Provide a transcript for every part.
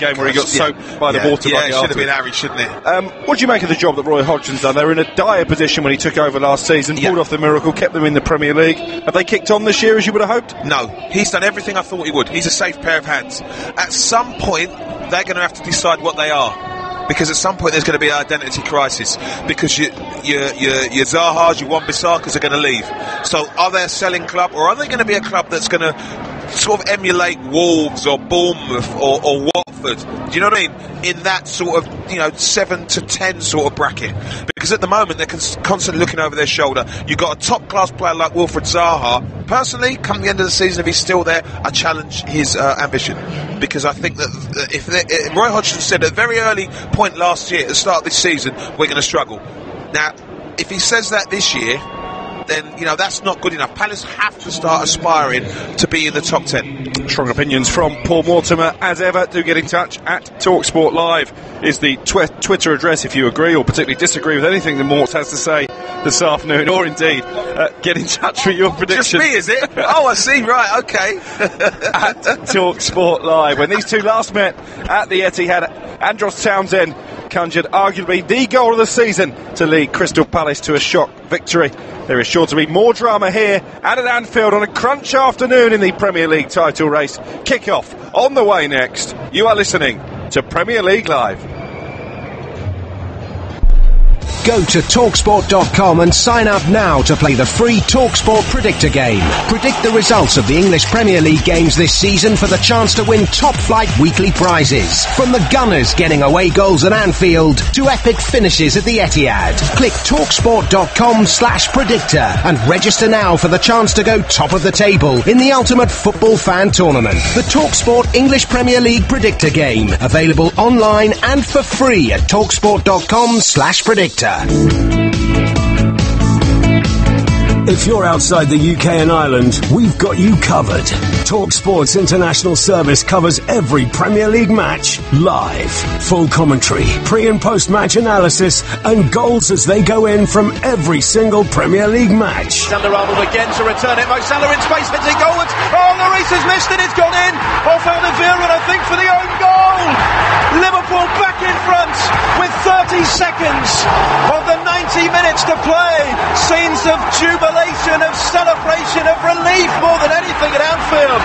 game where he got soaked by the water. Yeah, it should have been Harry, shouldn't it? What do you make of the job that Roy Hodgson's done? They were in a dire position when he took over last season, pulled off the miracle, kept them in the Premier League. Have they kicked on this year as you would have hoped? No, he's done everything I thought he would. He's a safe pair of hands. At some point, they're going to have to decide what they are, because at some point there's going to be an identity crisis, because your Zahas, your Wan-Bissakas are going to leave. So are they a selling club, or are they going to be a club that's going to sort of emulate Wolves or Bournemouth or Watford? Do you know what I mean? In that sort of 7 to 10 sort of bracket, because at the moment they're constantly looking over their shoulder. You've got a top class player like Wilfried Zaha. Personally, come the end of the season, if he's still there, I challenge his ambition, because I think that if Roy Hodgson said at a very early point last year, at the start of this season, we're going to struggle. Now, if he says that this year, then that's not good enough. Palace have to start aspiring to be in the top 10. Strong opinions from Paul Mortimer. As ever, do get in touch at TalkSport Live is the Twitter address if you agree or particularly disagree with anything that Mort has to say this afternoon, or indeed get in touch with your prediction. Just me, is it? Oh, I see, right, okay. At TalkSport Live. When these two last met at the Etihad, Andros Townsend conjured arguably the goal of the season to lead Crystal Palace to a shock victory. There is sure to be more drama here and at Anfield on a crunch afternoon in the Premier League title race. Kick-off on the way next. You are listening to Premier League Live. Go to TalkSport.com and sign up now to play the free TalkSport Predictor game. Predict the results of the English Premier League games this season for the chance to win top-flight weekly prizes. From the Gunners getting away goals at Anfield to epic finishes at the Etihad. Click TalkSport.com/predictor and register now for the chance to go top of the table in the ultimate football fan tournament. The TalkSport English Premier League Predictor game. Available online and for free at TalkSport.com/predictor. If you're outside the UK and Ireland, we've got you covered. TalkSport's international service covers every Premier League match live. Full commentary, pre- and post-match analysis, and goals as they go in from every single Premier League match. Alderweireld again to return it. Mo Salah in space, hits it goalwards. Oh, Lloris has missed it. It's gone in. Off Alderweireld, I think, for the own goal. Liverpool back in front with 30 seconds of the 90 minutes to play. Scenes of jubilation, of celebration, of relief more than anything at Anfield.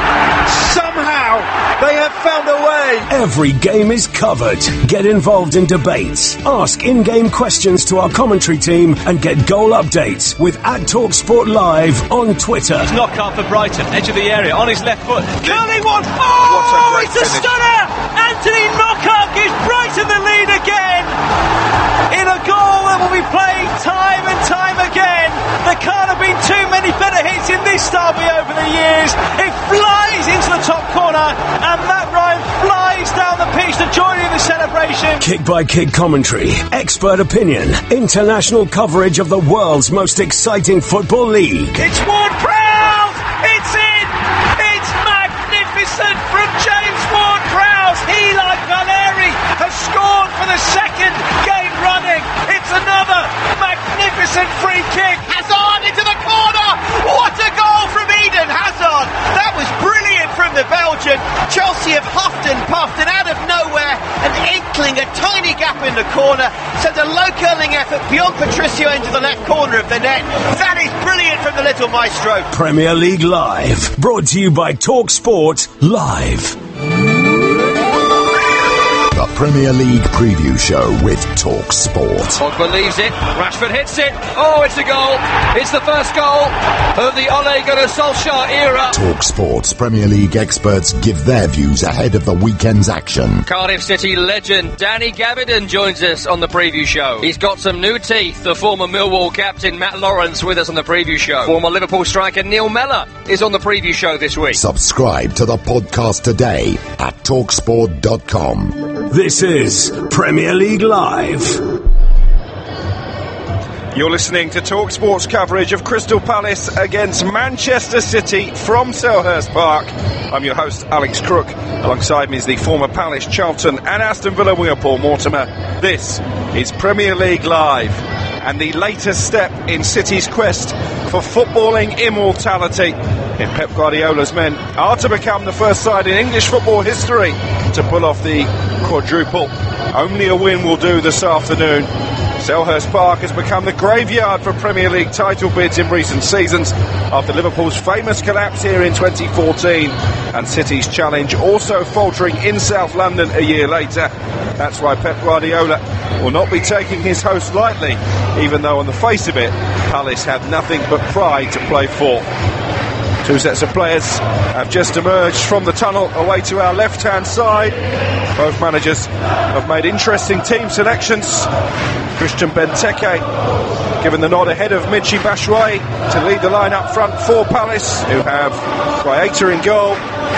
Somehow they have found a way. Every game is covered. Get involved in debates. Ask in-game questions to our commentary team and get goal updates with @TalkSport Live on Twitter. He's knockout for Brighton, edge of the area, on his left foot. Curling one. Oh, it's a stunner! Anthony Knockout gives Brighton the lead again. In a goal that will be played time and time again. There can't have been too many better hits in this derby over the years. It flies into the top corner and Matt Ryan flies down the pitch to join in the celebration. Kick-by-kick commentary, expert opinion, international coverage of the world's most exciting football league. It's Ward-Prowse! It's in! It's magnificent from James Ward-Prowse. He, like Valeri, has scored for the second game running. It's another magnificent free kick. Hazard into the corner. What a goal from Eden Hazard. That was brilliant from the Belgian. Chelsea have huffed and puffed, and out of nowhere, an inkling, a tiny gap in the corner, sent a low curling effort beyond Patricio into the left corner of the net. That is brilliant from the little maestro. Premier League Live, brought to you by TalkSport Live. The Premier League preview show with TalkSport. Pogba leaves it, Rashford hits it. Oh, it's a goal. It's the first goal of the Ole Gunnar Solskjaer era. TalkSport's Premier League experts give their views ahead of the weekend's action. Cardiff City legend Danny Gavidan joins us on the preview show. He's got some new teeth. The former Millwall captain Matt Lawrence with us on the preview show. Former Liverpool striker Neil Mellor is on the preview show this week. Subscribe to the podcast today at TalkSport.com. This is Premier League Live. You're listening to TalkSport's coverage of Crystal Palace against Manchester City from Selhurst Park. I'm your host, Alex Crook. Alongside me is the former Palace, Charlton and Aston Villa winger Paul Mortimer. This is Premier League Live, and the latest step in City's quest for footballing immortality. in Pep Guardiola's men are to become the first side in English football history to pull off the quadruple. Only a win will do this afternoon. Selhurst Park has become the graveyard for Premier League title bids in recent seasons after Liverpool's famous collapse here in 2014 and City's challenge also faltering in South London a year later. That's why Pep Guardiola will not be taking his host lightly, even though on the face of it, Palace have nothing but pride to play for. Two sets of players have just emerged from the tunnel away to our left-hand side. Both managers have made interesting team selections. Christian Benteke given the nod ahead of Michy Batshuayi to lead the line up front for Palace, who have Guaita in goal,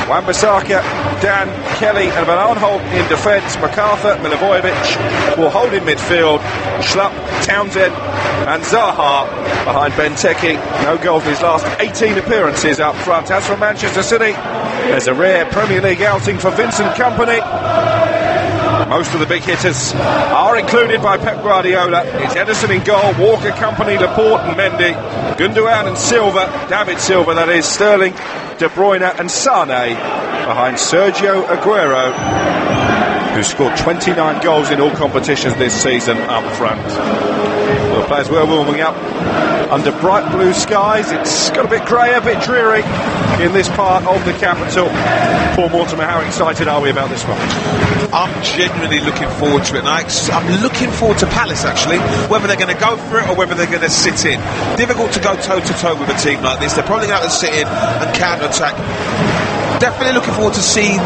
Wan-Bissaka, Dan, Kelly and Van Aanholt in defence. MacArthur, Milivojevic will hold in midfield. Schlupp, Townsend and Zaha behind Benteke. No goals in his last 18 appearances up front. As for Manchester City, there's a rare Premier League outing for Vincent Kompany. Most of the big hitters are included by Pep Guardiola. It's Ederson in goal, Walker, Kompany, Laporte and Mendy, Gundogan and Silva, David Silva that is, Sterling, De Bruyne and Sane behind Sergio Aguero, who scored 29 goals in all competitions this season up front. Well, the players were warming up under bright blue skies. It's got a bit grey, a bit dreary in this part of the capital. Paul Mortimer, how excited are we about this one? I'm genuinely looking forward to it, and I'm looking forward to Palace actually, whether they're going to go for it or whether they're going to sit in. Difficult to go toe to toe with a team like this. They're probably going to have to sit in and counter-attack. Definitely looking forward to seeing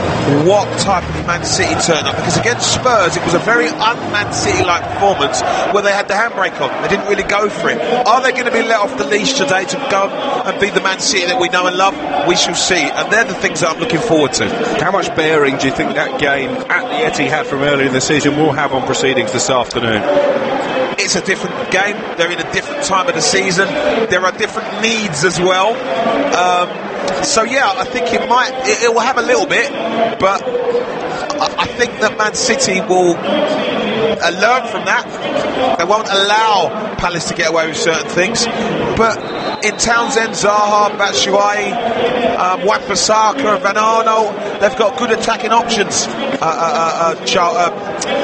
what type of Man City turn up, because against Spurs it was a very un-Man City-like performance where they had the handbrake on. They didn't really go for it. Are they going to be let off the leash today to go and be the Man City that we know and love? We shall see, and they're the things that I'm looking forward to. How much bearing do you think that game at the Etihad from earlier in the season will have on proceedings this afternoon? It's a different game. They're in a different time of the season. There are different needs as well. So yeah, I think it will have a little bit, but I think that Man City will learn from that. They won't allow Palace to get away with certain things, but in Townsend, Zaha, Batshuayi, Wan-Bissaka and Van Aanholt, they've got good attacking options,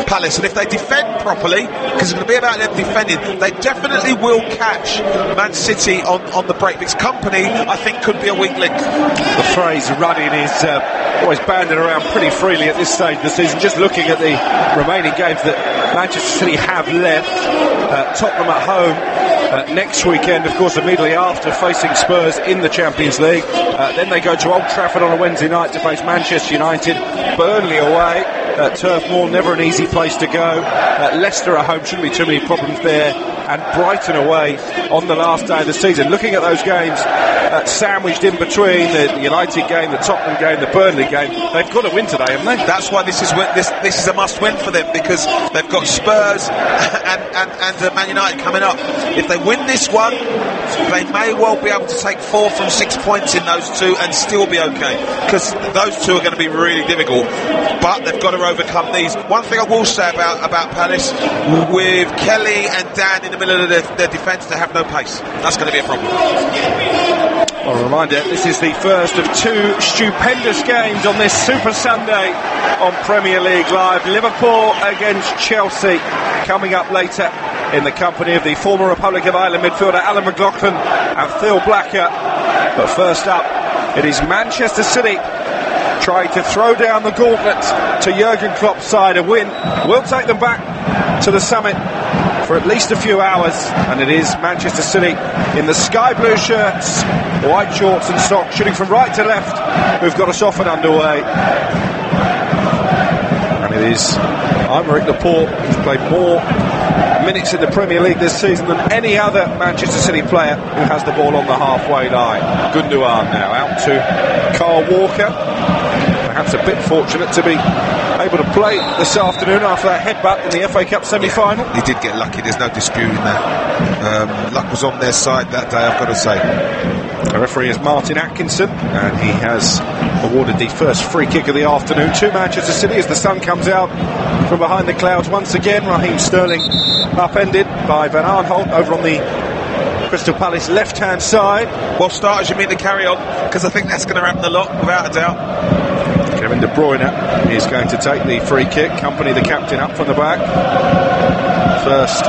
Palace, and if they defend properly, because it's going to be about them defending, they definitely will catch Man City on the break. Because Kompany, I think, could be a weak link. The phrase running is always banded around pretty freely at this stage of the season. Just looking at the remaining games that Manchester City have left, Tottenham at home next weekend, of course, immediately after facing Spurs in the Champions League. Then they go to Old Trafford on a Wednesday night to face Manchester United. Burnley away at Turf Moor, never an easy place to go. Leicester at home, shouldn't be too many problems there. And Brighton away on the last day of the season. Looking at those games sandwiched in between the United game, the Tottenham game, the Burnley game, they've got to win today, haven't they? That's why this is a must-win for them, because they've got Spurs and Man United coming up. If they win this one, they may well be able to take 4 from 6 points in those two and still be okay, because those two are going to be really difficult. But they've got to overcome these. One thing I will say about Palace, with Kelly and Dan in the middle of their defence, they have no pace. That's going to be a problem. Well, a reminder, this is the first of 2 stupendous games on this Super Sunday on Premier League Live. Liverpool against Chelsea coming up later in the company of the former Republic of Ireland midfielder Alan McLaughlin and Phil Blacker. But first up, it is Manchester City trying to throw down the gauntlet to Jurgen Klopp's side. A win will take them back to the summit for at least a few hours, and it is Manchester City in the sky blue shirts, white shorts and socks, shooting from right to left, who've got us off and underway. And it is Aymeric Laporte, who's played more minutes in the Premier League this season than any other Manchester City player, who has the ball on the halfway line. Gundogan now out to Kyle Walker, perhaps a bit fortunate to be able to play this afternoon after that headbutt in the FA Cup semi-final. He did get lucky, there's no disputing that. Luck was on their side that day, I've got to say. The referee is Martin Atkinson, and he has awarded the first free kick of the afternoon to Manchester City as the sun comes out from behind the clouds once again. Raheem Sterling upended by Van Aanholt over on the Crystal Palace left-hand side. Well, starters, you mean to carry on? Because I think that's going to happen a lot, without a doubt. Kevin De Bruyne is going to take the free kick. Company, the captain, up from the back. First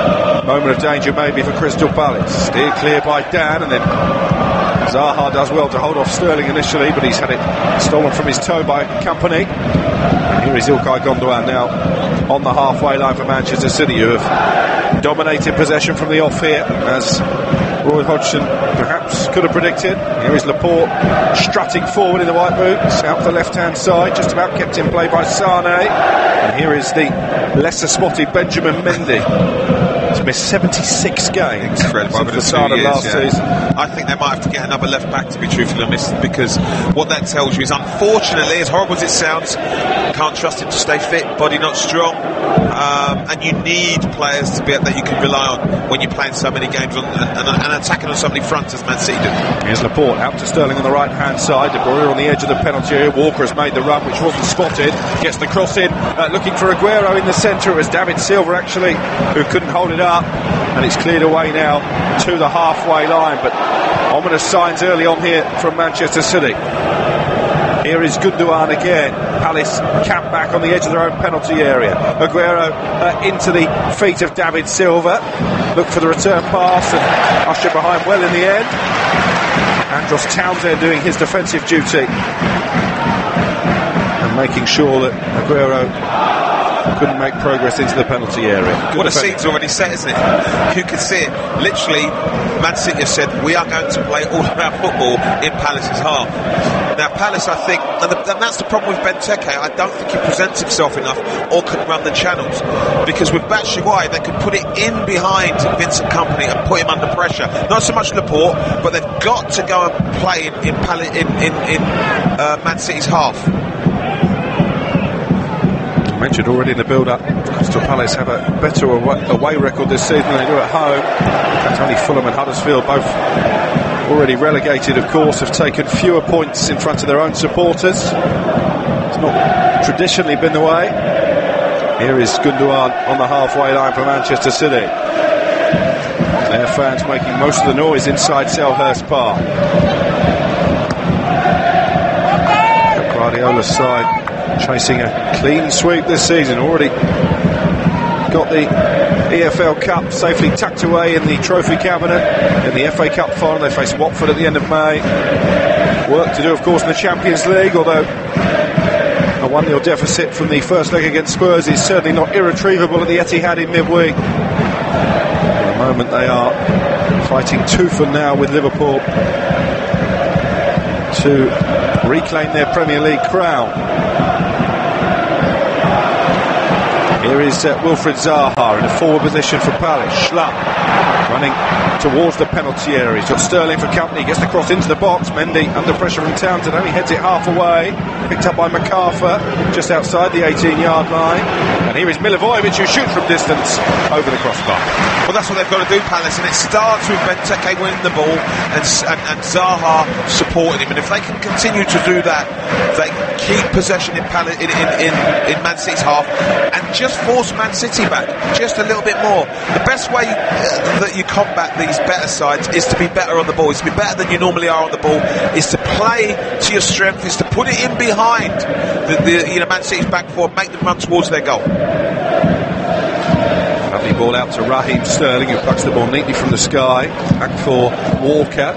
moment of danger maybe for Crystal Palace. Steered clear by Dan, and then Zaha does well to hold off Sterling initially, but he's had it stolen from his toe by Company. And here is Ilkay Gundogan now on the halfway line for Manchester City, who have dominated possession from the off here, as Roy Hodgson perhaps could have predicted. Here is Laporte strutting forward in the white boots, out the left-hand side, just about kept in play by Sane. And here is the lesser-spotted Benjamin Mendy. He's missed 76 games since the start of last season. I think they might have to get another left-back, to be truthfully honest, because what that tells you is, unfortunately, as horrible as it sounds, can't trust him to stay fit, body not strong, and you need players to be that you can rely on when you're playing so many games on, and attacking on so many fronts as Man City do. Here's Laporte out to Sterling on the right hand side. De Bruyne on the edge of the penalty area. Walker has made the run, which wasn't spotted, gets the cross in, looking for Aguero in the centre. It was David Silva actually who couldn't hold it up, and it's cleared away now to the halfway line, but ominous signs early on here from Manchester City. Here is Gundogan again. Palace camp back on the edge of their own penalty area. Aguero into the feet of David Silva. Look for the return pass and usher behind well in the end. Andros Townsend doing his defensive duty and making sure that Aguero couldn't make progress into the penalty area. What a scene's already set, isn't it? You can see it. Literally, Man City have said, we are going to play all around football in Palace's half. Now, Palace, I think, and that's the problem with Benteke, I don't think he presents himself enough or can run the channels. Because with Batshuayi, they could put it in behind Vincent Kompany and put him under pressure. Not so much Laporte, but they've got to go and play in Man City's half. Mentioned already in the build-up, Crystal Palace have a better away record this season than they do at home. In fact, only Fulham and Huddersfield, both already relegated, of course, have taken fewer points in front of their own supporters. It's not traditionally been the way. Here is Gundogan on the halfway line for Manchester City. Their fans making most of the noise inside Selhurst Park. Guardiola's side chasing a clean sweep this season. Already got the EFL Cup safely tucked away in the trophy cabinet. In the FA Cup final, they face Watford at the end of May. Work to do, of course, in the Champions League, although a 1-0 deficit from the first leg against Spurs is certainly not irretrievable at the Etihad in midweek. At the moment, they are fighting tooth and nail with Liverpool to reclaim their Premier League crown. Here is Wilfried Zaha in a forward position for Palace. Schlupp running towards the penalty area. He's got Sterling for company. Gets the cross into the box. Mendy under pressure from Townsend. Only heads it half away. Picked up by MacArthur just outside the 18-yard line. And here is Milivojevic, who shoots from distance over the crossbar. Well, that's what they've got to do, Palace, and it starts with Benteke winning the ball and Zaha supporting him. And if they can continue to do that, they keep possession in Man City's half and just force Man City back just a little bit more. The best way that you combat these better sides is to be better on the ball, is to be better than you normally are on the ball, is to play to your strength, is to put it in behind the Man City's back four, make them run towards their goal. Lovely ball out to Raheem Sterling, who plucks the ball neatly from the sky. Back for Walker.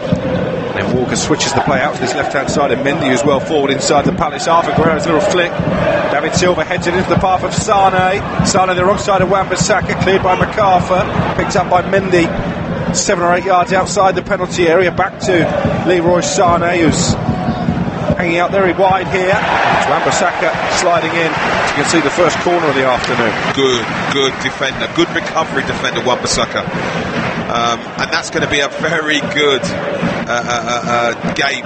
And then Walker switches the play out to this left-hand side, and Mendy, who's well forward inside the Palace half. Aguero's little flick. David Silva heads it into the path of Sane. Sane on the wrong side of Wan-Bissaka, cleared by MacArthur. Picked up by Mendy, 7 or 8 yards outside the penalty area. Back to Leroy Sane, who's hanging out very wide here. It's Wan-Bissaka sliding in. You can see the first corner of the afternoon. Good defender, good recovery defender, Wan-Bissaka. And that's going to be a very good game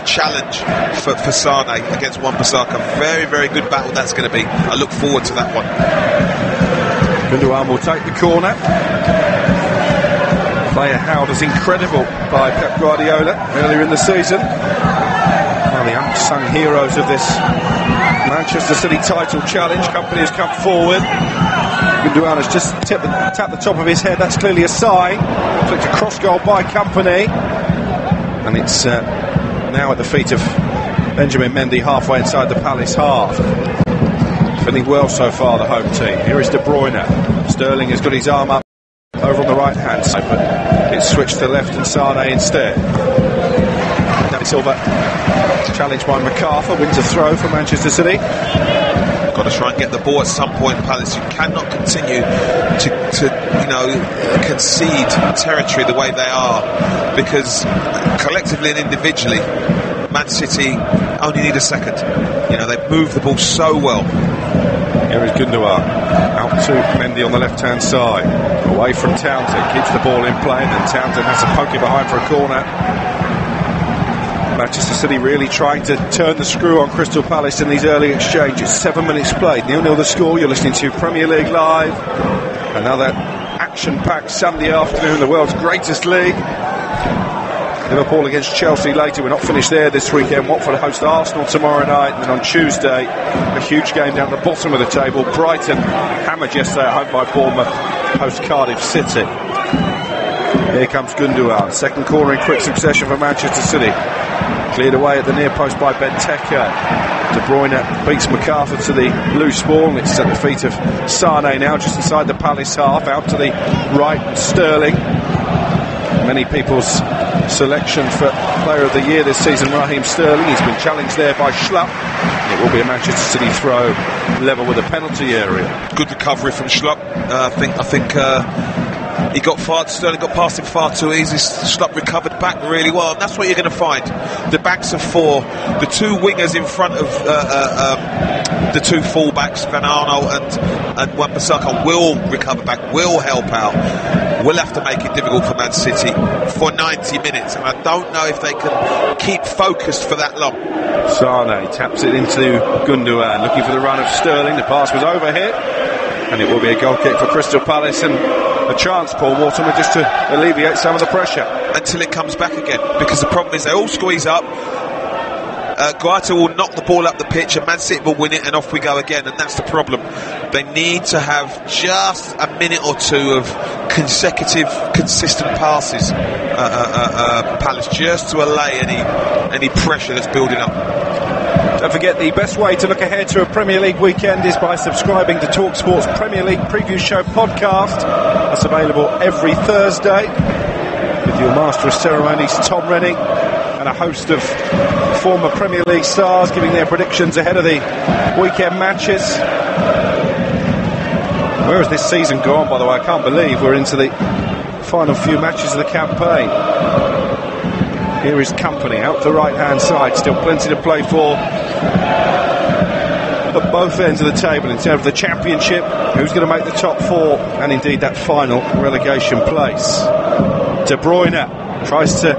challenge for Sane against Wan-Bissaka. Very, very good battle that's going to be. I look forward to that one. Gundogan will take the corner. Player hailed as incredible by Pep Guardiola earlier in the season. One of the unsung heroes of this Manchester City title challenge. Company has come forward. Gundogan has just tapped the top of his head. That's clearly a sign. Flicked a cross goal by Company, and it's now at the feet of Benjamin Mendy, halfway inside the Palace half. Feeling well so far, the home team. Here is De Bruyne. Sterling has got his arm up over on the right hand side, but it's switched to left and Sane instead. David Silva challenged by MacArthur, wins a throw for Manchester City. Got to try and get the ball at some point, Palace. You cannot continue to concede territory the way they are, because collectively and individually Man City only need a second. They've moved the ball so well. Here is Gundogan out to Mendy on the left hand side, away from Townsend, keeps the ball in play, and then Townsend has to poke it behind for a corner. Manchester City really trying to turn the screw on Crystal Palace in these early exchanges. 7 minutes played, 0-0 the score. You're listening to Premier League Live. Another action-packed Sunday afternoon, the world's greatest league. Liverpool against Chelsea later. We're not finished there this weekend. Watford host Arsenal tomorrow night, and then on Tuesday a huge game down the bottom of the table. Brighton hammered yesterday at home by Bournemouth, host Cardiff City. Here comes Gundogan, second corner in quick succession for Manchester City. Cleared away at the near post by Benteke. De Bruyne beats MacArthur to the loose ball, and it's at the feet of Sane now, just inside the Palace half. Out to the right, Sterling. Many people's selection for Player of the Year this season, Raheem Sterling. He's been challenged there by Schlupp. It will be a Manchester City throw, level with the penalty area. Good recovery from Schlupp. I think he got Sterling got past him far too easy. Schlupp recovered back really well, and that's what you're going to find. The backs of four, the two wingers in front of the two fullbacks, Van Arnold and Wan-Bissaka, will recover back, will help out. We'll have to make it difficult for Man City for 90 minutes, and I don't know if they can keep focused for that long. Sane taps it into Gundogan, looking for the run of Sterling. The pass was overhit, and it will be a goal kick for Crystal Palace, and a chance, Paul Mortimer, just to alleviate some of the pressure. Until it comes back again, because the problem is they all squeeze up. Guaita will knock the ball up the pitch, and Man City will win it, and off we go again, and that's the problem. They need to have just a minute or two of consecutive, consistent passes, Palace, just to allay any pressure that's building up. Don't forget, the best way to look ahead to a Premier League weekend is by subscribing to TalkSport's Premier League Preview Show podcast. That's available every Thursday, with your master of ceremonies, Tom Rennie, and a host of former Premier League stars giving their predictions ahead of the weekend matches. Where has this season gone, by the way? I can't believe we're into the final few matches of the campaign. Here is Company out the right hand side, still plenty to play for at both ends of the table in terms of the Championship, who's going to make the top four, and indeed that final relegation place. De Bruyne tries to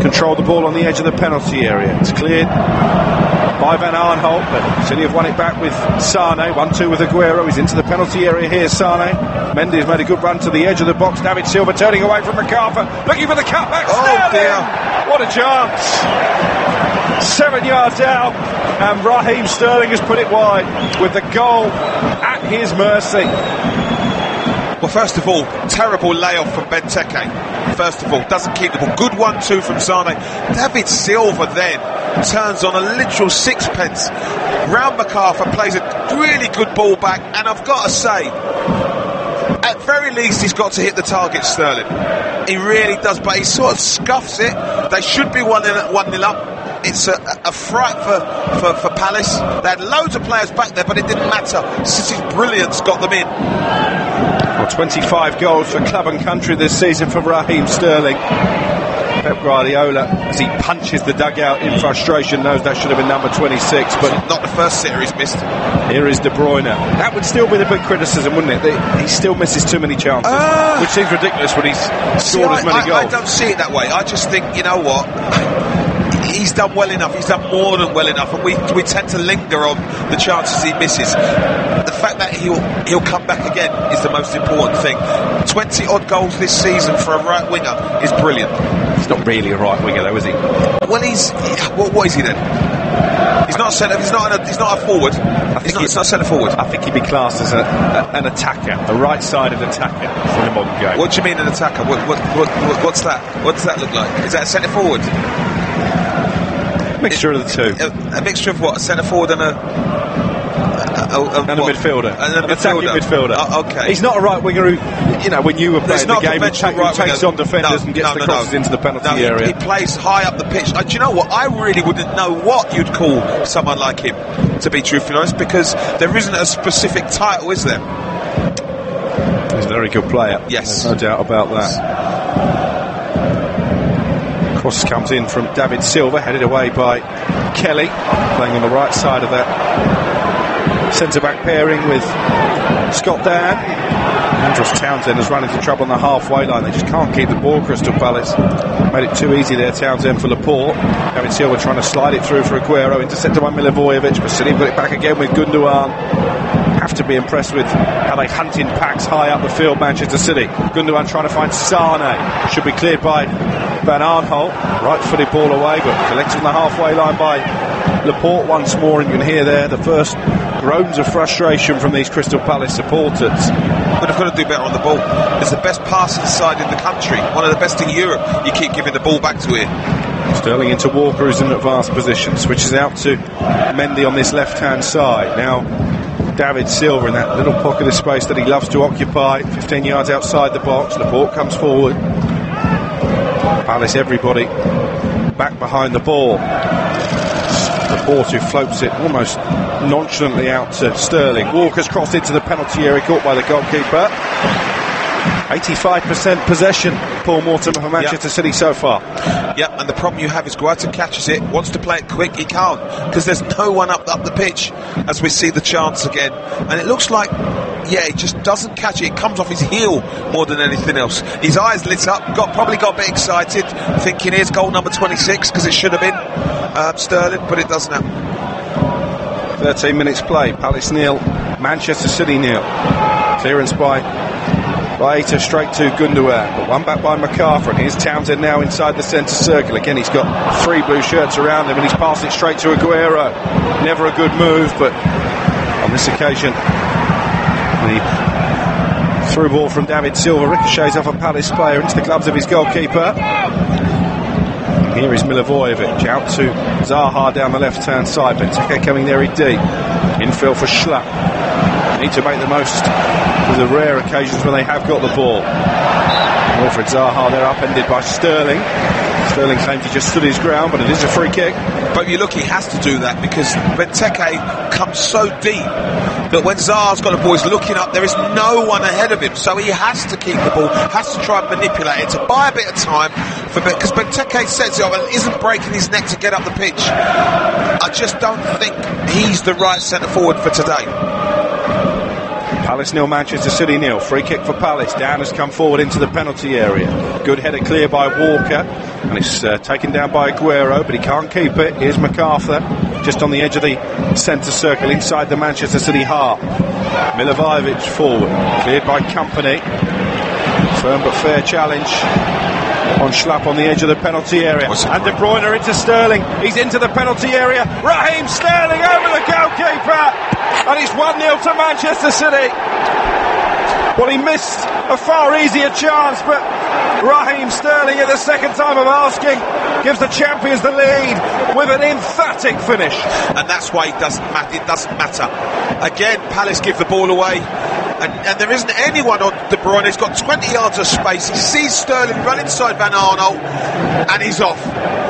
control the ball on the edge of the penalty area. It's cleared by Van Arnholt, but City have won it back with Sane. 1-2 with Aguero. He's into the penalty area here, Sane. Mendy has made a good run to the edge of the box. David Silva turning away from MacArthur, looking for the cutback. Oh dear, what a chance. 7 yards out, and Raheem Sterling has put it wide with the goal at his mercy. Well, first of all, terrible layoff from Benteke. First of all, doesn't keep the ball. Good 1-2 from Sane. David Silva then turns on a literal sixpence round MacArthur, plays a really good ball back, and I've got to say, at very least he's got to hit the target, Sterling. He really does, but he sort of scuffs it. They should be 1-0 up. It's a fright for Palace. They had loads of players back there, but it didn't matter. City's brilliance got them in. Well, 25 goals for club and country this season for Raheem Sterling. Pep Guardiola, as he punches the dugout in frustration, knows that should have been number 26, but not the first sitter he's missed. Here is De Bruyne. That would still be the big criticism, wouldn't it? He still misses too many chances, which seems ridiculous when he's scored as many goals. I don't see it that way. I just think, you know what, he's done well enough. He's done more than well enough, and we tend to linger on the chances he misses. The fact that he'll come back again is the most important thing. 20 odd goals this season for a right winger is brilliant. He's not really a right winger though, is he? Well, what is he then? He's not a forward. He's not centre forward. I think he'd be classed as an attacker, a right-sided attacker in the modern game. What do you mean an attacker? What's that? What does that look like? Is that a centre forward? Mixture of the two. A mixture of what? A centre forward and a midfielder. And an attacking midfielder. Okay. He's not a right winger who, when you were playing the game, he takes on defenders and gets the crosses into the penalty area. He plays high up the pitch. Do you know what? I really wouldn't know what you'd call someone like him, to be truthfully honest, because there isn't a specific title, is there? He's a very good player. Yes. There's no doubt about that. Cross comes in from David Silva, headed away by Kelly, playing on the right side of that centre-back pairing with Scott Dan. Andros Townsend has run into trouble on the halfway line. They just can't keep the ball, Crystal Palace. Made it too easy there, Townsend for Laporte. David Silva trying to slide it through for Aguero, intercepted by Milivojevic, but City got it back again with Gundogan. Have to be impressed with how they hunt in packs high up the field, Manchester City. Gundogan trying to find Sane. Should be cleared by Van Aanholt. Right-footed ball away, but collected on the halfway line by Laporte once more, and you can hear there the first groans of frustration from these Crystal Palace supporters. But they've got to do better on the ball. It's the best passing side in the country, one of the best in Europe. You keep giving the ball back to here. Sterling into Walker, who's in an advanced position, switches out to Mendy on this left-hand side. Now David Silva in that little pocket of space that he loves to occupy, 15 yards outside the box. Laporte comes forward. Palace, everybody back behind the ball. Laporte, who floats it almost nonchalantly out to Sterling. Walker's crossed into the penalty area, caught by the goalkeeper. 85% possession, Paul Mortimer, for Manchester City so far. Yep, and the problem you have is Guaita catches it, wants to play it quick, he can't, because there's no one up the pitch, as we see the chance again. And it looks like, he just doesn't catch it. It comes off his heel more than anything else. His eyes lit up, probably got a bit excited, thinking here's goal number 26, because it should have been Sterling, but it doesn't happen. 13 minutes play, Palace 0, Manchester City 0. Clearance by Aita straight to Gundogan, but one back by MacArthur, and here's Townsend now inside the centre circle. Again, he's got 3 blue shirts around him, and he's passed it straight to Aguero. Never a good move, but on this occasion the through ball from David Silva ricochets off a Palace player into the gloves of his goalkeeper. Here is Milivojevic out to Zaha down the left-hand side. Benteke coming there deep. Infield for Schlapp. Need to make the most of the rare occasions when they have got the ball. Wilfred Zaha there upended by Sterling. Sterling claims he just stood his ground, but it is a free kick. But you look, he has to do that because Benteke comes so deep that when Zaha's got the ball, he's looking up, there is no one ahead of him, so he has to keep the ball, has to try and manipulate it to buy a bit of time because Benteke sets it up and isn't breaking his neck to get up the pitch. I just don't think he's the right centre forward for today. Palace 0, Manchester City 0. Free kick for Palace. Dan has come forward into the penalty area. Good header clear by Walker, and it's taken down by Aguero, but he can't keep it. Here's MacArthur, just on the edge of the centre circle, inside the Manchester City half. Milivojevic forward, cleared by Company. Firm but fair challenge on Schlapp on the edge of the penalty area. And De Bruyne into Sterling. He's into the penalty area. Raheem Sterling over the goalkeeper. And it's 1-0 to Manchester City. Well, he missed a far easier chance, but Raheem Sterling, at the second time of asking, gives the champions the lead with an emphatic finish. And that's why it doesn't matter. Again, Palace give the ball away. And there isn't anyone on De Bruyne. He's got 20 yards of space. He sees Sterling run inside Van Aanholt, and he's off.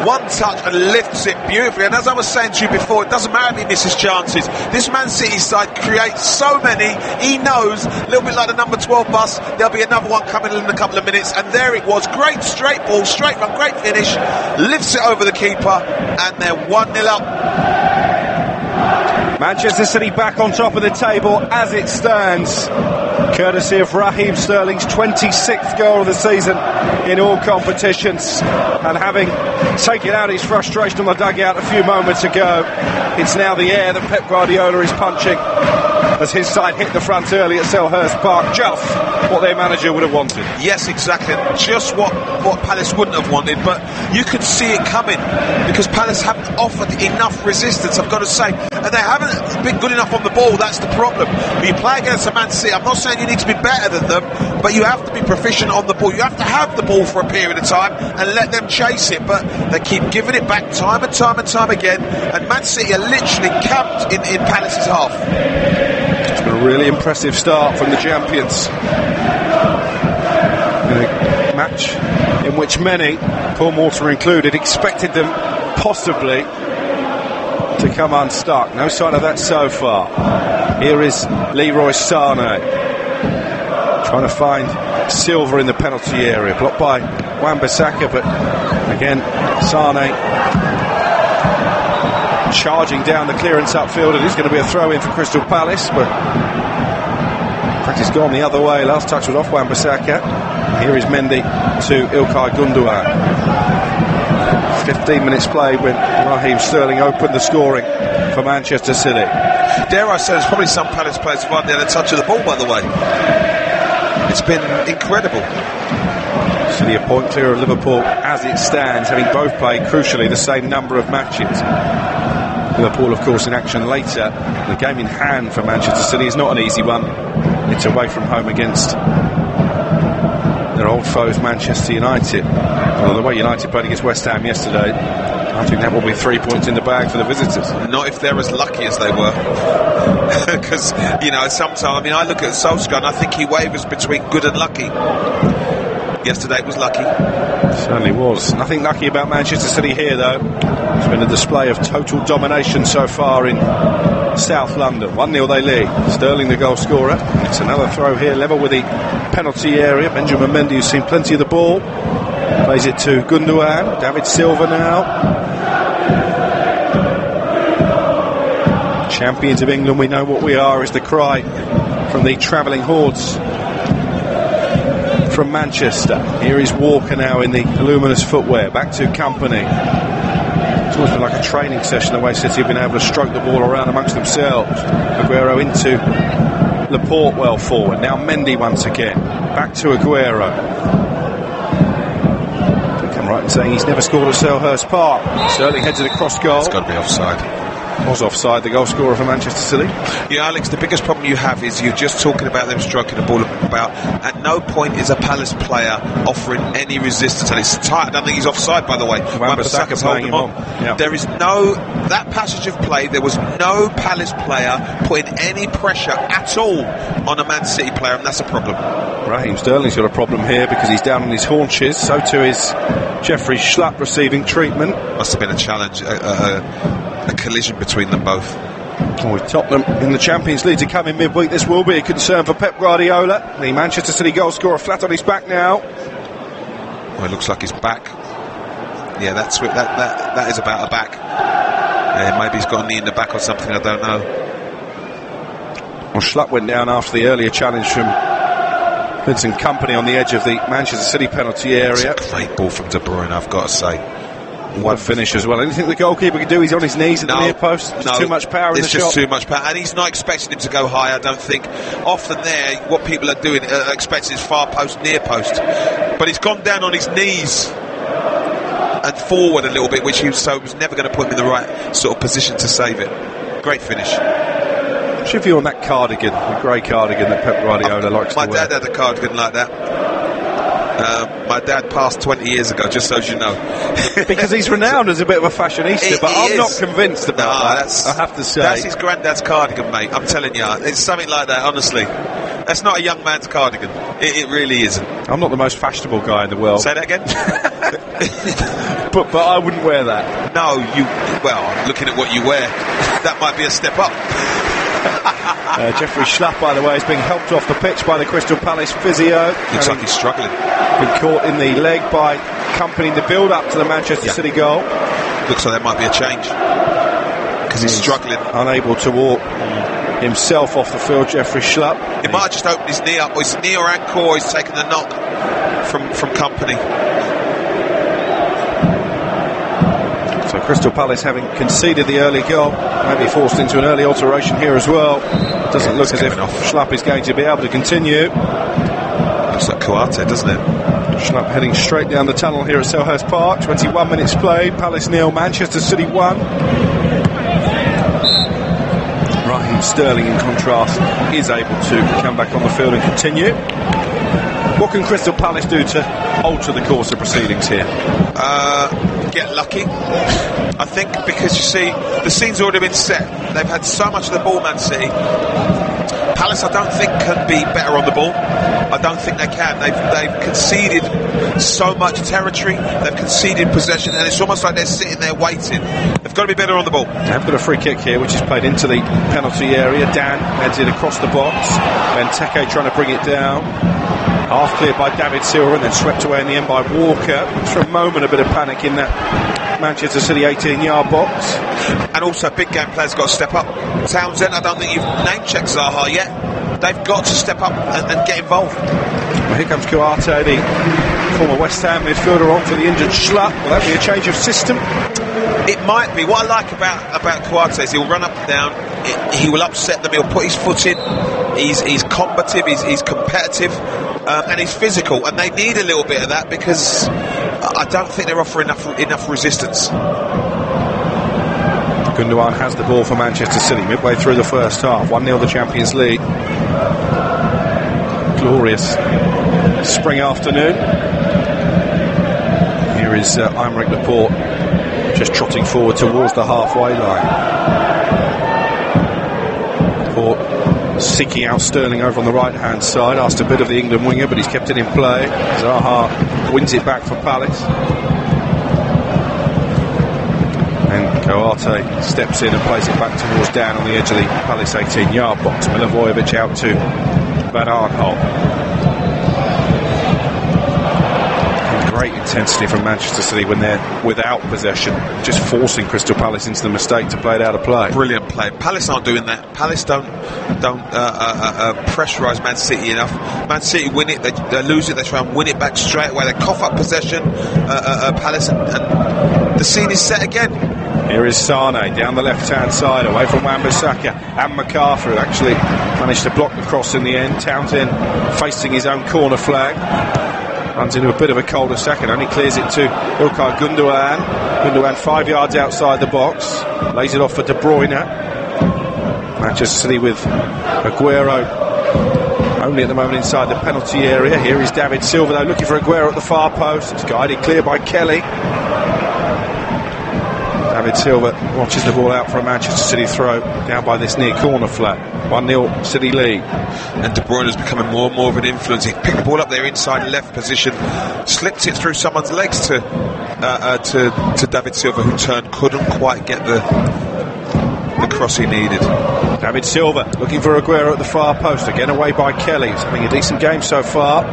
One touch and lifts it beautifully. And as I was saying to you before, it doesn't matter if he misses chances. This Man City side creates so many. He knows, a little bit like the number 12 bus, there'll be another one coming in a couple of minutes. And there it was. Great straight ball, straight run, great finish. Lifts it over the keeper, and they're 1-0 up. Manchester City back on top of the table as it stands, courtesy of Raheem Sterling's 26th goal of the season in all competitions, and having taken out his frustration on the dugout a few moments ago, it's now the air that Pep Guardiola is punching as his side hit the front early at Selhurst Park. Just what their manager would have wanted. Yes, exactly. Just what Palace wouldn't have wanted, but you could see it coming because Palace haven't offered enough resistance, I've got to say, and they haven't been good enough on the ball. That's the problem. When you play against a Man City, I'm not saying you need to be better than them, but you have to be proficient on the ball. You have to have the ball for a period of time and let them chase it, but they keep giving it back time and time and time again, and Man City are literally camped in Palace's half. It's been a really impressive start from the champions in a match in which many, Paul Mortimer included, expected them possibly to come unstuck. No sign of that so far. Here is Leroy Sané trying to find Silva in the penalty area, blocked by Wan-Bissaka, but again Sané charging down the clearance upfield, and it's going to be a throw in for Crystal Palace, but in fact it's gone the other way. Last touch was off Wan-Bissaka. Here is Mendy to Ilkay Gundogan. 15 minutes played when Raheem Sterling opened the scoring for Manchester City. Dare I say, there's probably some Palace players who haven't had a touch of the ball, by the way. It's been incredible. City a point clear of Liverpool as it stands, having both played crucially the same number of matches. Liverpool, of course, in action later. The game in hand for Manchester City is not an easy one. It's away from home against their old foes, Manchester United. Well, the way United played against West Ham yesterday, I think that will be 3 points in the bag for the visitors. Not if they're as lucky as they were. Because, you know, sometimes, I mean, I look at Solskjaer and I think he wavers between good and lucky. Yesterday it was lucky. Certainly was. Nothing lucky about Manchester City here, though. It's been a display of total domination so far in South London. 1-0 they lead. Sterling the goal scorer. It's another throw here, level with the penalty area. Benjamin Mendy, who's seen plenty of the ball, plays it to Gundogan. David Silva now. Champions of England, we know what we are, is the cry from the travelling hordes from Manchester. Here is Walker now in the luminous footwear. Back to Company. It's always been like a training session, the way City have been able to stroke the ball around amongst themselves. Aguero into Laporte well forward. Now Mendy once again. Back to Aguero. I think I'm right in saying he's never scored at Selhurst Park. Sterling heads it across goal. It's got to be offside. Was offside, the goal scorer for Manchester City. Yeah, Alex, the biggest problem you have is you're just talking about them stroking the ball about. At no point is a Palace player offering any resistance, and it's tight. I don't think he's offside, by the way. Wan-Bissaka's holding him on. Yeah. There is no, that passage of play, there was no Palace player putting any pressure at all on a Man City player, and that's a problem. Raheem Sterling's got a problem here because he's down on his haunches. So too is Jeffrey Schlupp receiving treatment. Must have been a challenge, a collision between them both. With Tottenham in the Champions League to come in midweek, this will be a concern for Pep Guardiola. The Manchester City goal scorer flat on his back now. Well, it looks like his back. Yeah, that is about a back. Maybe he's got a knee in the back or something, I don't know. Well, Schlupp went down after the earlier challenge from Vincent Kompany on the edge of the Manchester City penalty area. It's a great ball from De Bruyne, I've got to say. One finish as well. Anything the goalkeeper can do? He's on his knees at the near post. There's too much power in the shot. It's just too much power, and he's not expecting him to go high. I don't think. Often there, what people are doing, expecting is far post, near post, but he's gone down on his knees and forward a little bit, which he was never going to put him in the right sort of position to save it. Great finish. What's your view on that cardigan, the grey cardigan that Pep Guardiola likes to wear? My dad had a cardigan like that. My dad passed 20 years ago, just so you know. Because he's renowned as a bit of a fashionista, but I'm not convinced about that, I have to say. That's his granddad's cardigan, mate. I'm telling you, it's something like that, honestly. That's not a young man's cardigan. It really isn't. I'm not the most fashionable guy in the world. Say that again? but I wouldn't wear that. No, looking at what you wear, that might be a step up. Jeffrey Schlupp, by the way, is being helped off the pitch by the Crystal Palace physio. Looks like he's struggling. Been caught in the leg by Company in the build-up to the Manchester City goal. Looks like there might be a change because he's struggling. Unable to walk himself off the field, Jeffrey Schlupp. He might have just opened his knee up, or his knee or ankle, or he's taken the knock from Company. So Crystal Palace, having conceded the early goal, maybe forced into an early alteration here as well. Doesn't look as if Schlupp is going to be able to continue. Looks like Kouate, doesn't it? Schlupp heading straight down the tunnel here at Selhurst Park. 21 minutes played. Palace 0, Manchester City 1. Raheem Sterling, in contrast, is able to come back on the field and continue. What can Crystal Palace do to alter the course of proceedings here? Get lucky, I think, because you see, the scene's already been set. They've had so much of the ball, Man City. Palace, I don't think, can be better on the ball. I don't think they can. They've conceded so much territory. They've conceded possession, and it's almost like they're sitting there waiting. They've got to be better on the ball. They've got a free kick here, which is played into the penalty area. Dan heads it across the box. Benteke trying to bring it down. Half cleared by David Silva and then swept away in the end by Walker. For a moment, a bit of panic in that Manchester City 18-yard box. And also, big game players got to step up. Townsend, I don't think you've name-checked Zaha yet. They've got to step up and get involved. Well, here comes Kouate, the former West Ham midfielder, on for the injured Schlupp. Will that be a change of system? It might be. What I like about Kouate is he'll run up and down. He will upset them. He'll put his foot in. He's combative. He's competitive. And he's physical, and they need a little bit of that because I don't think they're offering enough resistance. Gundogan has the ball for Manchester City midway through the first half. 1-0 the Champions League. Glorious spring afternoon. Here is Aymeric Laporte just trotting forward towards the halfway line. Laporte seeking out Sterling over on the right hand side, asked a bit of the England winger, but he's kept it in play. Zaha wins it back for Palace, and Kouate steps in and plays it back towards Dan on the edge of the Palace 18-yard box. Milivojevic out to Van Aanholt. Great intensity from Manchester City when they're without possession, just forcing Crystal Palace into the mistake to play it out of play. Brilliant play. Palace aren't doing that. Palace don't pressurise Man City enough. Man City win it, they lose it, they try and win it back straight away. They cough up possession, Palace, and the scene is set again. Here is Sane down the left-hand side, away from Wan-Bissaka and McArthur, who actually managed to block the cross in the end. Townsend facing his own corner flag. Runs into a bit of a cul-de-sac and only clears it to Ilkay Gundogan. Gundogan 5 yards outside the box. Lays it off for De Bruyne. Manchester City with Aguero only at the moment inside the penalty area. Here is David Silva, though, looking for Aguero at the far post. It's guided clear by Kelly. David Silva watches the ball out for a Manchester City throw down by this near corner flag. 1-0 City lead. And De Bruyne is becoming more and more of an influence. He picked the ball up there inside left position, slipped it through someone's legs to David Silva, who turned, couldn't quite get the cross he needed. David Silva looking for Aguero at the far post, again away by Kelly. He's having a decent game so far.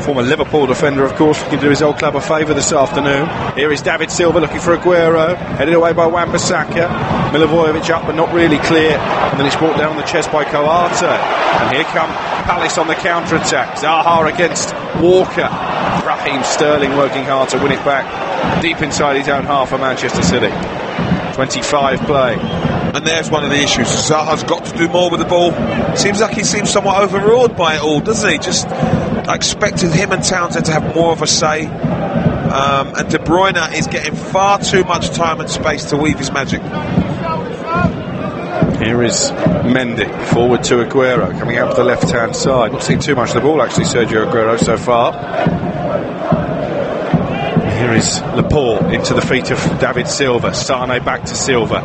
Former Liverpool defender, of course, can do his old club a favour this afternoon. Here is David Silva looking for Aguero, headed away by Wan-Bissaka. Milivojevic up but not really clear, and then it's brought down on the chest by Kouate. And here come Palace on the counter-attack. Zaha against Walker. Raheem Sterling working hard to win it back deep inside his own half for Manchester City. 25 play. And there's one of the issues. Zaha's got to do more with the ball. Seems like he seems somewhat overawed by it all, doesn't he? Just I expected him and Townsend to have more of a say. And De Bruyne is getting far too much time and space to weave his magic. Here is Mendy, forward to Aguero, coming out to the left-hand side. Not seen too much of the ball, actually, Sergio Aguero, so far. Here is Laporte into the feet of David Silva. Sane back to Silva.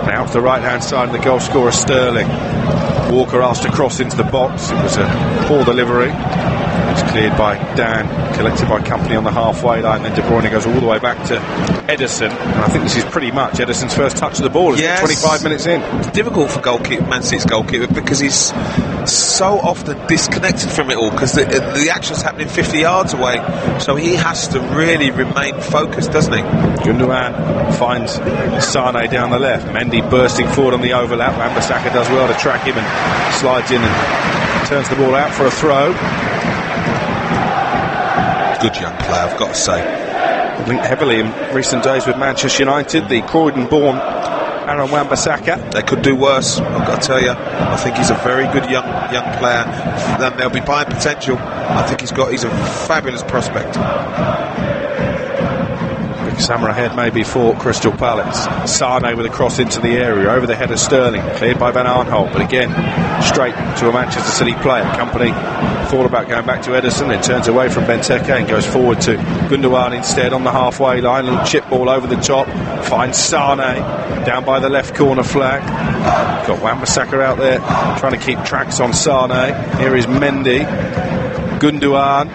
Now to the right-hand side, the goal scorer Sterling. Walker asked to cross into the box. It was a poor delivery. It's cleared by Dan, collected by Company on the halfway line. Then De Bruyne goes all the way back to Ederson. And I think this is pretty much Ederson's first touch of the ball. Yes. 25 minutes in. It's difficult for Man City's goalkeeper because he's so often disconnected from it all because the action's happening 50 yards away. So he has to really remain focused, doesn't he? Gundogan finds Sane down the left. Mendy bursting forward on the overlap. Wan-Bissaka does well to track him and slides in and turns the ball out for a throw. Good young player, I've got to say. linked heavily in recent days with Manchester United, the Croydon-born Aaron Wan-Bissaka. They could do worse, I've got to tell you. I think he's a very good young player. Then they'll be buying potential. I think he's a fabulous prospect. Big summer ahead maybe for Crystal Palace. Sane with a cross into the area, over the head of Sterling, cleared by Van Aanholt, but again straight to a Manchester City player. Company thought about going back to Ederson, then turns away from Benteke and goes forward to Gundogan instead on the halfway line. A little chip ball over the top, finds Sane down by the left corner flag. Got Wan-Bissaka out there trying to keep tracks on Sane. Here is Mendy. Gundogan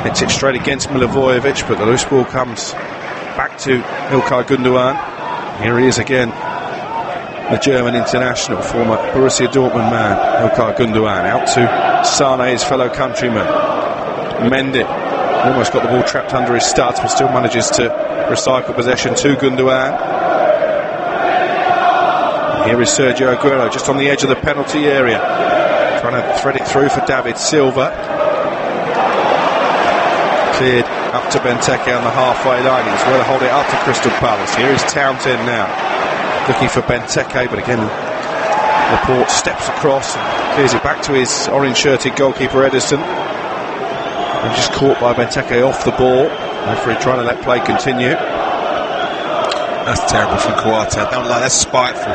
hits it straight against Milivojevic, but the loose ball comes back to Ilkay Gundogan. Here he is again, the German international, former Borussia Dortmund man, Ilkay Gundogan, out to Sane, his fellow countryman. Mendy almost got the ball trapped under his studs, but still manages to recycle possession to Gundogan. Here is Sergio Aguero just on the edge of the penalty area, trying to thread it through for David Silva. Cleared up to Benteke on the halfway line. He's well to hold it up to Crystal Palace. Here is Townsend now, looking for Benteke, but again Laporte steps across and clears it back to his orange-shirted goalkeeper Ederson. And just caught by Benteke off the ball. Referee trying to let play continue. That's terrible from Kouyaté. I don't like, that's spiteful.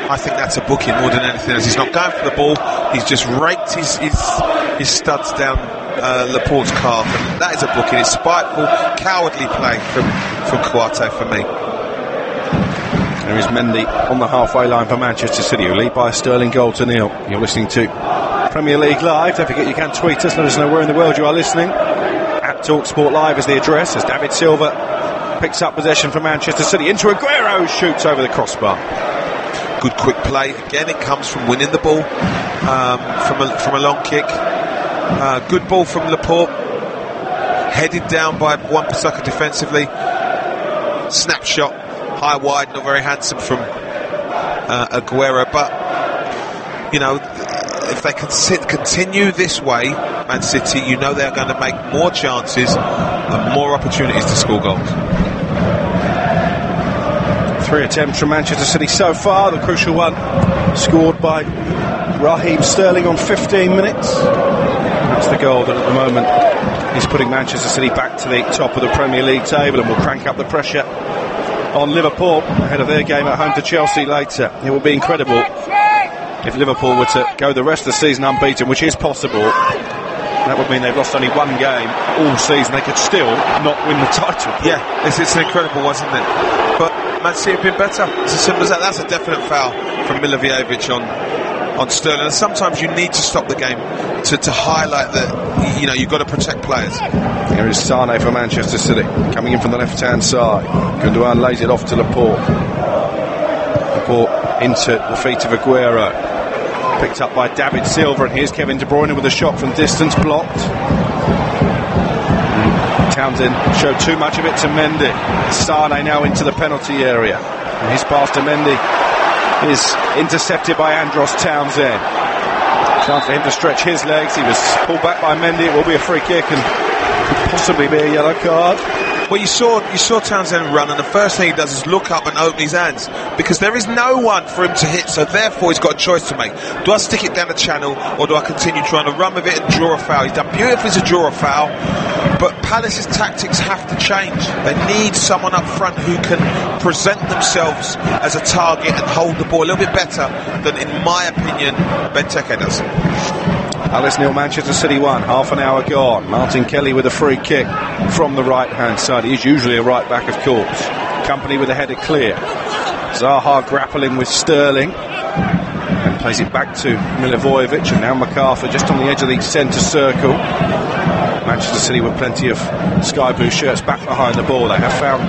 I think that's a booking more than anything else. He's not going for the ball. He's just raked his studs down Laporte's calf, and that is a booking. It's spiteful, cowardly play from Kouyaté for me. There is Mendy on the halfway line for Manchester City, who lead by a Sterling goal to nil. You're listening to Premier League Live. Don't forget you can tweet us, let us know where in the world you are listening. At TalkSport Live is the address, as David Silva picks up possession for Manchester City into Aguero, shoots over the crossbar. Good quick play. Again, it comes from winning the ball from a long kick. Good ball from Laporte, headed down by Wan-Bissaka defensively. Snapshot, high wide, not very handsome from Aguero, but you know, if they can continue this way, Man City, you know they're going to make more chances and more opportunities to score goals. 3 attempts from Manchester City so far. The crucial one scored by Raheem Sterling on 15 minutes. That's the goal that at the moment is putting Manchester City back to the top of the Premier League table, and will crank up the pressure on Liverpool ahead of their game at home to Chelsea later. It would be incredible if Liverpool were to go the rest of the season unbeaten, which is possible. That would mean they've lost only one game all season. They could still not win the title. Yeah, it's an incredible one, isn't it? But Man City have been better. It's as simple as that. That's a definite foul from Milivojevic on Sterling. And sometimes you need to stop the game to highlight that, you know, you've got to protect players. Here is Sane for Manchester City, coming in from the left-hand side. Gundogan lays it off to Laporte. Laporte into the feet of Aguero. Picked up by David Silva, and here's Kevin De Bruyne with a shot from distance, blocked. Townsend showed too much of it to Mendy. Sane now into the penalty area, and his pass to Mendy is intercepted by Andros Townsend. Chance for him to stretch his legs. He was pulled back by Mendy. It will be a free kick and could possibly be a yellow card. Well, you saw Townsend run, and the first thing he does is look up and open his hands, because there is no one for him to hit, so therefore he's got a choice to make. Do I stick it down the channel, or do I continue trying to run with it and draw a foul? He's done beautifully to draw a foul, but Palace's tactics have to change. They need someone up front who can present themselves as a target and hold the ball a little bit better than, in my opinion, Benteke does. Palace 0, Manchester City 1, half an hour gone. Martin Kelly with a free kick from the right hand side. He is usually a right back, of course. Company with a header clear. Zaha grappling with Sterling and plays it back to Milivojevic, and now MacArthur just on the edge of the centre circle. Manchester City with plenty of sky blue shirts back behind the ball. They have found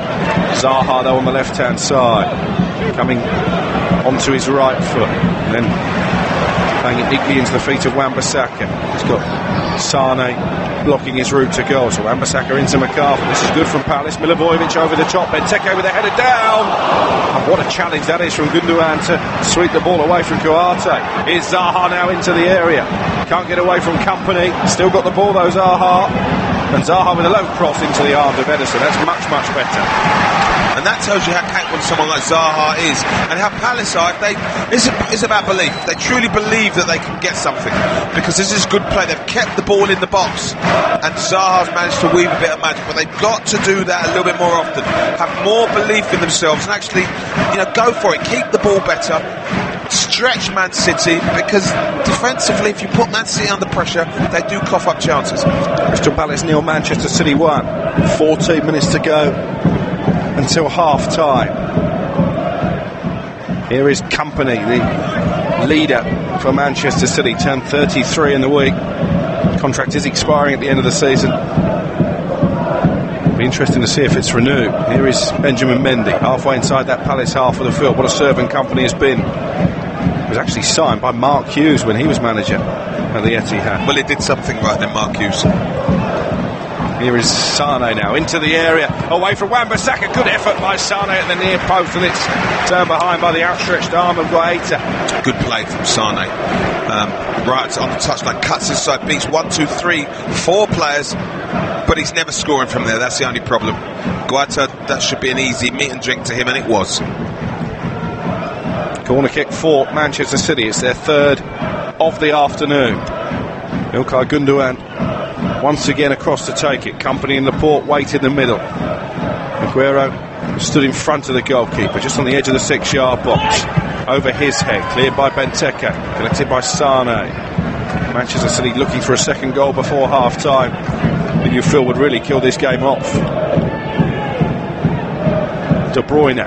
Zaha though on the left hand side, coming onto his right foot, and then playing it neatly into the feet of Wan-Bissaka. He's got Sane blocking his route to goal, so Wan-Bissaka into MacArthur. This is good from Palace. Milivojevic over the top, Benteke with a header down. And what a challenge that is from Gundogan to sweep the ball away from Kouyaté. Here's Zaha now into the area, can't get away from Company, still got the ball though Zaha. And Zaha with a low cross into the arms of Ederson. That's much, much better. And that tells you how capable someone like Zaha is, and how Palace are. It's about belief. They truly believe that they can get something, because this is good play. They've kept the ball in the box, and Zaha's managed to weave a bit of magic. But they've got to do that a little bit more often. Have more belief in themselves, and actually, go for it. Keep the ball better. Stretch Man City, because defensively, if you put Man City under pressure, they do cough up chances. Crystal Palace 0, Manchester City 1. 14 minutes to go until half time. Here is Company, the leader for Manchester City, turned 33 in the week. Contract is expiring at the end of the season. Be interesting to see if it's renewed. Here is Benjamin Mendy, halfway inside that Palace half of the field. What a servant Company has been. It was actually signed by Mark Hughes when he was manager at the Etihad. Well, he did something right then, Mark Hughes. Here is Sane now into the area, away from Wan-Bissaka. Good effort by Sane at the near post, and it's turned behind by the outstretched arm of Guaita. Good play from Sane. Right on the touchline, cuts inside, beats 1, 2, 3, 4 players, but he's never scoring from there. That's the only problem. Guaita, that should be an easy meat and drink to him, and it was. Corner kick for Manchester City. It's their third of the afternoon. Ilkay Gundogan once again across to take it. Company in Laporte wait in the middle. Aguero stood in front of the goalkeeper, just on the edge of the 6-yard box. Over his head, cleared by Benteke, collected by Sane. Manchester City looking for a second goal before half-time, that you feel would really kill this game off. De Bruyne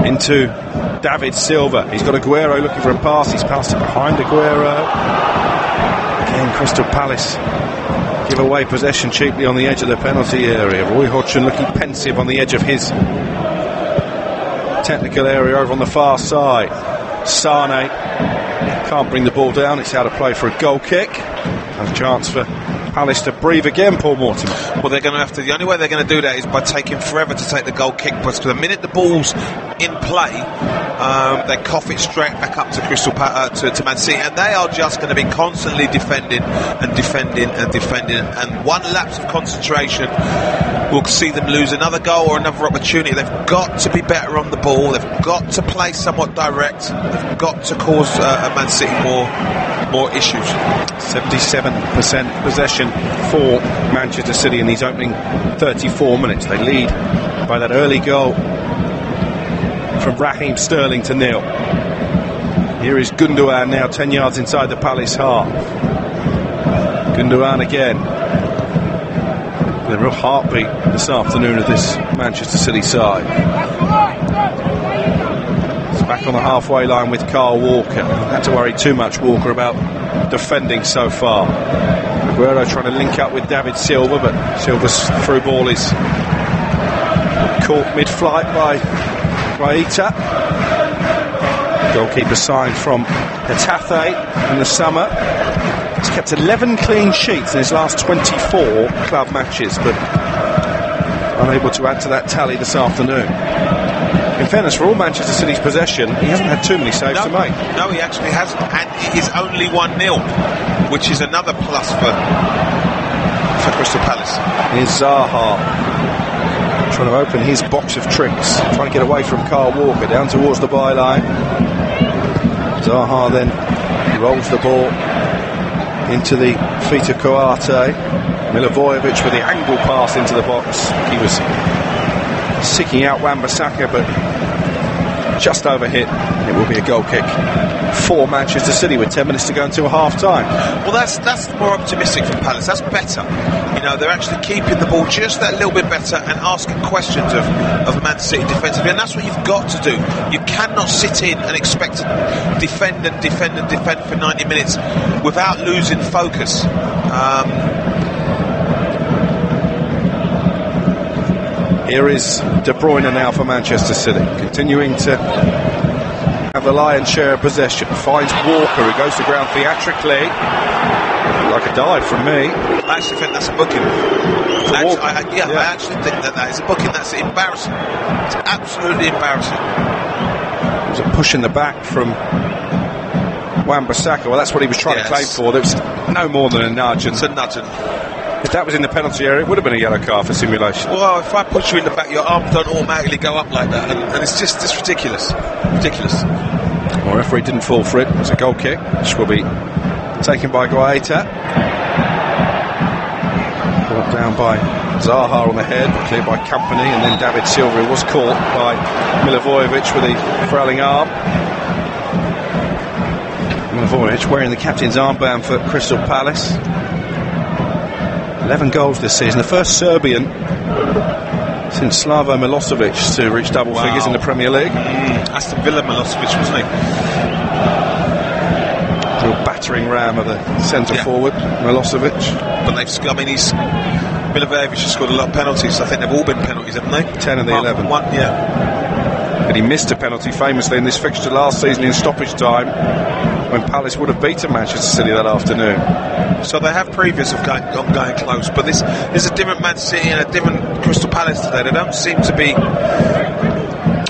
into David Silva. He's got Aguero looking for a pass. He's passed it behind Aguero. Again, Crystal Palace give away possession cheaply on the edge of the penalty area. Roy Hodgson looking pensive on the edge of his technical area over on the far side. Sane can't bring the ball down. It's out of play for a goal kick. A chance for Palace to breathe again, Paul Mortimer. Well, they're going to have to. The only way they're going to do that is by taking forever to take the goal kick. Because the minute the ball's in play, they cough it straight back up to to Man City, and they are just going to be constantly defending and defending and defending. And one lapse of concentration will see them lose another goal or another opportunity. They've got to be better on the ball. They've got to play somewhat direct. They've got to cause Man City more issues. 77% possession for Manchester City in these opening 34 minutes. They lead by that early goal from Raheem Sterling to nil. Here is Gundogan now 10 yards inside the Palace half. Gundogan again. The real heartbeat this afternoon of this Manchester City side. It's back on the halfway line with Kyle Walker. Don't have to worry too much, Walker, about defending so far. Aguero trying to link up with David Silva, but Silva's through ball is caught mid-flight by Guaita. Goalkeeper signed from Getafe in the summer. He's kept 11 clean sheets in his last 24 club matches, but unable to add to that tally this afternoon. In fairness, for all Manchester City's possession, he hasn't had too many saves to make. No, he actually hasn't, and it is only 1-0, which is another plus for Crystal Palace. Here's Zaha trying to open his box of tricks, trying to get away from Kyle Walker down towards the byline. Zaha then rolls the ball into the feet of Koate. Milivojevic with the angle pass into the box. He was seeking out Wan-Bissaka, but just overhit. It will be a goal kick for Manchester City with 10 minutes to go until half-time. Well, that's more optimistic from Palace. That's better. You know, they're actually keeping the ball just that little bit better and asking questions of Man City defensively, and that's what you've got to do. You cannot sit in and expect to defend and defend and defend for 90 minutes without losing focus. Here is De Bruyne now for Manchester City, continuing to have the lion's share of possession. Finds Walker, who goes to ground theatrically. Like a dive from me. I actually think that's a booking. I actually think that is a booking. That's embarrassing. It's absolutely embarrassing. It was a push in the back from Wan-Bissaka. Well, that's what he was trying to claim for. There was no more than a nudge. It's a nudge. If that was in the penalty area, it would have been a yellow card for simulation. Well, if I put you in the back, your arm don't automatically go up like that, and it's just ridiculous. Ridiculous. Well, referee didn't fall for it. It's a goal kick, which will be taken by Guaita. Brought down by Zaha on the head, cleared by Company, and then David Silva was caught by Milivojevic with a fouling arm. Milivojevic wearing the captain's armband for Crystal Palace. 11 goals this season, the first Serbian since Slavo Milosevic to reach double figures in the Premier League. Aston Villa Milosevic, wasn't he? Real battering ram of the centre forward, Milosevic. But Milivojevic has scored a lot of penalties. I think they've all been penalties, haven't they? 10 of the 11. One, yeah. But he missed a penalty famously in this fixture last season in stoppage time, when Palace would have beaten Manchester City that afternoon. So they have previous of going close, but this is a different Man City and a different Crystal Palace today. They don't seem to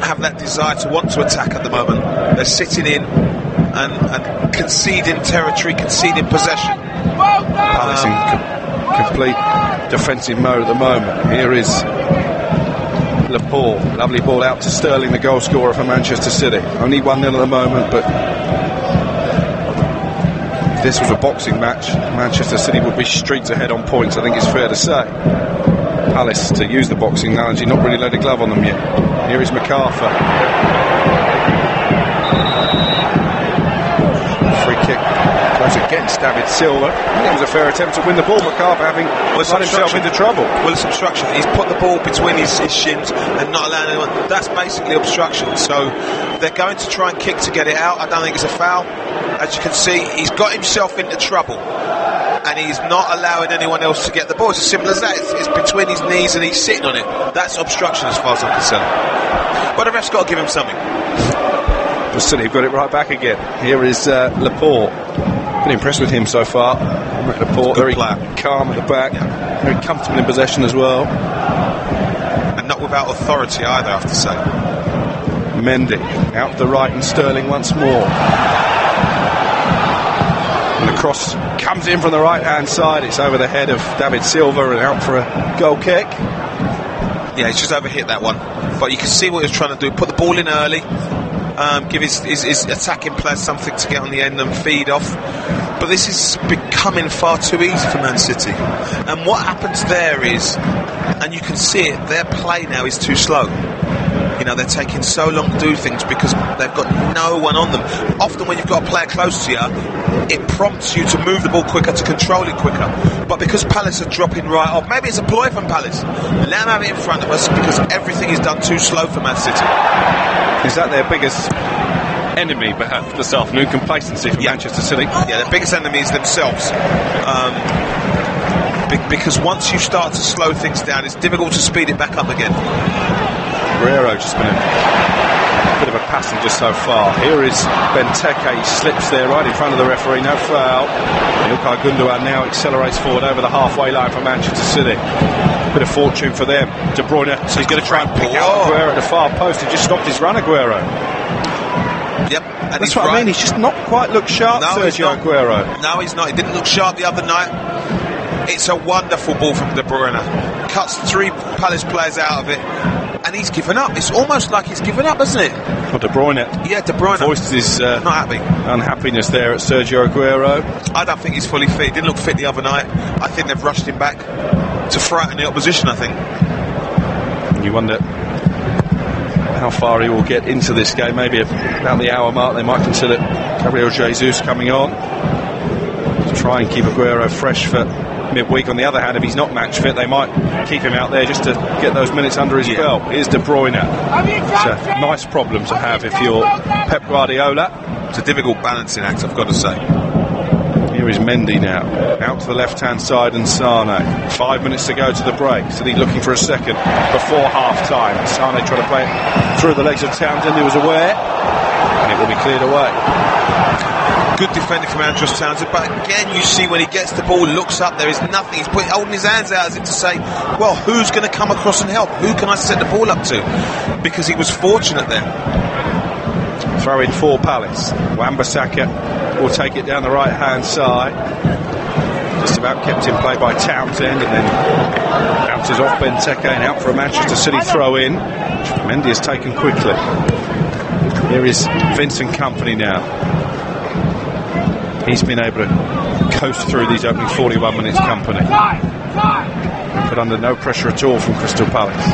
have that desire to want to attack at the moment. They're sitting in and conceding territory, conceding possession. Palace in complete defensive mode at the moment. Here is Laporte, lovely ball out to Sterling, the goal scorer for Manchester City. Only 1-0 at the moment, but if this was a boxing match, Manchester City would be streets ahead on points, I think it's fair to say. Palace, to use the boxing analogy, not really laid a glove on them yet. Here is MacArthur. Free kick goes against David Silva. It was a fair attempt to win the ball. MacArthur having run himself into trouble. Well, it's obstruction. He's put the ball between his shins and not allowing anyone. That's basically obstruction. So they're going to try and kick to get it out. I don't think it's a foul. As you can see, he's got himself into trouble and he's not allowing anyone else to get the ball. It's as simple as that. It's between his knees and he's sitting on it. That's obstruction as far as I'm concerned. But the ref's got to give him something. But City have got it right back again. Here is Laporte. Been impressed with him so far. Laporte, very calm at the back, very comfortable in possession as well. And not without authority either, I have to say. Mendy out the right and Sterling once more. And the cross comes in from the right hand side. It's over the head of David Silva and out for a goal kick. Yeah, he's just overhit that one. But you can see what he's trying to do. Put the ball in early. Give his attacking players something to get on the end and feed off. But this is becoming far too easy for Man City. And what happens there is, and you can see it, their play now is too slow. You know, they're taking so long to do things because they've got no one on them. Often when you've got a player close to you, it prompts you to move the ball quicker, to control it quicker. But because Palace are dropping right off, maybe it's a ploy from Palace. Let them have it in front of us because everything is done too slow for Man City. Is that their biggest enemy, perhaps, this afternoon? Complacency from Manchester City? Yeah, their biggest enemy is themselves. Because once you start to slow things down, it's difficult to speed it back up again. Guerrero just been a bit of a passenger so far. Here is Benteke. He slips there right in front of the referee. No foul. Ilkay Gundogan now accelerates forward over the halfway line for Manchester City. Bit of fortune for them. De Bruyne, so he's going to try and pick out Aguero at the far post. He just stopped his run, Aguero. Yep. And that's what I mean. He's just not quite looked sharp, Sergio Aguero. No, he's not. He didn't look sharp the other night. It's a wonderful ball from De Bruyne. Cuts 3 Palace players out of it. And he's given up. It's almost like he's given up, isn't it? Well, De Bruyne. Yeah, De Bruyne voiced his not happy unhappiness there at Sergio Aguero. I don't think he's fully fit. He didn't look fit the other night. I think they've rushed him back to frighten the opposition, I think. And you wonder how far he will get into this game. Maybe about the hour mark they might consider Gabriel Jesus coming on to try and keep Aguero fresh for midweek. On the other hand, if he's not match fit, they might keep him out there just to get those minutes under his belt. Here's De Bruyne. It's a nice problem to have if you're Pep Guardiola. It's a difficult balancing act, I've got to say. Here is Mendy now, out to the left-hand side, and Sane. 5 minutes to go to the break. City looking for a second before half-time. Sane trying to play it through the legs of Townsend, who was aware, and it will be cleared away. Good defending from Andros Townsend, but again you see when he gets the ball, looks up, there is nothing. He's holding his hands out as if to say, well, who's going to come across and help? Who can I set the ball up to? Because he was fortunate there. Throw in for Palace. Wan-Bissaka will take it down the right hand side. Just about kept in play by Townsend, and then bounces off Benteke and out for a Manchester City throw in, which Mendy has taken quickly. Here is Vincent Kompany now. He's been able to coast through these opening 41 minutes, Kompany. Put under no pressure at all from Crystal Palace.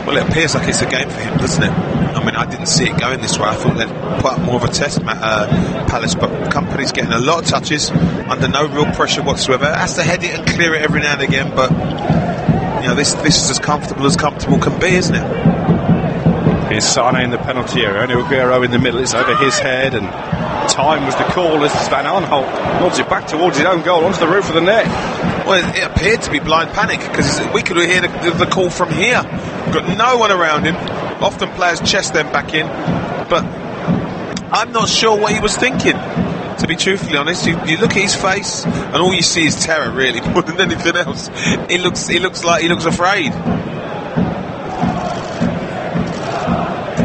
Well, it appears like it's a game for him, doesn't it? I mean, I didn't see it going this way. I thought they'd put up more of a test, Palace, but Kompany's getting a lot of touches under no real pressure whatsoever. Has to head it and clear it every now and again, but you know, this is as comfortable can be, isn't it? Here's Sane in the penalty area. Only Aguero in the middle. It's over his head, and time was the call as Van Aanholt nods it back towards his own goal onto the roof of the net. Well, it appeared to be blind panic because we could hear the call from here. Got no one around him. Often players chest them back in, but I'm not sure what he was thinking. To be truthfully honest, you look at his face and all you see is terror, really, more than anything else. He looks afraid.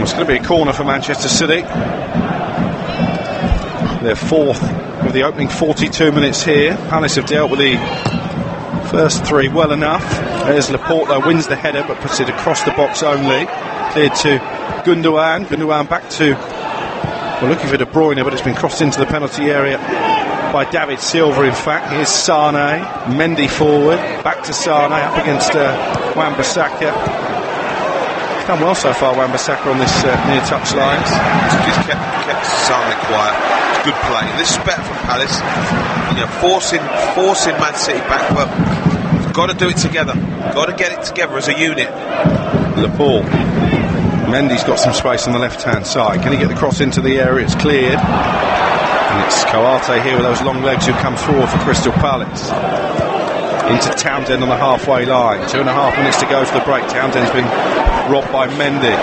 It's going to be a corner for Manchester City. Their fourth of the opening 42 minutes here. Palace have dealt with the first three well enough. There's Laporte, though, wins the header but puts it across the box only. Cleared to Gundogan. Gundogan back to, we're looking for De Bruyne, but it's been crossed into the penalty area by David Silva, in fact. Here's Sane. Mendy forward. Back to Sane, up against Wan-Bissaka. Done well so far, Wan-Bissaka, on this near touchline. He's kept Sane quiet. It's good play. This is better from Palace. You know, forcing Man City back, but you've got to do it together. Got to get it together as a unit. Laporte. Mendy's got some space on the left-hand side. Can he get the cross into the area? It's cleared. And it's Koate here with those long legs who come through for Crystal Palace. Into Townsend on the halfway line. 2.5 minutes to go to the break. Townsend's been robbed by Mendy.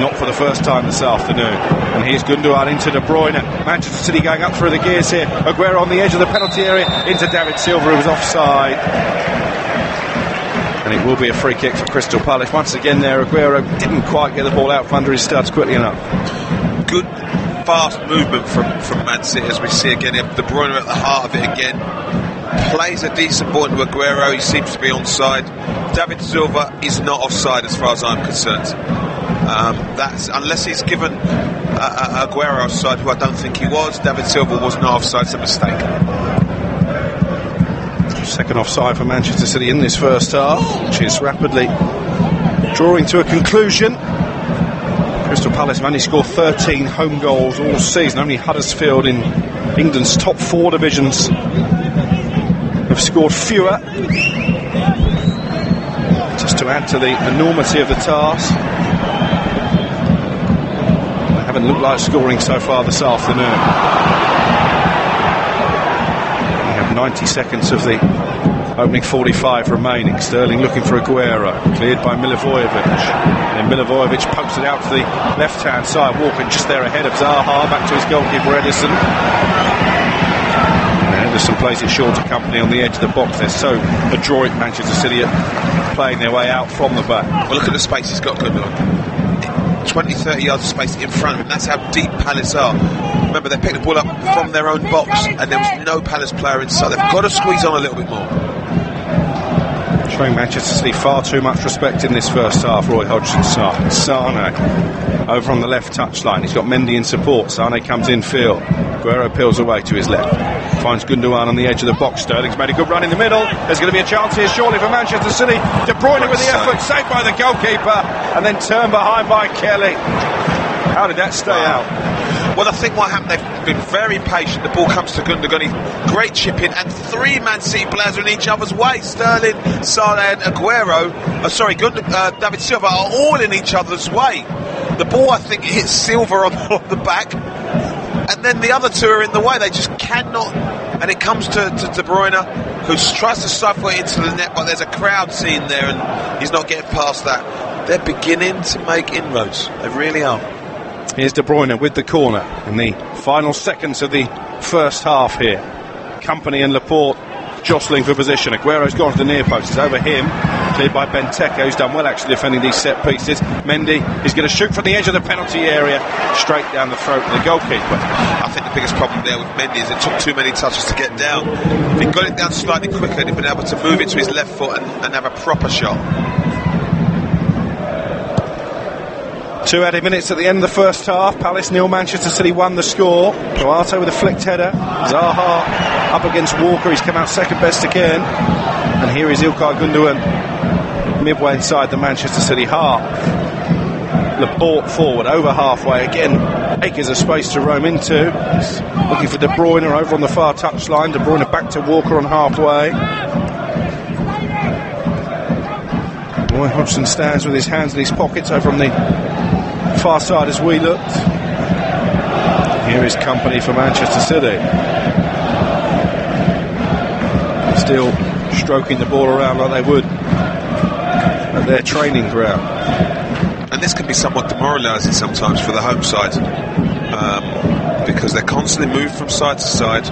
Not for the first time this afternoon. And here's Gundogan into De Bruyne. Manchester City going up through the gears here. Aguero on the edge of the penalty area into David Silva, who was offside. And it will be a free kick for Crystal Palace. Once again there, Aguero didn't quite get the ball out from under his studs quickly enough. Good fast movement from Man City, as we see again. De Bruyne at the heart of it again. Plays a decent ball to Aguero. He seems to be onside. David Silva is not offside as far as I'm concerned. That's unless he's given Aguero offside, who I don't think he was. David Silva was not offside. It's a mistake. Second offside for Manchester City in this first half, which is rapidly drawing to a conclusion. Crystal Palace have only scored 13 home goals all season. Only Huddersfield in England's top 4 divisions have scored fewer. Just to add to the enormity of the task, they haven't looked like scoring so far this afternoon. 90 seconds of the opening 45 remaining. Sterling looking for Aguero, cleared by Milivojevic. And then Milivojevic pokes it out to the left hand side. Walker just there ahead of Zaha, back to his goalkeeper Ederson. And Ederson plays it short to Kompany on the edge of the box. They're so adroit, Manchester City, at playing their way out from the back. Well, look at the space he's got, Gundogan. 20-30 yards of space in front of him. That's how deep Palace are. Remember, they picked the ball up from their own box and there was no Palace player inside. They've got to squeeze on a little bit more. Showing Manchester City far too much respect in this first half. Roy Hodgson. Sane over on the left touchline. He's got Mendy in support. Sane comes in field. Aguero peels away to his left. Finds Gundogan on the edge of the box. Sterling's made a good run in the middle. There's going to be a chance here surely for Manchester City. De Bruyne with the effort, saved by the goalkeeper, and then turned behind by Kelly. How did that stay out? Well, I think what happened, they've been very patient. The ball comes to Gundogan, great chip in, and 3 Man City players are in each other's way. Sterling, Sane and Aguero, David Silva are all in each other's way. The ball, I think, hits Silva on the back, and then the other 2 are in the way. They just cannot, and it comes to De Bruyne, who tries to stifle it into the net, but there's a crowd scene there and he's not getting past that. They're beginning to make inroads. They really are. Here's De Bruyne with the corner in the final seconds of the first half here. Kompany and Laporte jostling for position. Aguero's gone to the near post. It's over him. Cleared by Benteke, who's done well actually defending these set pieces. Mendy is going to shoot from the edge of the penalty area, straight down the throat of the goalkeeper. I think the biggest problem there with Mendy is it took too many touches to get down. If he got it down slightly quicker, he'd been able to move it to his left foot and have a proper shot. 2 added minutes at the end of the first half. Palace 0, Manchester City 1 the score. Duarte with a flicked header. Zaha up against Walker. He's come out second best again. And here is İlkay Gündoğan midway inside the Manchester City half. Laporte forward over halfway again. Acres of space to roam into. He's looking for De Bruyne over on the far touchline. De Bruyne back to Walker on halfway. Roy Hodgson stands with his hands in his pockets over on the far side as we looked. Here is company for Manchester City. Still stroking the ball around like they would at their training ground. And this can be somewhat demoralising sometimes for the home side, because they're constantly moved from side to side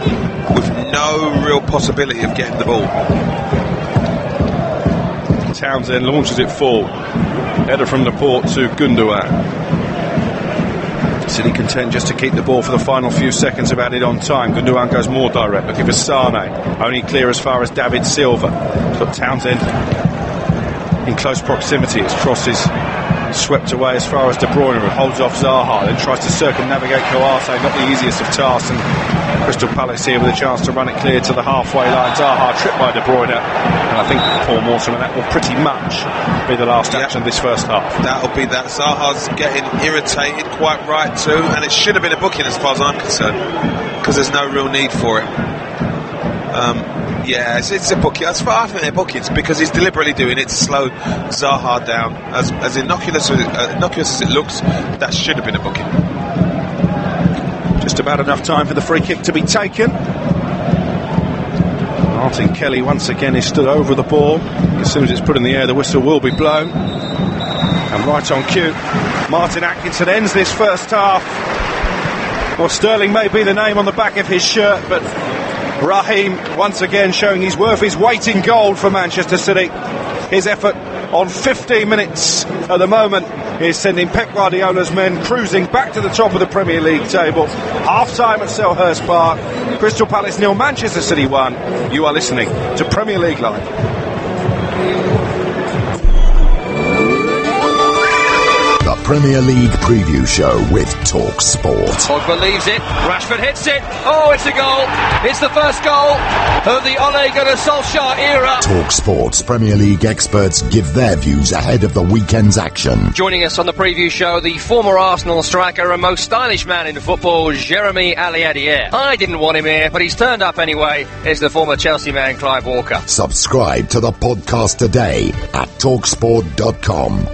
with no real possibility of getting the ball. Townsend launches it forward. Header from Laporte to Gündoğan. City content just to keep the ball for the final few seconds of added on time. Gündoğan goes more direct, looking for Sane. Only clear as far as David Silva. He's got Townsend in close proximity. His cross is swept away as far as De Bruyne, who holds off Zaha, then tries to circumnavigate Duarte. Not the easiest of tasks, and Crystal Palace here with a chance to run it clear to the halfway line. Zaha tripped by De Bruyne, and I think Paul Morton, and that will pretty much be the last action of this first half. That'll be that. Zaha's getting irritated, quite right too, and it should have been a booking as far as I'm concerned, because there's no real need for it. Yeah, it's a booking. As far as I think they're bookings, because he's deliberately doing it to slow Zaha down. As innocuous as it looks, that should have been a booking. Just about enough time for the free kick to be taken. Martin Kelly once again is stood over the ball. As soon as it's put in the air, the whistle will be blown. And right on cue, Martin Atkinson ends this first half. Well, Sterling may be the name on the back of his shirt, but Raheem once again showing he's worth his weight in gold for Manchester City. His effort on 15 minutes at the moment is sending Pep Guardiola's men cruising back to the top of the Premier League table. Half-time at Selhurst Park. Crystal Palace 0, Manchester City 1. You are listening to Premier League Live. Premier League preview show with Talk Sport. Pogba leaves it, Rashford hits it, oh it's a goal, it's the first goal of the Ole Gunnar Solskjaer era. Talk Sport's Premier League experts give their views ahead of the weekend's action. Joining us on the preview show, the former Arsenal striker and most stylish man in football, Jeremy Aliadier. I didn't want him here, but he's turned up anyway. It's the former Chelsea man, Clive Walker. Subscribe to the podcast today at talksport.com.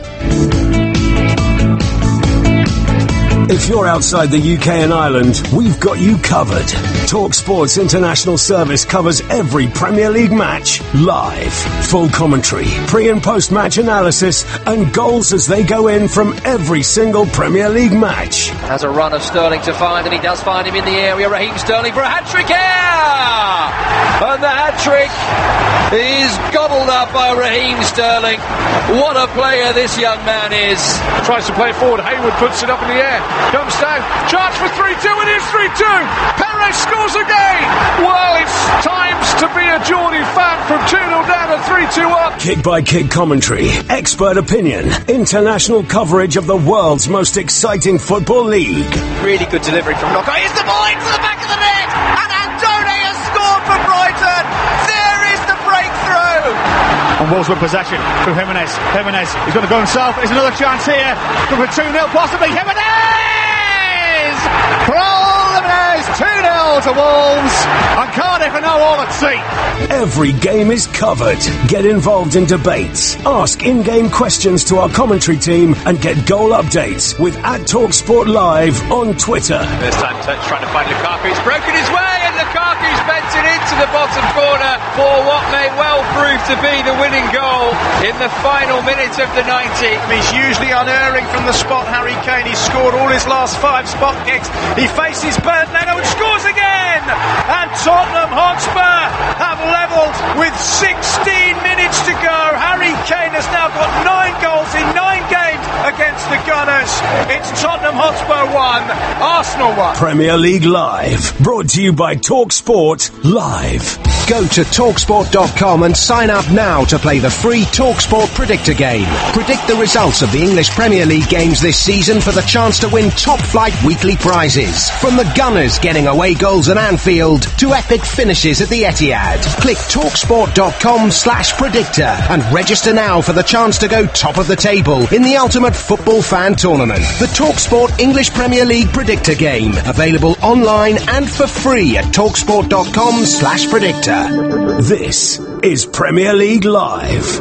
If you're outside the UK and Ireland, we've got you covered. TalkSport's international service covers every Premier League match live. Full commentary, pre- and post-match analysis, and goals as they go in from every single Premier League match. Has a run of Sterling to find, and he does find him in the area. Raheem Sterling for a hat-trick here! And the hat-trick is gobbled up by Raheem Sterling. What a player this young man is. Tries to play it forward. Hayward puts it up in the air. Comes down. Chance for 3-2. It is 3-2. Perez scores again. Well, it's times to be a Geordie fan from 2-0 down to 3-2 up. Kick-by-kick commentary, expert opinion, international coverage of the world's most exciting football league. Really good delivery from Knockout. Here's the ball into the back of the net. And Antone has scored for Brighton. There is the breakthrough. And Wolves with possession through Jimenez. He's going to go himself. There's another chance here. Go for 2-0 possibly. Jimenez! Raul Jimenez, 2-0 to Wolves. And Cardiff are now all at sea. Every game is covered. Get involved in debates. Ask in-game questions to our commentary team and get goal updates with @TalkSport Live on Twitter. There's time touch trying to find Lukaku. He's broken his way and Lukaku's bent it into the bottom corner for what may well prove to be the winning goal in the final minute of the 90. He's usually unerring from the spot. Harry Kane, he's scored all his last 5 spot kicks. He faces Bernd Leno and scores again. And Tottenham Hotspur have levelled with 16 minutes to go. Harry Kane figures. It's Tottenham Hotspur 1, Arsenal 1. Premier League Live, brought to you by TalkSport Live. Go to TalkSport.com and sign up now to play the free TalkSport Predictor game. Predict the results of the English Premier League games this season for the chance to win top-flight weekly prizes. From the Gunners getting away goals at Anfield to epic finishes at the Etihad. Click TalkSport.com/predictor and register now for the chance to go top of the table in the ultimate football fan tournament. The TalkSport English Premier League Predictor game. Available online and for free at TalkSport.com/predictor. This is Premier League Live.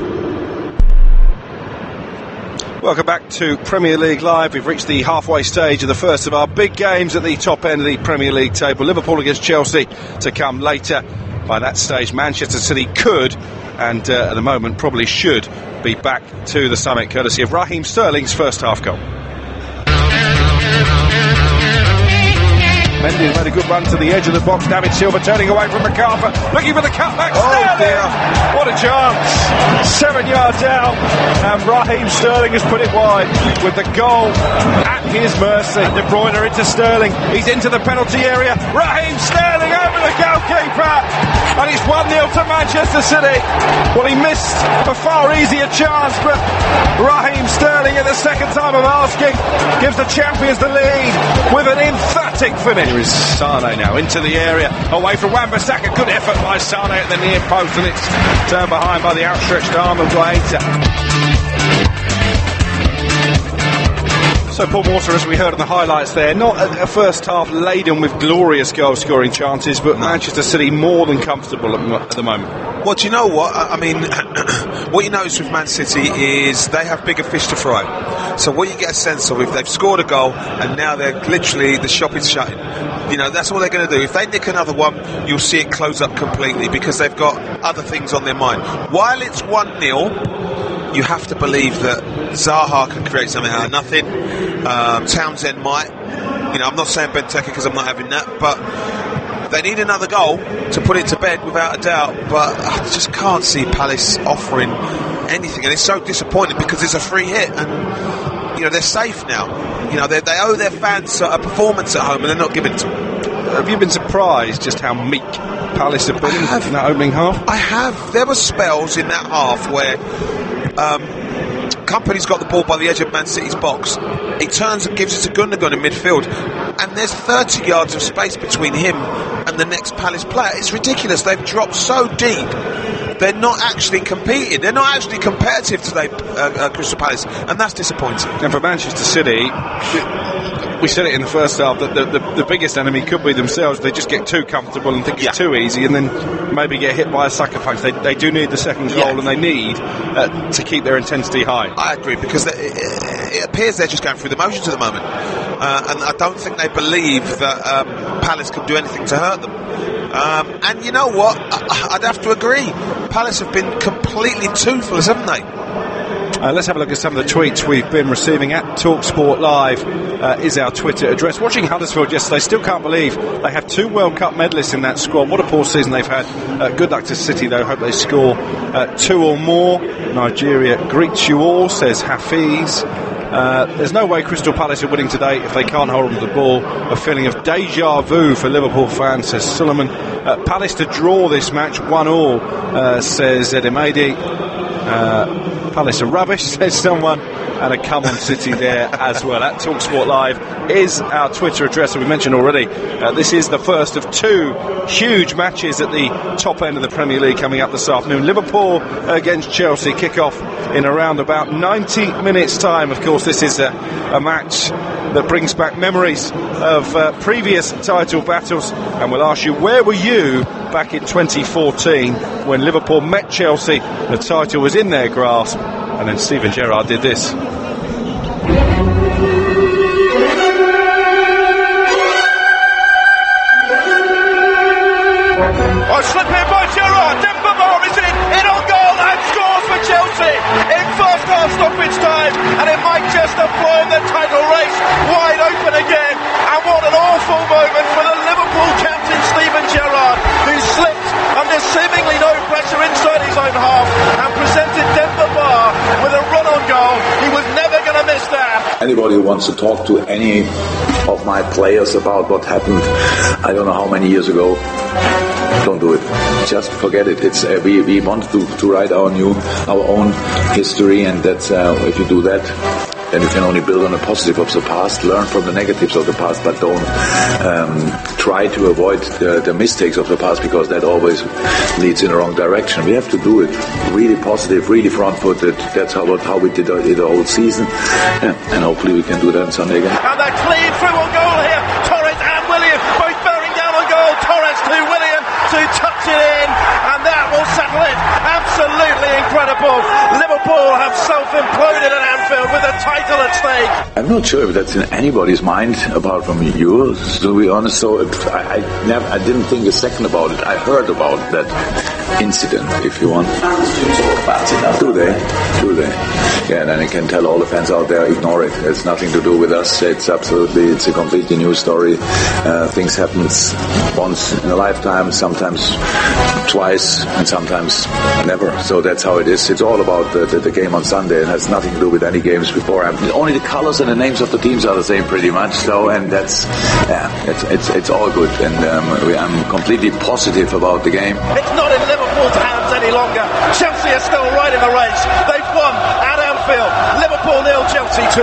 Welcome back to Premier League Live. We've reached the halfway stage of the first of our big games at the top end of the Premier League table. Liverpool against Chelsea to come later. By that stage, Manchester City could, and at the moment probably should, be back to the summit, courtesy of Raheem Sterling's first half goal. Mendy has made a good run to the edge of the box. David Silva turning away from McArthur, looking for the cutback. Sterling! What a chance! 7 yards out, and Raheem Sterling has put it wide with the goal at his mercy. De Bruyne into Sterling. He's into the penalty area. Raheem Sterling over the goalkeeper, and it's 1-0 to Manchester City. Well, he missed a far easier chance, but Raheem Sterling, at the second time of asking, gives the champions the lead with an emphatic finish. Here is Sane now into the area, away from Wan-Bissaka. Good effort by Sane at the near post, and it's turned behind by the outstretched arm of Guaita. So Paul Mortar, as we heard in the highlights there, not a first half laden with glorious goal-scoring chances, but Manchester City more than comfortable at the moment. Well, do you know what? I mean, what you notice with Man City is they have bigger fish to fry. So what you get a sense of, if they've scored a goal and now they're literally, the shop is shutting, you know, that's all they're going to do. If they nick another one, you'll see it close up completely because they've got other things on their mind. While it's 1-0, you have to believe that Zaha can create something out of nothing. Townsend might. You know, I'm not saying Benteke because I'm not having that, but they need another goal to put it to bed without a doubt. But I just can't see Palace offering anything, and it's so disappointing because it's a free hit, and you know they're safe now. You know they owe their fans a performance at home, and they're not giving it to them. Have you been surprised just how meek Palace have been in that opening half? I have. There were spells in that half where Kompany's got the ball by the edge of Man City's box. He turns and gives it to Gundogan in midfield, and there's 30 yards of space between him and the next Palace player. It's ridiculous. They've dropped so deep. They're not actually competing. They're not actually competitive today, Crystal Palace, and that's disappointing. And for Manchester City, we said it in the first half that the biggest enemy could be themselves. They just get too comfortable and think it's too easy, and then maybe get hit by a sucker punch. They do need the second goal, and they need to keep their intensity high. I agree, because it appears they're just going through the motions at the moment, and I don't think they believe that Palace can do anything to hurt them. And you know what? I'd have to agree. Palace have been completely toothless, haven't they? Let's have a look at some of the tweets we've been receiving. At TalkSport Live is our Twitter address. Watching Huddersfield yesterday, still can't believe they have 2 World Cup medalists in that squad. What a poor season they've had. Good luck to City, though. Hope they score 2 or more. Nigeria greets you all, says Hafiz. There's no way Crystal Palace are winning today if they can't hold on to the ball. A feeling of deja vu for Liverpool fans, says Suleiman. Palace to draw this match 1-1, says Edemadi. Palace are rubbish, says someone, and a come on City there as well. At TalkSport Live is our Twitter address, and we mentioned already this is the first of 2 huge matches at the top end of the Premier League coming up this afternoon. Liverpool against Chelsea kick off in around about 90 minutes time. Of course, this is a match that brings back memories of previous title battles, and we'll ask you, where were you back in 2014 when Liverpool met Chelsea? The title was in their grasp, and then Steven Gerrard did this. Slip in by Gerrard. Demba Ba is in on goal and scores for Chelsea in first half stoppage time, and it might just have blown the title race wide open again. And what an awful moment for the Liverpool captain Steven Gerrard, who slipped under seemingly no pressure inside his own half and presented Demba Ba with a run on goal. He was never going to miss that. Anybody who wants to talk to any of my players about what happened, I don't know how many years ago, don't do it. Just forget it. It's we want to write our own history, and that's if you do that, then you can only build on the positive of the past, learn from the negatives of the past, but don't try to avoid the mistakes of the past, because that always leads in the wrong direction. We have to do it really positive, really front-footed. That's how we did the whole season, and hopefully we can do that on Sunday again. And they're clean through on goal here. Torres and William both bearing down on goal. Torres to William to touch it in, and that will settle it. Absolutely incredible. Liverpool have self-imploded at Anfield with a title at stake. I'm not sure if that's in anybody's mind apart from yours, to be honest. So I didn't think a second about it. I heard about that incident, if you want. Fans do talk about it, though. Do they? Yeah, and then I can tell all the fans out there, ignore it. It's nothing to do with us. It's a completely new story. Things happen once in a lifetime, sometimes twice, and sometimes never. So that's how it is. It's all about the game on Sunday. It has nothing to do with any games before. Only the colors and the names of the teams are the same, pretty much. So, and it's all good. And I'm completely positive about the game. It's not in Liverpool's hands any longer. Chelsea are still right in the race. They've won at Anfield. Liverpool 0, Chelsea 2.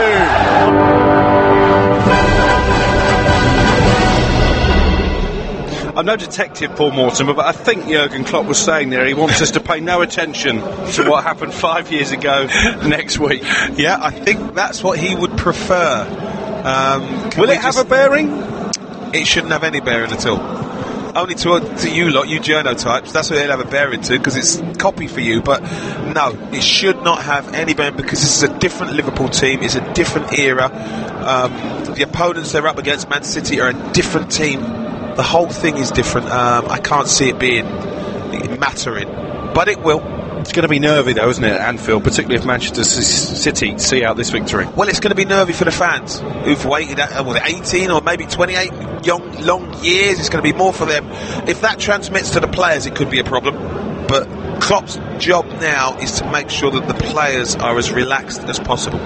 I'm no detective, Paul Mortimer, but I think Jurgen Klopp was saying there he wants us to pay no attention to what happened 5 years ago next week. Yeah, I think that's what he would prefer. Will it have a bearing? It shouldn't have any bearing at all. Only to you lot, you journo types, that's what they'll have a bearing to, because it's copy for you. But no, it should not have any bearing, because this is a different Liverpool team. It's a different era. The opponents they're up against, Man City, are a different team. The whole thing is different. I can't see it being mattering, but it will. It's going to be nervy, though, isn't it, at Anfield, particularly if Manchester City see out this victory? Well, it's going to be nervy for the fans who've waited 18 or maybe 28 long years. It's going to be more for them. If that transmits to the players, it could be a problem. But Klopp's job now is to make sure that the players are as relaxed as possible.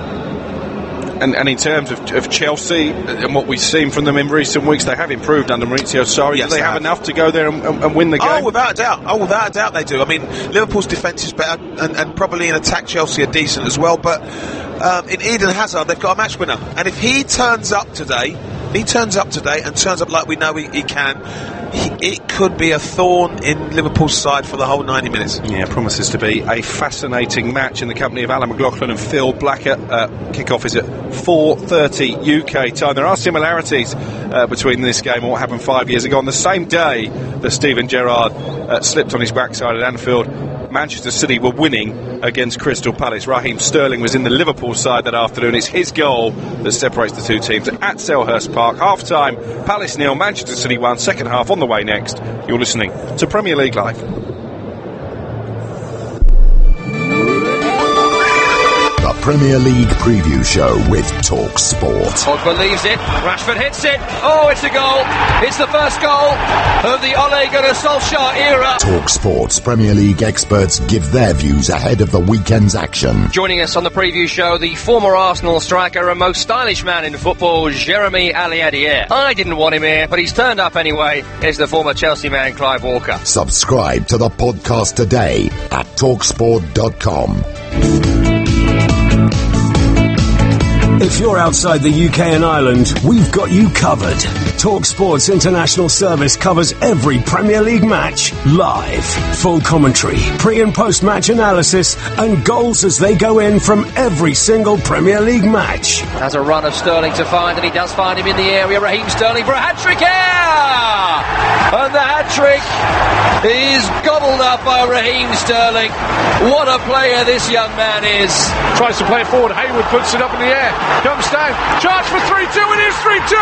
And in terms of Chelsea and what we've seen from them in recent weeks, they have improved under Maurizio Sarri. Yes, do they have enough to go there and win the game? Oh, without a doubt they do. I mean, Liverpool's defence is better, and probably in attack Chelsea are decent as well. But in Eden Hazard, they've got a match winner. And if he turns up today and turns up like we know he can, it could be a thorn in Liverpool's side for the whole 90 minutes. Yeah, promises to be a fascinating match in the company of Alan McLaughlin and Phil Blackett. Kick-off is at 4:30 UK time. There are similarities between this game and what happened 5 years ago. On the same day that Steven Gerrard slipped on his backside at Anfield, Manchester City were winning against Crystal Palace. Raheem Sterling was in the Liverpool side that afternoon. It's his goal that separates the two teams at Selhurst Park. Half-time, Palace 0, Manchester City 1. Second half on the way next. You're listening to Premier League Live. The Premier League Preview Show with Talk Sport. Pogba leaves it, Rashford hits it, oh, it's a goal, it's the first goal of the Ole Gunnar Solskjaer era. Talk Sport's Premier League experts give their views ahead of the weekend's action. Joining us on the preview show, the former Arsenal striker and most stylish man in football, Jeremy Aliadier. I didn't want him here, but he's turned up anyway. Here's the former Chelsea man, Clive Walker. Subscribe to the podcast today at talksport.com. If you're outside the UK and Ireland, we've got you covered. TalkSport's international service covers every Premier League match live. Full commentary, pre- and post-match analysis, and goals as they go in from every single Premier League match. Has a run of Sterling to find, and he does find him in the area. Raheem Sterling for a hat-trick here! And the hat-trick is gobbled up by Raheem Sterling. What a player this young man is. Tries to play it forward. Hayward puts it up in the air. Comes down. Charge for 3-2. It is 3-2.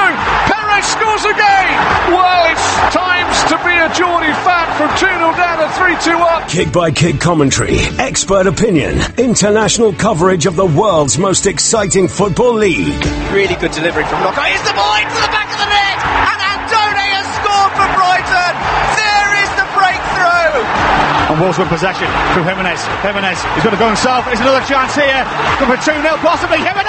Perez scores again. Well, it's times to be a Geordie fan from 2-0 down to 3-2 up. Kick-by-kick commentary, expert opinion, international coverage of the world's most exciting football league. Really good delivery from Knockout. Here's the ball into the back of the net. And Andone has scored for Brighton. There is the breakthrough. And Wolves win possession through Jimenez. Jimenez is going to go himself. There's another chance here. Go for 2-0 possibly. Jimenez!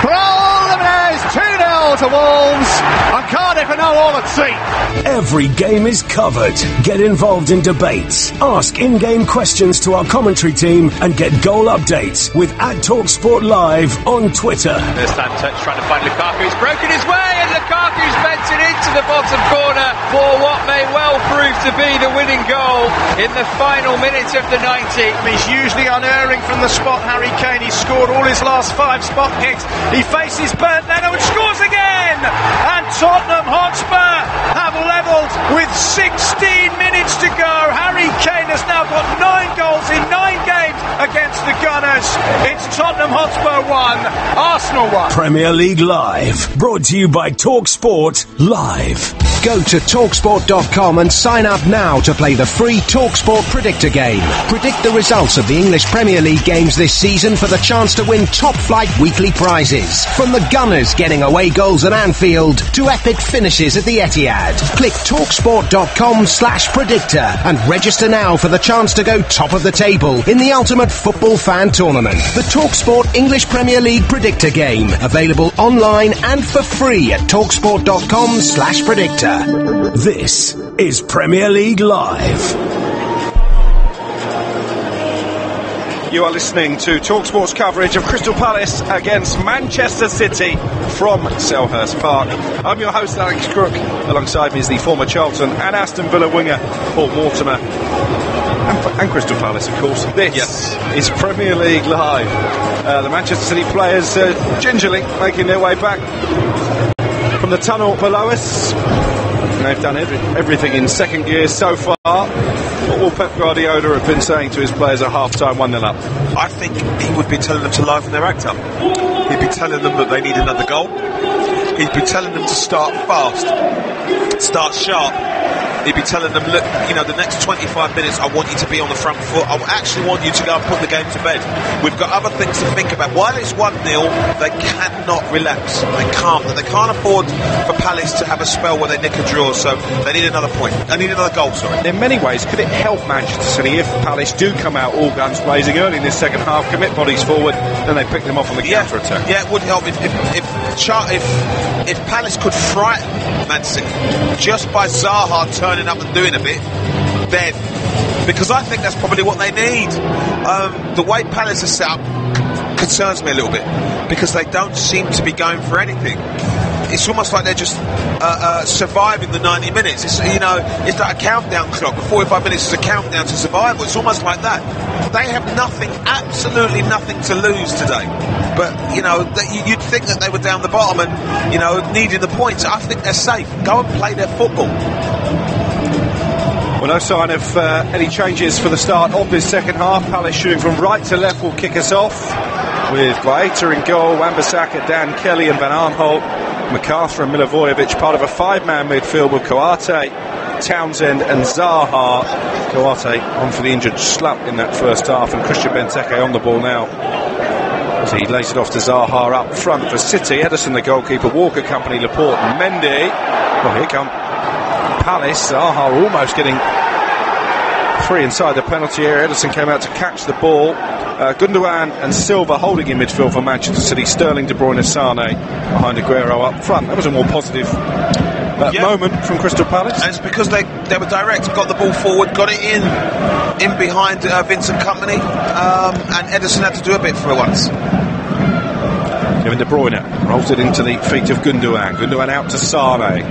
Preliminaries 2-0 to Wolves, and Cardiff are now all at sea. Every game is covered. Get involved in debates, ask in-game questions to our commentary team, and get goal updates with @TalkSport Live on Twitter. There's Santos trying to find Lukaku. He's broken his way, and Lukaku's bent it into the bottom corner for what may well prove to be the winning goal in the final minutes of the 90. He's usually unerring from the spot, Harry Kane. He's scored all his last 5 spot kicks. He faces Bernd Leno and scores again! And Tottenham Hotspur have levelled with 16 minutes to go. Harry Kane has now got 9 goals in 9 games against the Gunners. It's Tottenham Hotspur 1, Arsenal 1. Premier League Live, brought to you by TalkSport Live. Go to TalkSport.com and sign up now to play the free TalkSport Predictor game. Predict the results of the English Premier League games this season for the chance to win top-flight weekly prizes. From the Gunners getting away goals at Anfield to epic finishes at the Etihad. Click TalkSport.com/predictor and register now for the chance to go top of the table in the ultimate football fan tournament. The TalkSport English Premier League Predictor game. Available online and for free at TalkSport.com/predictor. This is Premier League Live. You are listening to TalkSport's coverage of Crystal Palace against Manchester City from Selhurst Park. I'm your host, Alex Crook. Alongside me is the former Charlton and Aston Villa winger, Paul Mortimer. And Crystal Palace, of course. This is Premier League Live. The Manchester City players gingerly making their way back from the tunnel below us. They've done everything in second gear so far. What will Pep Guardiola have been saying to his players at half-time 1-0 up? I think he would be telling them to liven their act up. He'd be telling them that they need another goal. He'd be telling them to start fast, start sharp. He'd be telling them, look, the next 25 minutes I want you to be on the front foot. I actually want you to go and put the game to bed. We've got other things to think about. While it's 1-0, they cannot relapse. They can't afford for Palace to have a spell where they nick a draw, so they need another point. They need another goal, sorry. In many ways, could it help Manchester City if Palace do come out all guns blazing early in this second half, commit bodies forward, then they pick them off on the counter-attack? Yeah, it would help if Palace could frighten Man City just by Zaha turning up and doing a bit, then, because I think that's probably what they need. The way Palace are set up concerns me a little bit, because they don't seem to be going for anything. It's almost like they're just surviving the 90 minutes. It's like a countdown clock. The 45 minutes is a countdown to survival. It's almost like that. They have nothing, absolutely nothing to lose today. But, you'd think that they were down the bottom and, needing the points. I think they're safe. Go and play their football. Well, no sign of any changes for the start of this second half. Palace shooting from right to left will kick us off with Guaita in goal, Wan-Bissaka, Dan Kelly and Van Aanholt, MacArthur and Milivojevic, part of a 5-man midfield with Kouyaté, Townsend and Zaha. Kouyaté on for the injured slump in that first half, and Christian Benteke on the ball now. So he lays it off to Zaha up front for City. Ederson the goalkeeper, Walker, Company, Laporte and Mendy. Well, here come Palace. Zaha almost getting free inside the penalty area. Ederson came out to catch the ball. Gundogan and Silva holding in midfield for Manchester City. Sterling, De Bruyne, Sane behind Aguero up front. That was a more positive moment from Crystal Palace. And it's because they were direct, got the ball forward, got it in behind Vincent Kompany, and Ederson had to do a bit for once. Kevin De Bruyne rolls it into the feet of Gundogan. Gundogan out to Sane.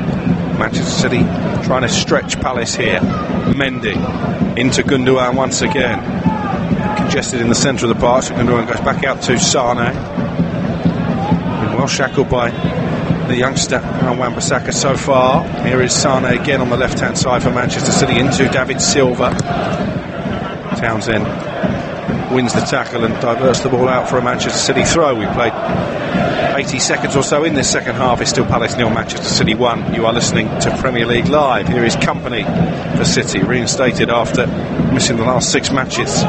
Manchester City trying to stretch Palace here. Mendy into Gundogan once again. Congested in the centre of the park, so Gundogan goes back out to Sane. Been well shackled by the youngster Wan-Bissaka so far. Here is Sane again on the left hand side for Manchester City into David Silva. Townsend wins the tackle and diverts the ball out for a Manchester City throw. We played 80 seconds or so in this second half. It's still Palace 0, Manchester City 1. You are listening to Premier League Live. Here is Company for City, reinstated after missing the last 6 matches.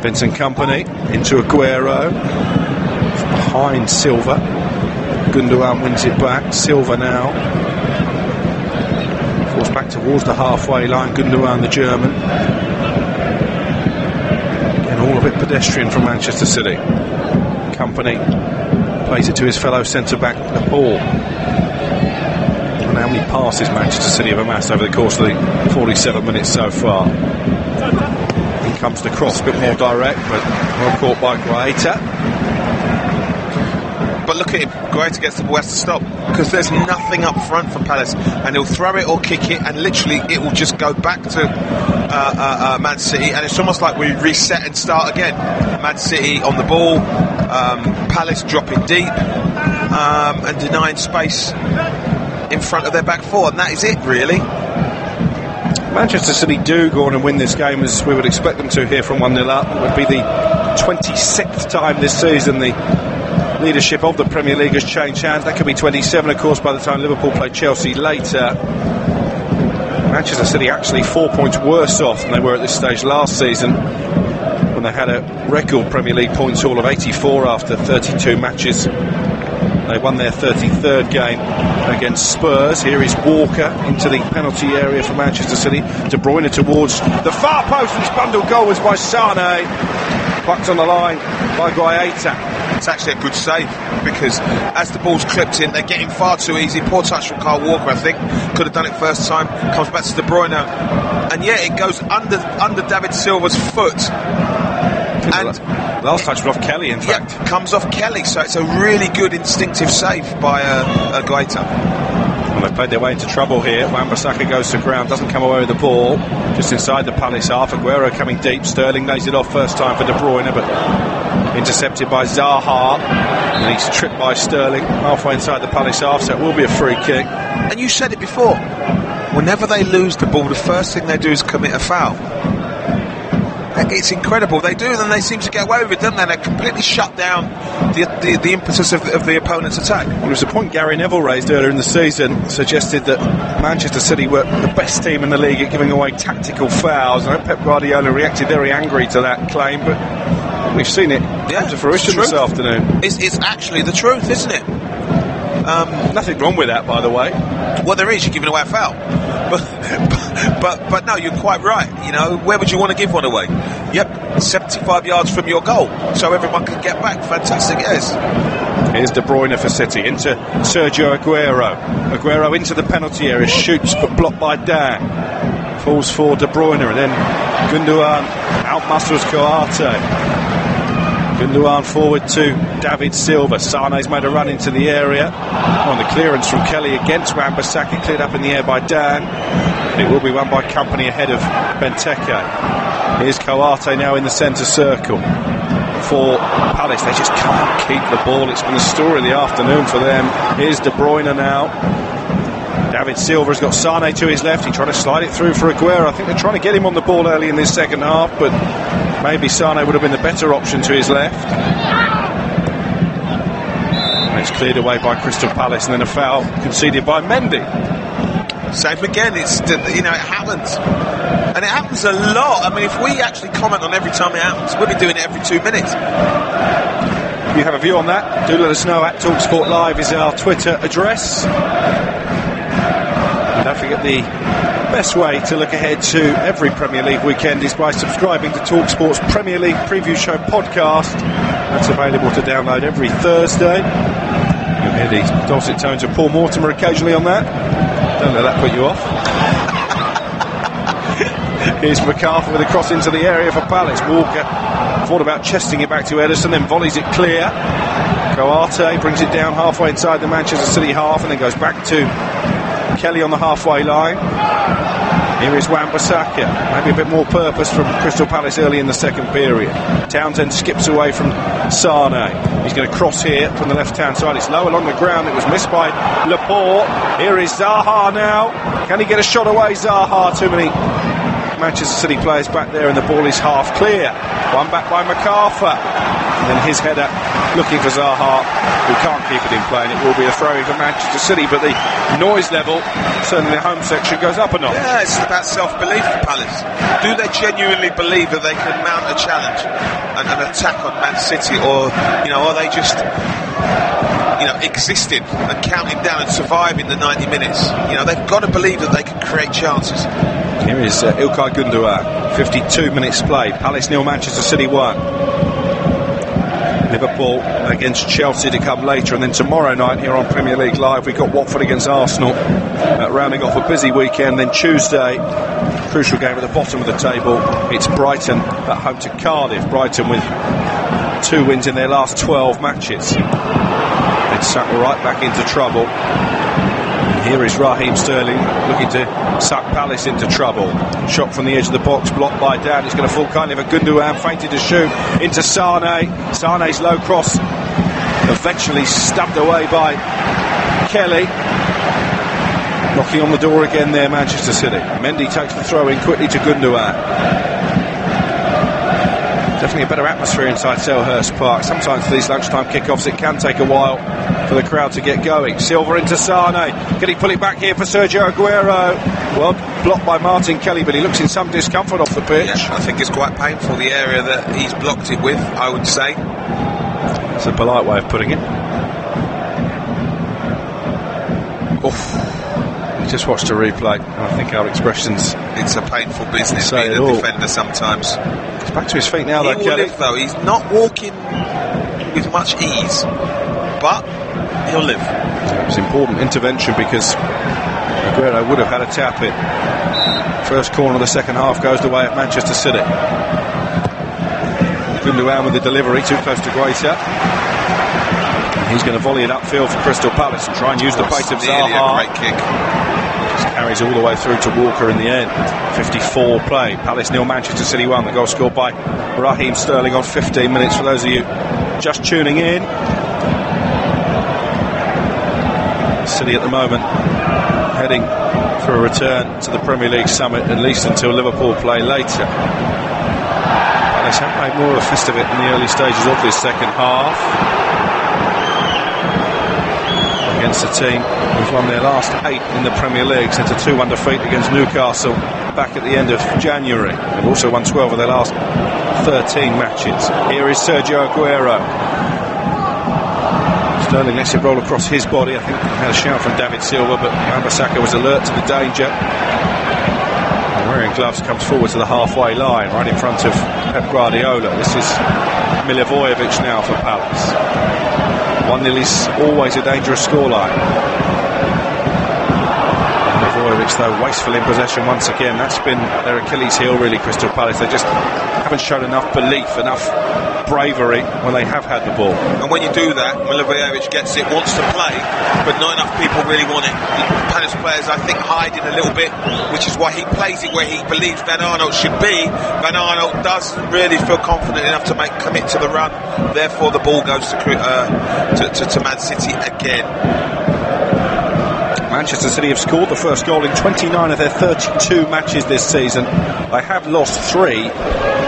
Vincent Kompany into Aguero behind Silva. Gundogan wins it back. Silva now falls back towards the halfway line. Gundogan, the German, and all of it pedestrian from Manchester City. Kompany Plays it to his fellow centre-back, the ball. And how many passes Manchester City have amassed over the course of the 47 minutes so far. In comes the cross, a bit more direct, but well caught by Guaita. But look at him, Guaita gets the ball, has to stop, because there's nothing up front for Palace, and he'll throw it or kick it, and literally it will just go back to Man City, and it's almost like we reset and start again. Man City on the ball, Palace dropping deep, and denying space in front of their back four, and that is it really. Manchester City do go on and win this game as we would expect them to here from 1-0 up. It would be the 26th time this season the leadership of the Premier League has changed hands. That could be 27, of course, by the time Liverpool play Chelsea later. Manchester City actually 4 points worse off than they were at this stage last season, when they had a record Premier League points haul of 84 after 32 matches. They won their 33rd game against Spurs. Here is Walker into the penalty area for Manchester City. De Bruyne towards the far post, and his bundle goal was by Sane. Plucked on the line by Guaita. It's actually a good save, because as the ball's clipped in, they're getting far too easy. Poor touch from Kyle Walker, I think. Could have done it first time. Comes back to De Bruyne. And yeah, it goes under David Silva's foot. And last touch was off Kelly, in fact. Yeah, comes off Kelly, so it's a really good instinctive save by Guaita. Well, they've played their way into trouble here. Wan-Bissaka goes to ground, doesn't come away with the ball. Just inside the Palace half. Aguero coming deep. Sterling lays it off first time for De Bruyne, but intercepted by Zaha. And he's tripped by Sterling halfway inside the Palace half, so it will be a free kick. And you said it before. Whenever they lose the ball, the first thing they do is commit a foul. It's incredible. They do, and then they seem to get away with it, don't they? They completely shut down the impetus of the opponent's attack. Well, it was a point Gary Neville raised earlier in the season, suggested that Manchester City were the best team in the league at giving away tactical fouls. I know Pep Guardiola reacted very angry to that claim, but we've seen it come to fruition this afternoon. It's actually the truth, isn't it? Nothing wrong with that, by the way. Well, there is. You're giving away a foul. But no, you're quite right. You know, where would you want to give one away? Yep, 75 yards from your goal, so everyone can get back. Fantastic, yes. Here's De Bruyne for City, into Sergio Aguero. Aguero into the penalty area, shoots but blocked by Dan. Falls for De Bruyne, and then Gundogan outmuscles Koate. Gundogan forward to David Silva. Sane's made a run into the area. On the clearance from Kelly against Wan-Bissaka, cleared up in the air by Dan. It will be won by Company ahead of Benteke. Here's Koate now in the centre circle for Palace. They just can't keep the ball. It's been a story of the afternoon for them. Here's De Bruyne now. David Silva's got Sane to his left. He tried to slide it through for Aguero. I think they're trying to get him on the ball early in this second half, but maybe Sane would have been the better option to his left. And it's cleared away by Crystal Palace, and then a foul conceded by Mendy. Save again. It happens, and it happens a lot. I mean, if we actually comment on every time it happens, we'll be doing it every 2 minutes. If you have a view on that, do let us know. At TalkSport Live is our Twitter address. And don't forget, the best way to look ahead to every Premier League weekend is by subscribing to TalkSport's Premier League Preview Show podcast. That's available to download every Thursday. You'll hear the dulcet tones of Paul Mortimer occasionally on that. Don't let that put you off. Here's McCarthy with a cross into the area for Palace. Walker thought about chesting it back to Ederson, then volleys it clear. Koate brings it down halfway inside the Manchester City half, and then goes back to Kelly on the halfway line. Here is Wan-Bissaka. Maybe a bit more purpose from Crystal Palace early in the second period. Townsend skips away from Sane. He's going to cross here from the left-hand side. It's low along the ground. It was missed by Laporte. Here is Zaha now. Can he get a shot away? Zaha. Too many Manchester City players back there, and the ball is half clear. One back by MacArthur. And then his header looking for Zaha, who can't keep it in play, and it will be a throw-in for Manchester City, but the noise level, certainly the home section, goes up a notch. Yeah, it's about self-belief for Palace. Do they genuinely believe that they can mount a challenge and an attack on Man City, or are they just existing and counting down and surviving the 90 minutes? They've got to believe that they can create chances. Here is Ilkay Gundogan. 52 minutes played. Palace 0, Manchester City 1. Liverpool against Chelsea to come later, and then tomorrow night here on Premier League Live we've got Watford against Arsenal, rounding off a busy weekend. Then Tuesday, crucial game at the bottom of the table, it's Brighton at home to Cardiff. Brighton with 2 wins in their last 12 matches. It's sucked right back into trouble. Here is Raheem Sterling looking to suck Palace into trouble. Shot from the edge of the box, blocked by Dan. It's going to fall kindly for Gundogan, feinted to shoot into Sane. Sane's low cross eventually stubbed away by Kelly. Knocking on the door again there, Manchester City. Mendy takes the throw in quickly to Gundogan. Definitely a better atmosphere inside Selhurst Park. Sometimes for these lunchtime kickoffs it can take a while for the crowd to get going. Silva into Sane. Can he pull it back here for Sergio Aguero? Well, blocked by Martin Kelly, but he looks in some discomfort off the pitch. Yeah, I think it's quite painful, the area that he's blocked it with, I would say. It's a polite way of putting it. Oof. We just watched a replay, and I think our expressions... It's a painful business being a defender sometimes. He's back to his feet now, though, Kelly. Live, though. He's not walking with much ease, but he'll live. It was important intervention because Aguero would have had a tap in. First corner of the second half goes the way at Manchester City. Gundogan with the delivery, too close to Guaita. He's going to volley it upfield for Crystal Palace and try and use the pace of Zaha. A great kick. Just carries all the way through to Walker in the end. 54 play. Palace 0, Manchester City 1. The goal scored by Raheem Sterling on 15 minutes. For those of you just tuning in, City at the moment heading for a return to the Premier League summit, at least until Liverpool play later. Palace have made more of a fist of it in the early stages of this second half. Against a team who've won their last 8 in the Premier League since a 2-1 defeat against Newcastle back at the end of January. They've also won 12 of their last 13 matches. Here is Sergio Aguero. Sterling lets it roll across his body. I think he had a shout from David Silva, but Wan-Bissaka was alert to the danger. And wearing gloves comes forward to the halfway line, right in front of Pep Guardiola. This is Milivojevic now for Palace. 1-0 is always a dangerous scoreline. Milivojevic, though, wasteful in possession once again. That's been their Achilles heel, really, Crystal Palace. They just haven't shown enough belief, enough bravery when they have had the ball. And when you do that, Milivojevic gets it, wants to play, but not enough people really want it. Palace players, I think, hiding a little bit, which is why he plays it where he believes Van Aanholt should be. Van Aanholt doesn't really feel confident enough to commit to the run. Therefore, the ball goes to Man City again. Manchester City have scored the first goal in 29 of their 32 matches this season. They have lost 3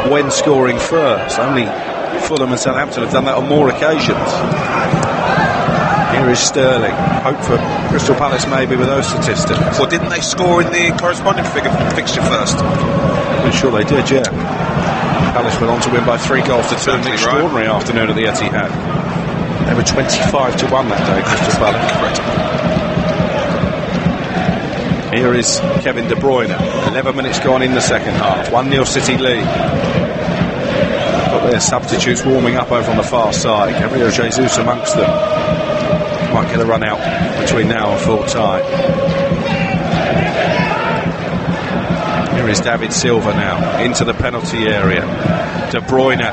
when scoring first. Only Fulham and Southampton have done that on more occasions. Here is Sterling. Hope for Crystal Palace maybe with those statistics. Well, didn't they score in the corresponding fixture first? I'm sure they did, yeah. Palace went on to win by 3 goals to 2 in an extraordinary afternoon at the Etihad. They were 25-1 that day, Crystal Palace. Here is Kevin De Bruyne. 11 minutes gone in the second half. 1-0 City lead. Got their substitutes warming up over on the far side. Gabriel Jesus amongst them. Might get a run out between now and full time. Here is David Silva now into the penalty area. De Bruyne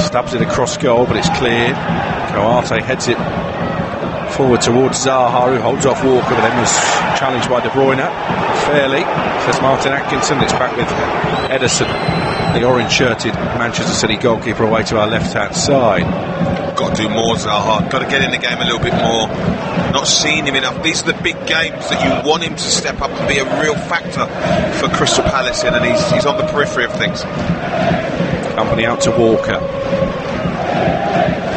stubs it across goal, but it's cleared. Koate heads it forward towards Zaha, who holds off Walker, but then was challenged by De Bruyne fairly, says Martin Atkinson. It's back with Ederson, the orange-shirted Manchester City goalkeeper, away to our left-hand side. Got to do more, Zaha. Got to get in the game a little bit more. Not seeing him enough. These are the big games that you want him to step up and be a real factor for Crystal Palace in, and he's on the periphery of things. Company out to Walker.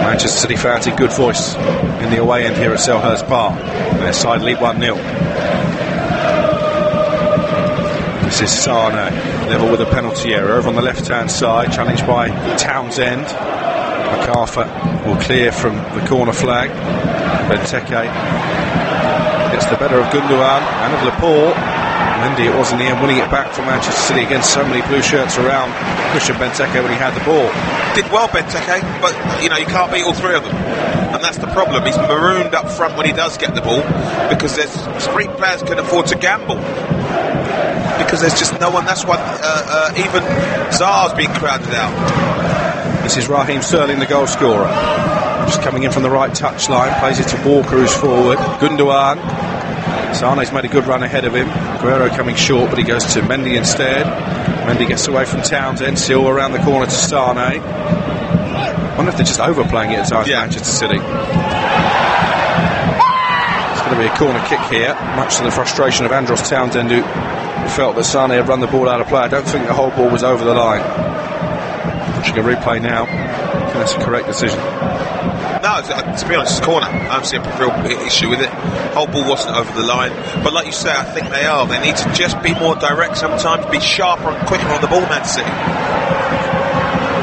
Manchester City fans in good voice in the away end here at Selhurst Park. Their side lead 1-0. This is Sane, level with a penalty area over on the left-hand side, challenged by Townsend. MacArthur will clear from the corner flag. Benteke gets the better of Gundogan and of Laporte. Mendy, it was in the end, winning it back for Manchester City against so many blue shirts around Christian Benteke when he had the ball. Did well, Benteke, but you can't beat all three of them, and that's the problem. He's marooned up front when he does get the ball because there's three players can afford to gamble because there's just no one. That's why even Zaha's been crowded out. This is Raheem Sterling, the goal scorer, just coming in from the right touchline, plays it to Walker, who's forward. Gundogan. Sane's made a good run ahead of him. Aguero coming short, but he goes to Mendy instead. Mendy gets away from Townsend. Silva around the corner to Sane. I wonder if they're just overplaying it at times, Manchester City. It's going to be a corner kick here, much to the frustration of Andros Townsend, who felt that Sane had run the ball out of play. I don't think the whole ball was over the line. Watching a replay now, I think that's a correct decision. No, to be honest, it's a corner. I don't see a real issue with it. Whole ball wasn't over the line, but like you say, I think they are. They need to just be more direct sometimes, be sharper and quicker on the ball, Man City.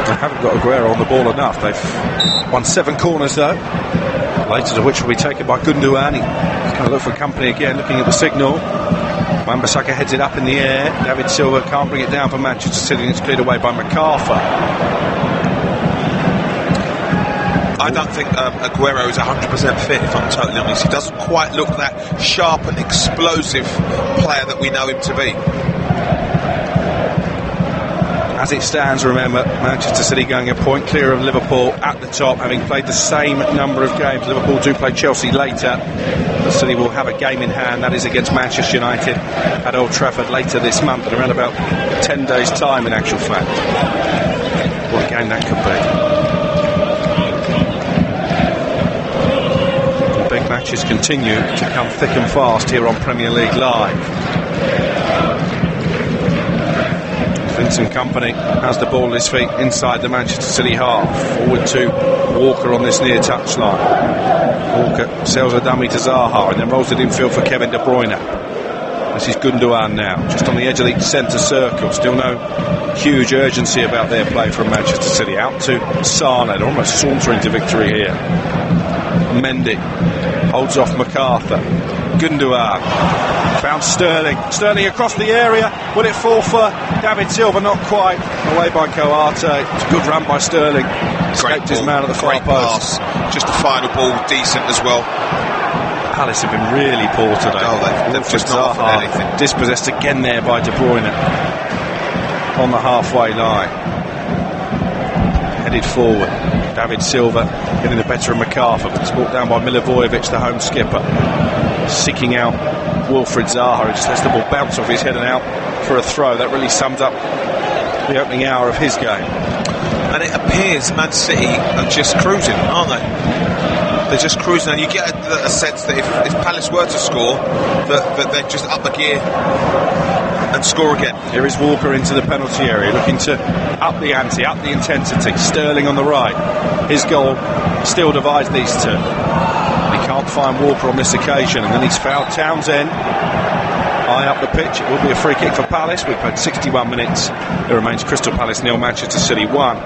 They haven't got Aguero on the ball enough. They've won 7 corners though, latest of which will be taken by Gundogan. He's going to look for company again, looking at the signal. Wan-Bissaka heads it up in the air. David Silva can't bring it down for Manchester City, and it's cleared away by MacArthur. I don't think Aguero is 100% fit, if I'm totally honest. He doesn't quite look that sharp and explosive player that we know him to be. As it stands, remember, Manchester City going a point clear of Liverpool at the top, having played the same number of games. Liverpool do play Chelsea later, but City will have a game in hand. That is against Manchester United at Old Trafford later this month, in around about 10 days' time, in actual fact. What a game that could be. Big matches continue to come thick and fast here on Premier League Live. Vincent Kompany has the ball at his feet inside the Manchester City half. Forward to Walker on this near touchline. Walker sells a dummy to Zaha and then rolls it infield for Kevin De Bruyne. This is Gundogan now, just on the edge of the centre circle. Still no huge urgency about their play from Manchester City. Out to Sane, they're almost sauntering to victory here. Mendy holds off MacArthur. Gundogan found Sterling. Sterling across the area. Will it fall for David Silva? Not quite. Away by Koate. It's a good run by Sterling. Escaped his man at the far post. Just the final ball, decent as well. Palace have been really poor today. They've just not offered anything. Dispossessed again there by De Bruyne on the halfway line. Headed forward. David Silva getting the better of MacArthur, but it's brought down by Milivojevic, the home skipper, seeking out Wilfried Zaha, who just lets the ball bounce off his head and out for a throw. That really sums up the opening hour of his game. And it appears Man City are just cruising, aren't they? They're just cruising, and you get a sense that if Palace were to score, that they'd just up the gear and score again. Here is Walker into the penalty area, looking to up the ante, up the intensity. Sterling on the right. His goal still divides these two. He can't find Walker on this occasion, and then he's fouled Townsend. High up the pitch. It will be a free kick for Palace. We've played 61 minutes. It remains Crystal Palace 0, Manchester City 1.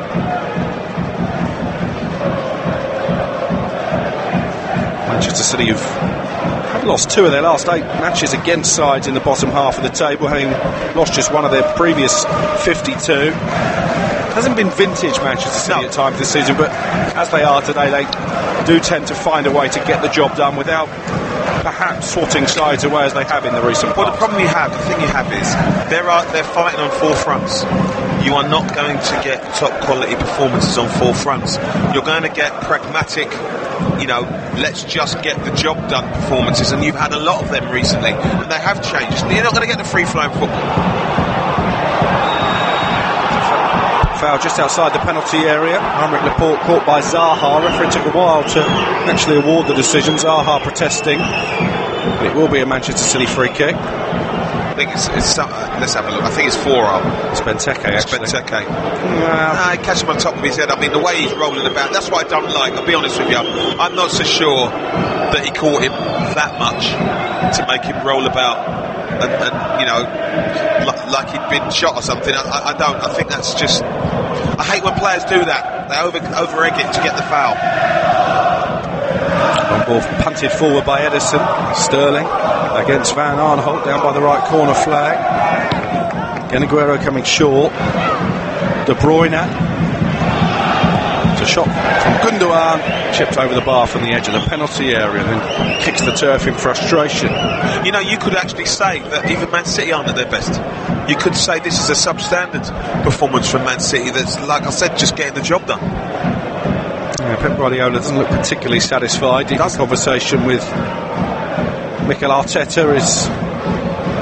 Manchester City have lost 2 of their last 8 matches against sides in the bottom half of the table, having lost just one of their previous 52. Hasn't been vintage Manchester City at times this season, but as they are today, they do tend to find a way to get the job done without perhaps sorting sides away as they have in the recent past. Well, the problem the thing you have is they're fighting on 4 fronts. You are not going to get top quality performances on 4 fronts. You're going to get pragmatic, let's just get the job done performances, and you've had a lot of them recently, and they have changed. You're not going to get the free-flowing football. Foul just outside the penalty area. Aymeric Laporte caught by Zaha. Referee took a while to actually award the decision. Zaha protesting. But it will be a Manchester City free kick. I think it's let's have a look. I think it's 4-0. It's Benteke, actually. It's Benteke. He catches him on top of his head. I mean, the way he's rolling about, that's what I don't like. I'll be honest with you. I'm not so sure that he caught him that much to make him roll about and like he'd been shot or something. I don't. I think that's just. I hate when players do that. They over egg it to get the foul. Long ball punted forward by Edison. Sterling against Van Arnholt down by the right corner flag. Again, Aguero coming short. De Bruyne. It's a shot from Gundogan, chipped over the bar from the edge of the penalty area and then kicks the turf in frustration. You know, you could actually say that even Man City aren't at their best. You could say this is a substandard performance from Man City that's, like I said, just getting the job done. Yeah, Pep Guardiola doesn't look particularly satisfied. In conversation with Mikel Arteta, his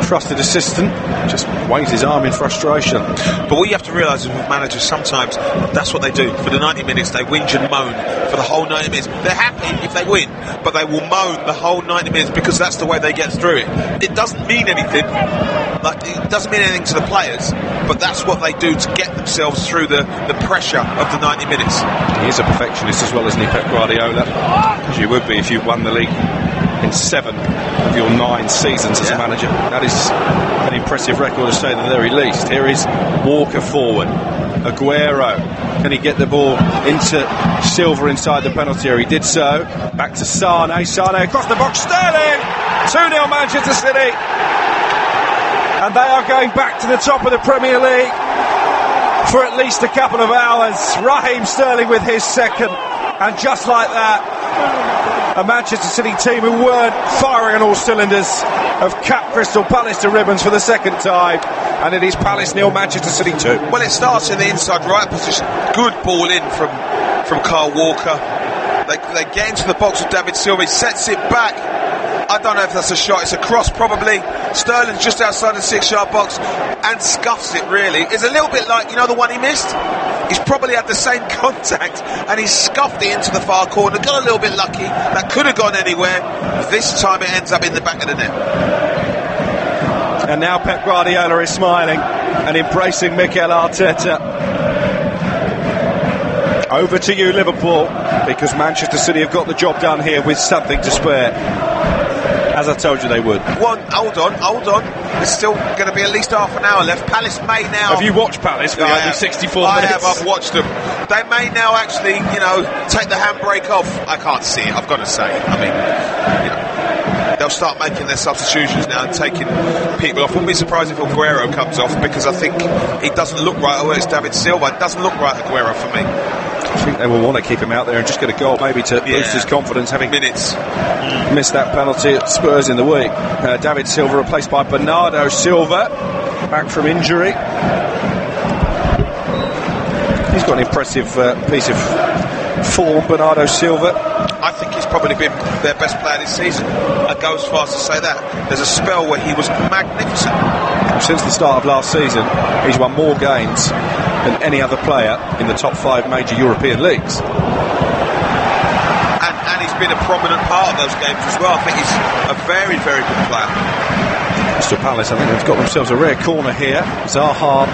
trusted assistant, just waves his arm in frustration. But what you have to realise is with managers, sometimes that's what they do. For the 90 minutes they whinge and moan for the whole 90 minutes. They're happy if they win, but they will moan the whole 90 minutes because that's the way they get through it. It doesn't mean anything, like it doesn't mean anything to the players, but that's what they do to get themselves through the pressure of the 90 minutes. He is a perfectionist as well, isn't he, Pep Guardiola? As you would be if you won the league in 7 of your 9 seasons as a manager. That is an impressive record to say the very least. Here is Walker forward. Aguero. Can he get the ball into Silva inside the penalty area? He did so. Back to Sane. Sane across the box. Sterling! 2-0 Manchester City. And they are going back to the top of the Premier League for at least a couple of hours. Raheem Sterling with his second. And just like that, a Manchester City team who weren't firing on all cylinders have capped Crystal Palace to ribbons for the second time, and it is Palace 0, Manchester City 2. Well, it starts in the inside right position. Good ball in from Kyle Walker. They get into the box with David Silva. He sets it back. I don't know if that's a shot. It's a cross, probably. Sterling's just outside the 6-yard box and scuffs it, really. It's a little bit like, you know, the one he missed? He's probably had the same contact and he scuffed it into the far corner. Got a little bit lucky. That could have gone anywhere. This time it ends up in the back of the net. And now Pep Guardiola is smiling and embracing Mikel Arteta. Over to you, Liverpool, because Manchester City have got the job done here with something to spare. As I told you they would. Hold on. There's still going to be at least half an hour left. Palace may now... Have you watched Palace for only 64 minutes? I have, I've watched them. They may now actually, take the handbrake off. I can't see it, I've got to say. I mean, they'll start making their substitutions now and taking people off. Wouldn't be surprised if Aguero comes off, because I think he doesn't look right. Oh, it's David Silva. It doesn't look right, Aguero, for me. I think they will want to keep him out there and just get a goal, maybe to boost his confidence, having missed that penalty at Spurs in the week. David Silva replaced by Bernardo Silva, back from injury. He's got an impressive piece of form, Bernardo Silva. I think he's probably been their best player this season. I go as far as to say that. There's a spell where he was magnificent. Since the start of last season, he's won more games than any other player in the top 5 major European leagues. And he's been a prominent part of those games as well. I think he's a very, very good player. Crystal Palace, I think they've got themselves a rare corner here. Zaha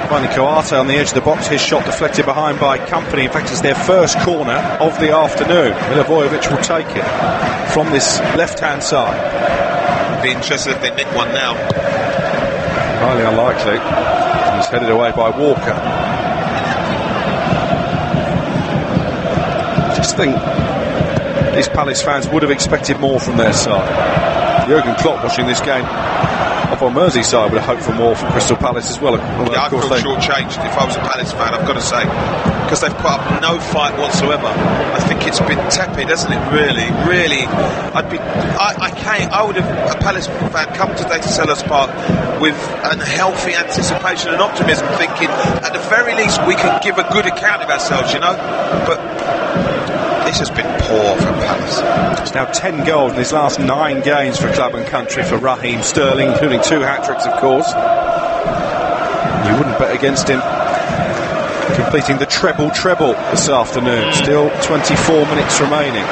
finding Koate on the edge of the box. His shot deflected behind by Company. In fact, it's their first corner of the afternoon. Milivojevic will take it from this left-hand side. Be interested if they nick one now. Highly unlikely. He's headed away by Walker. I just think these Palace fans would have expected more from their side. Jurgen Klopp, watching this game up on Merseyside, would have hoped for more from Crystal Palace as well. I feel short-changed if I was a Palace fan, I've got to say, because they've put up no fight whatsoever. I think it's been tepid, hasn't it? Really. I would have, a Palace fan, come today to Selhurst Park with a healthy anticipation and optimism, thinking at the very least we can give a good account of ourselves, but this has been poor for Palace. It's now 10 goals in his last 9 games for club and country for Raheem Sterling, including 2 hat-tricks, of course. You wouldn't bet against him completing the treble this afternoon. Still 24 minutes remaining.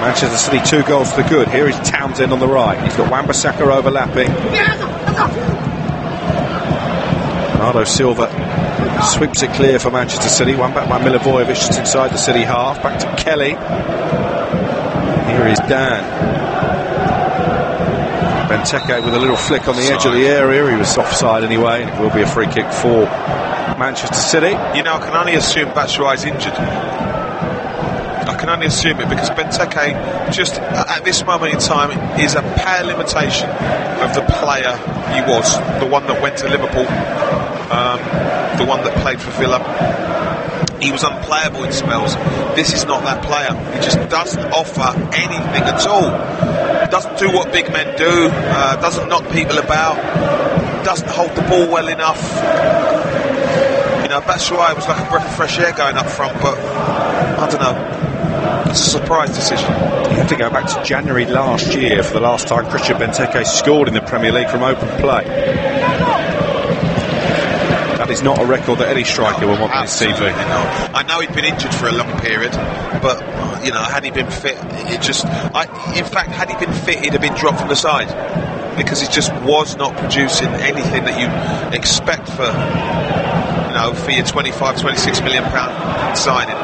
Manchester City 2 goals for good. Here is Townsend on the right. He's got Wan-Bissaka overlapping. Bernardo Silva sweeps it clear for Manchester City. One back by Milivojevic just inside the City half. Back to Kelly. Here is Dan. Benteke with a little flick on the edge of the area. He was offside anyway, and it will be a free kick for Manchester City. I can only assume Batshuayi's injured. I can only assume it because Benteke, just at this moment in time, is a pale imitation of the player he was, the one that went to Liverpool, the one that played for Villa. He was unplayable in spells. This is not that player. He just doesn't offer anything at all. Doesn't do what big men do. Doesn't knock people about. Doesn't hold the ball well enough. You know, Batshuayi was like a breath of fresh air going up front, but I don't know. It's a surprise decision. You have to go back to January last year for the last time Christian Benteke scored in the Premier League from open play. That is not a record that any striker will want on his CV. I know he'd been injured for a long period, but you know, had he been fit, in fact, had he been fit, he'd have been dropped from the side because he just was not producing anything that you expect for, you know, for your 25, 26 £million signing.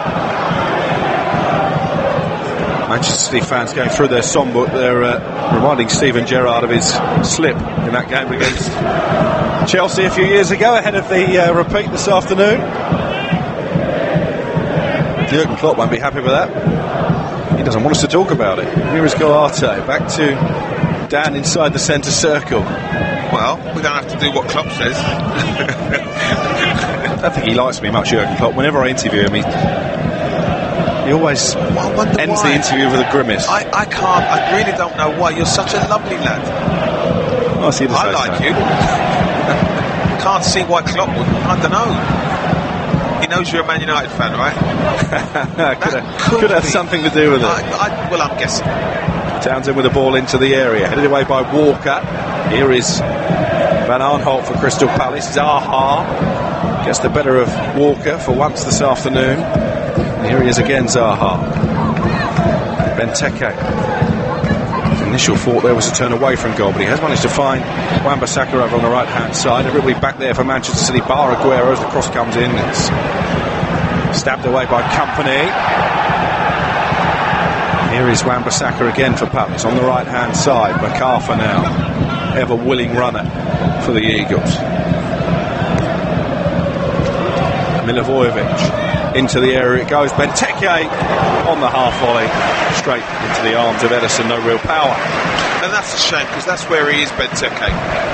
Manchester City fans going through their songbook. They're reminding Steven Gerrard of his slip in that game against Chelsea a few years ago, ahead of the repeat this afternoon. Jurgen Klopp won't be happy with that. He doesn't want us to talk about it. Here is Goarte, back to Dan inside the centre circle. Well, we don't have to do what Klopp says. I don't think he likes me much, Jurgen Klopp. Whenever I interview him, he always ends the interview with a grimace. I can't, I really don't know why. You're such a lovely lad. I see the I like you. Can't see why Klopp would. I don't know. He knows you're a Man United fan, right? could have something to do with it. Well, I'm guessing. Townsend with the ball into the area, headed away by Walker. Here is Van Aanholt for Crystal Palace. Zaha gets the better of Walker for once this afternoon. And here he is again, Zaha. Benteke. His initial thought there was to turn away from goal, but he has managed to find Wan-Bissaka over on the right hand side. Everybody back there for Manchester City, bar Aguero as the cross comes in. It's stabbed away by Company. Here is Wan-Bissaka again for Palace on the right hand side. MacArthur now, ever willing runner for the Eagles. Milivojevic into the area it goes. Benteke on the half volley, straight into the arms of Ederson. No real power. And that's a shame because that's where he is, Benteke.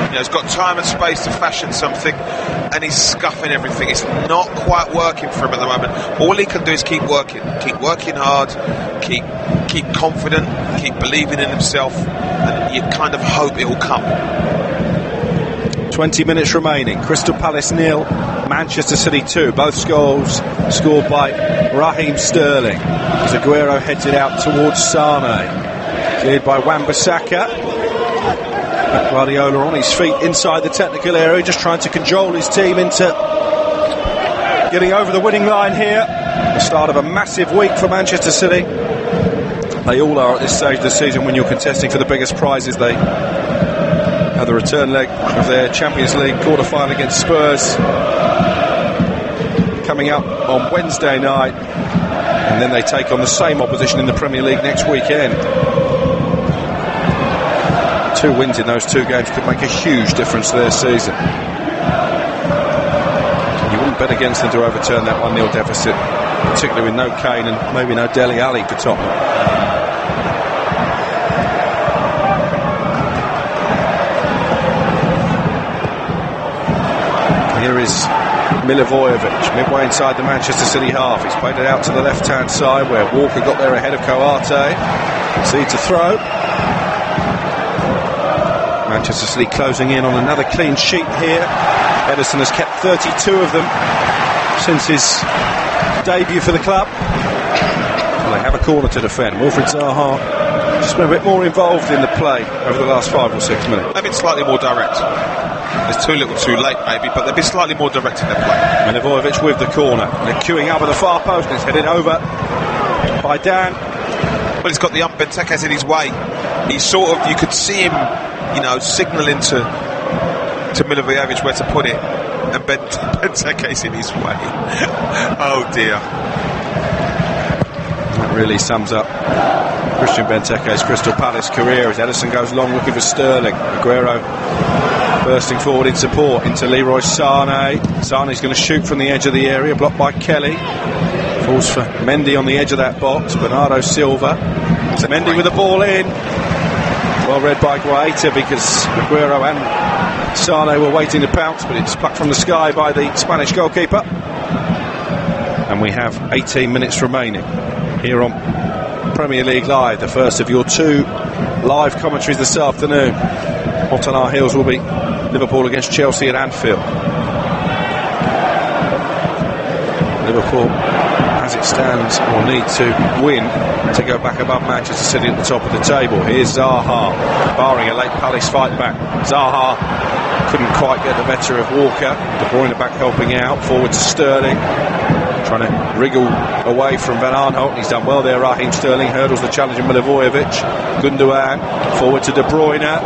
You know, he's got time and space to fashion something, and he's scuffing everything. It's not quite working for him at the moment. All he can do is keep working hard, keep confident, keep believing in himself, and you kind of hope it will come. 20 minutes remaining. Crystal Palace 0, Manchester City 2. Both goals scored by Raheem Sterling. As Aguero heads it out towards Sane. Cleared by Wan-Bissaka. Guardiola on his feet inside the technical area, just trying to cajole his team into getting over the winning line here. The start of a massive week for Manchester City. They all are at this stage of the season when you're contesting for the biggest prizes. They have the return leg of their Champions League quarter-final against Spurs coming up on Wednesday night, and then they take on the same opposition in the Premier League next weekend. 2 wins in those 2 games could make a huge difference to their season. You wouldn't bet against them to overturn that 1-0 deficit, particularly with no Kane and maybe no Dele Alli for Tottenham. Here is Milivojevic, midway inside the Manchester City half. He's played it out to the left-hand side where Walker got there ahead of Goarte. See to throw. Manchester City closing in on another clean sheet here. Ederson has kept 32 of them since his debut for the club. Well, they have a corner to defend. Wilfried Zaha just been a bit more involved in the play over the last 5 or 6 minutes. They've been slightly more direct. It's too little too late maybe, but they've been slightly more direct in their play. Milivojevic with the corner. They're queuing up at the far post and it's headed over by Dan. Well, he's got the Benteke's in his way. He's sort of, you could see him, you know, signalling to Milivojevic where to put it, and Benteke's in his way. Oh dear. That really sums up Christian Benteke's Crystal Palace career as Ederson goes long looking for Sterling. Aguero bursting forward in support into Leroy Sane. Sane's going to shoot from the edge of the area, blocked by Kelly. Falls for Mendy on the edge of that box. Bernardo Silva. Mendy with the ball in. Well read by Guaita, because Aguero and Sane were waiting to pounce, but it's plucked from the sky by the Spanish goalkeeper. And we have 18 minutes remaining here on Premier League Live, the first of your 2 live commentaries this afternoon. Hot on our heels will be Liverpool against Chelsea at Anfield. Liverpool, as it stands, will need to win to go back above Manchester City at the top of the table. Here's Zaha, barring a late Palace fight back. Zaha couldn't quite get the better of Walker. De Bruyne back helping out. Forward to Sterling, trying to wriggle away from Van Aanholt. He's done well there. Raheem Sterling hurdles the challenge of Milivojevic. Gundogan forward to De Bruyne.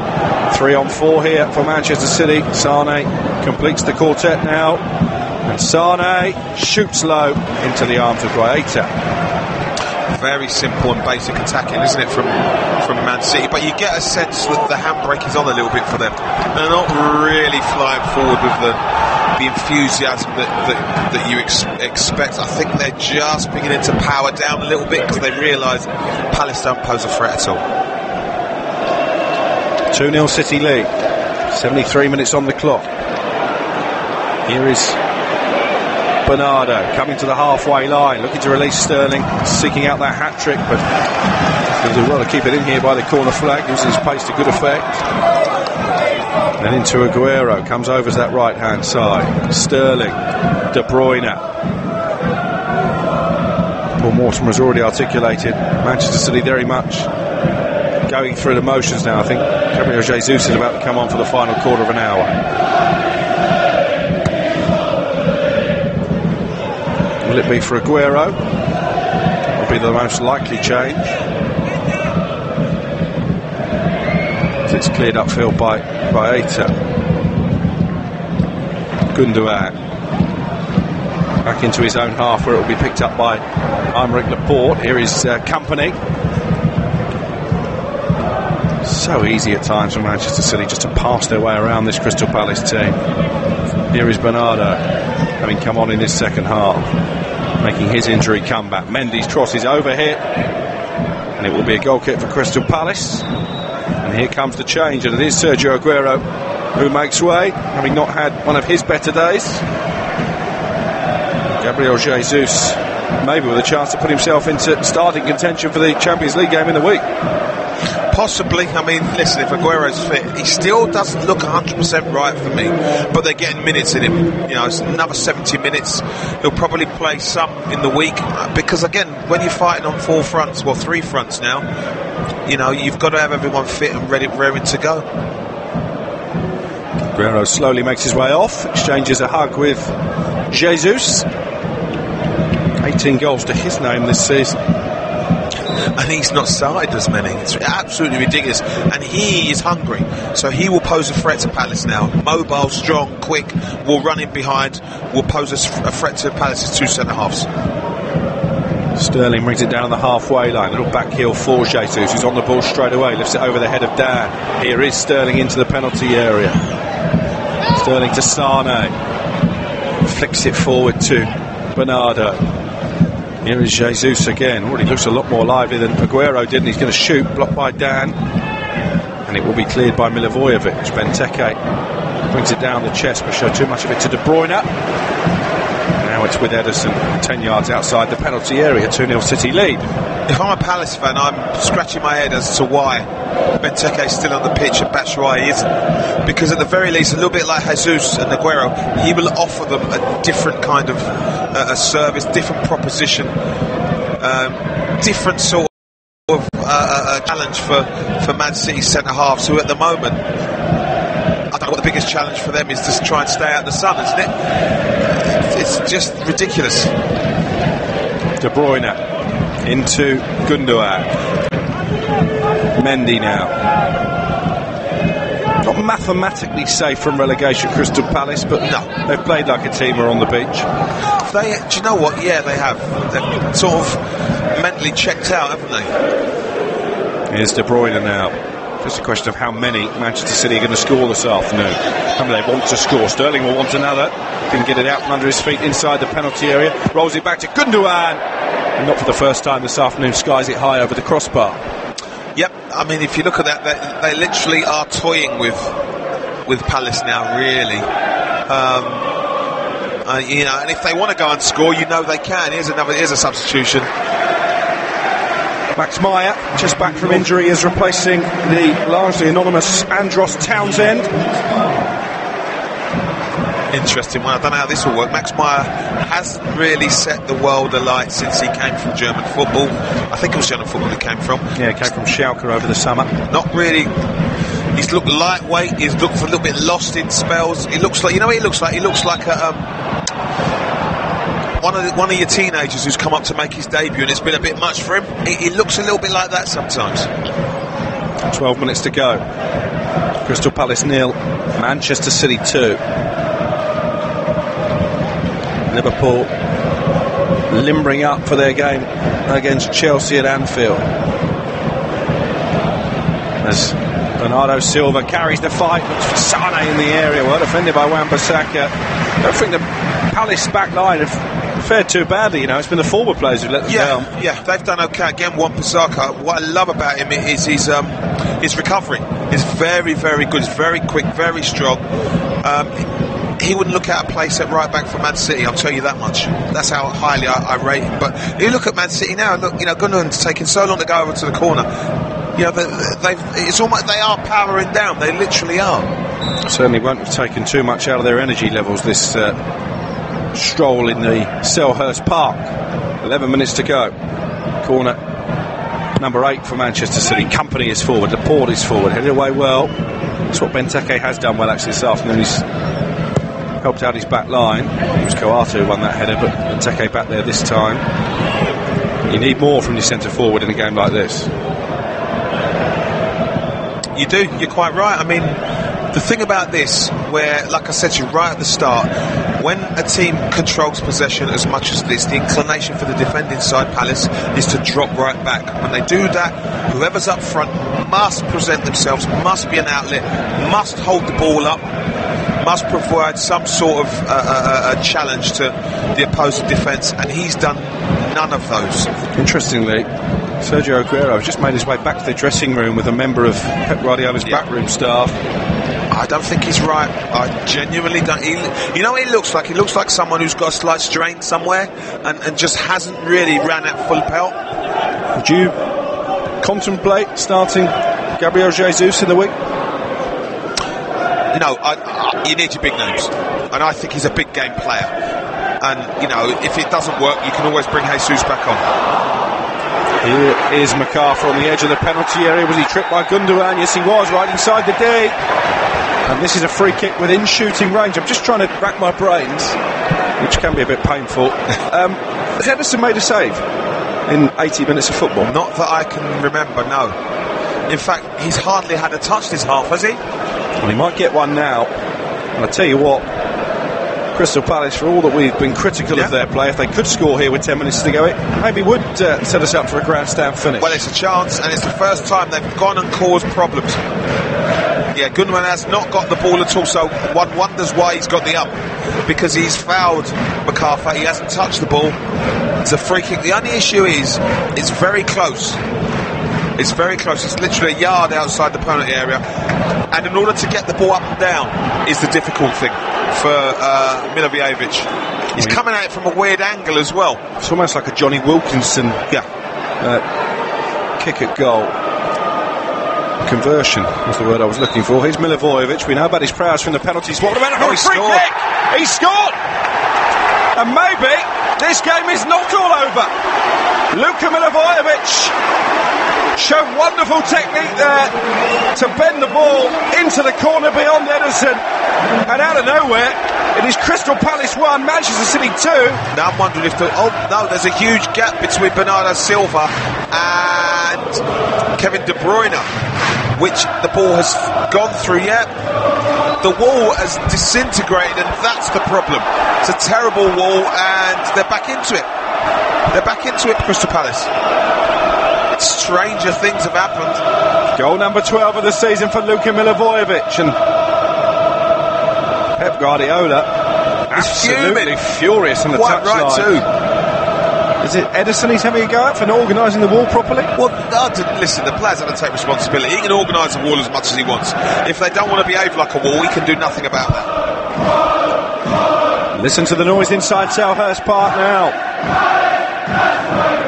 3-on-4 here for Manchester City. Sane completes the quartet now, and Sane shoots low into the arms of Guaita. Very simple and basic attacking, isn't it, from Man City? But you get a sense that the handbrake is on a little bit for them. They're not really flying forward with the enthusiasm that you expect. I think they're just beginning to power down a little bit because they realise Palace don't pose a threat at all. 2-0 City lead. 73 minutes on the clock. Here is Bernardo coming to the halfway line, looking to release Sterling, seeking out that hat-trick, but he'll do well to keep it in here by the corner flag, using his pace to good effect. Then into Aguero, comes over to that right-hand side. Sterling, De Bruyne. Paul Mortimer has already articulated Manchester City very much going through the motions now. I think Gabriel Jesus is about to come on for the final quarter of an hour. Will it be for Aguero? Will be the most likely change. It's cleared upfield by Guaita. Gundogan back into his own half, where it will be picked up by Aymeric Laporte. Here is Company. So easy at times for Manchester City just to pass their way around this Crystal Palace team. Here is Bernardo, having come on in his second half, making his injury comeback. Mendy's cross is over here, and it will be a goal kick for Crystal Palace. And here comes the change, and it is Sergio Aguero who makes way, having not had one of his better days. Gabriel Jesus, maybe with a chance to put himself into starting contention for the Champions League game in the week. Possibly. I mean, listen, if Aguero's fit, he still doesn't look 100% right for me, but they're getting minutes in him. You know, it's another 70 minutes. He'll probably play some in the week, because again, when you're fighting on 4 fronts, well, 3 fronts now, you know, you've got to have everyone fit and ready to go. Aguero slowly makes his way off, exchanges a hug with Jesus. 18 goals to his name this season. And he's not started as many. It's absolutely ridiculous. And he is hungry, so he will pose a threat to Palace now. Mobile, strong, quick, will run in behind, will pose a threat to Palace's 2 centre-halves. Sterling brings it down on the halfway line. Little back heel for Jesus, who's on the ball straight away, lifts it over the head of Dan. Here is Sterling into the penalty area. Sterling to Sane, flicks it forward to Bernardo. Here is Jesus again. Already looks a lot more lively than Aguero did, and he's going to shoot, blocked by Dan, and it will be cleared by Milivojevic. Benteke brings it down the chest, but show too much of it to De Bruyne. Now it's with Ederson, 10 yards outside the penalty area. 2-0 City lead. If I'm a Palace fan, I'm scratching my head as to why Benteke is still on the pitch and Batshuayi isn't, because at the very least, a little bit like Jesus and Aguero, he will offer them a different kind of a service, different proposition, different sort of challenge for Man City centre-halves, who at the moment, I don't know what the biggest challenge for them is, to try and stay out of the sun, isn't it? It's just ridiculous. De Bruyne into Gundogan. Mendy now. Not mathematically safe from relegation, Crystal Palace, but no, they've played like a team are on the beach. Do you know what? Yeah, they have. They're sort of mentally checked out, haven't they? Here's De Bruyne now. Just a question of how many Manchester City are going to score this afternoon. How many they want to score. Sterling will want another. Can get it out from under his feet inside the penalty area. Rolls it back to Gundogan. And not for the first time this afternoon, skies it high over the crossbar. Yep, I mean, if you look at that, they literally are toying with Palace now, really. You know, and if they want to go and score, you know they can. Here's a substitution. Max Meyer, just back from injury, is replacing the largely anonymous Andros Townsend. Interesting one. I don't know how this will work. Max Meyer hasn't really set the world alight since he came from German football. I think it was German football he came from. Yeah, he came from Schalke over the summer. Not really. He's looked lightweight. He's looked a little bit lost in spells. He looks like, you know what he looks like? He looks like one of your teenagers who's come up to make his debut and it's been a bit much for him. He looks a little bit like that sometimes. 12 minutes to go. Crystal Palace 0, Manchester City 2. Liverpool limbering up for their game against Chelsea at Anfield. As Bernardo Silva carries the fight, looks for Sane in the area, well defended by Wan-Bissaka. I don't think the Palace back line have fared too badly, you know. It's been the forward players who let them down. Yeah, they've done okay. Again, Wan-Bissaka, what I love about him is his recovery is very, very good. It's very quick, very strong. He wouldn't look out of place at right back for Man City, I'll tell you that much. That's how highly I rate him. But you look at Man City now, look, you know, Gundogan's taking so long to go over to the corner. You know, it's almost, they are powering down. They literally are. Certainly won't have taken too much out of their energy levels this stroll in the Selhurst Park. 11 minutes to go. Corner number 8 for Manchester City. Company is forward. Laporte is forward. Headed away well. That's what Benteke has done well actually this afternoon. He's helped out his back line. It was Coates who won that header, but Benteke back there this time. You need more from your centre forward in a game like this. You do, you're quite right. I mean, the thing about this, where, like I said to you right at the start, when a team controls possession as much as this, the inclination for the defending side, Palace, is to drop right back. When they do that, whoever's up front must present themselves, must be an outlet, must hold the ball up, must provide some sort of a challenge to the opposing defence, and he's done none of those. Interestingly, Sergio Aguero has just made his way back to the dressing room with a member of Pep Guardiola's backroom staff. I don't think he's right. I genuinely don't. You know what he looks like? He looks like someone who's got a slight strain somewhere and just hasn't really ran at full pelt. Would you contemplate starting Gabriel Jesus in the week? No, you need your big names, and I think he's a big game player. And, you know, if it doesn't work, you can always bring Jesus back on. Here is MacArthur on the edge of the penalty area. Was he tripped by Gundogan? Yes, he was, right inside the D. And this is a free kick within shooting range. I'm just trying to rack my brains, which can be a bit painful. Has Ederson made a save in 80 minutes of football? Not that I can remember, no. In fact, he's hardly had a touch this half, has he? Well, he might get one now. And I tell you what, Crystal Palace, for all that we've been critical of their play, if they could score here with 10 minutes to go, it maybe would set us up for a grandstand finish. Well, it's a chance, and it's the first time they've gone and caused problems. Yeah, Gundogan has not got the ball at all, so one wonders why he's got the up, because he's fouled MacArthur. He hasn't touched the ball. It's a free kick. The only issue is it's very close. It's very close. It's literally a yard outside the penalty area, and in order to get the ball up and down is the difficult thing for Milivojevic. He's coming at it from a weird angle as well. It's almost like a Johnny Wilkinson kick at goal. Conversion was the word I was looking for. Here's Milivojevic. We know about his prowess from the penalty spot. What about a free kick? He scored! And maybe this game is not all over. Luka Milivojevic showed wonderful technique there to bend the ball into the corner beyond Ederson, and out of nowhere it is Crystal Palace 1, Manchester City 2. Now I'm wondering if there's a huge gap between Bernardo Silva and Kevin De Bruyne, which the ball has gone through. The wall has disintegrated, and that's the problem. It's a terrible wall, and they're back into it. Crystal Palace. Stranger things have happened. Goal number 12 of the season for Luka Milivojevic, and Pep Guardiola Absolutely furious on the Quite touchline. right too. Is it Edison he's having a go at for not organising the wall properly? Well, listen, the players have to take responsibility. He can organise the wall as much as he wants. If they don't want to behave like a wall, he can do nothing about that. Listen to the noise inside Selhurst Park now.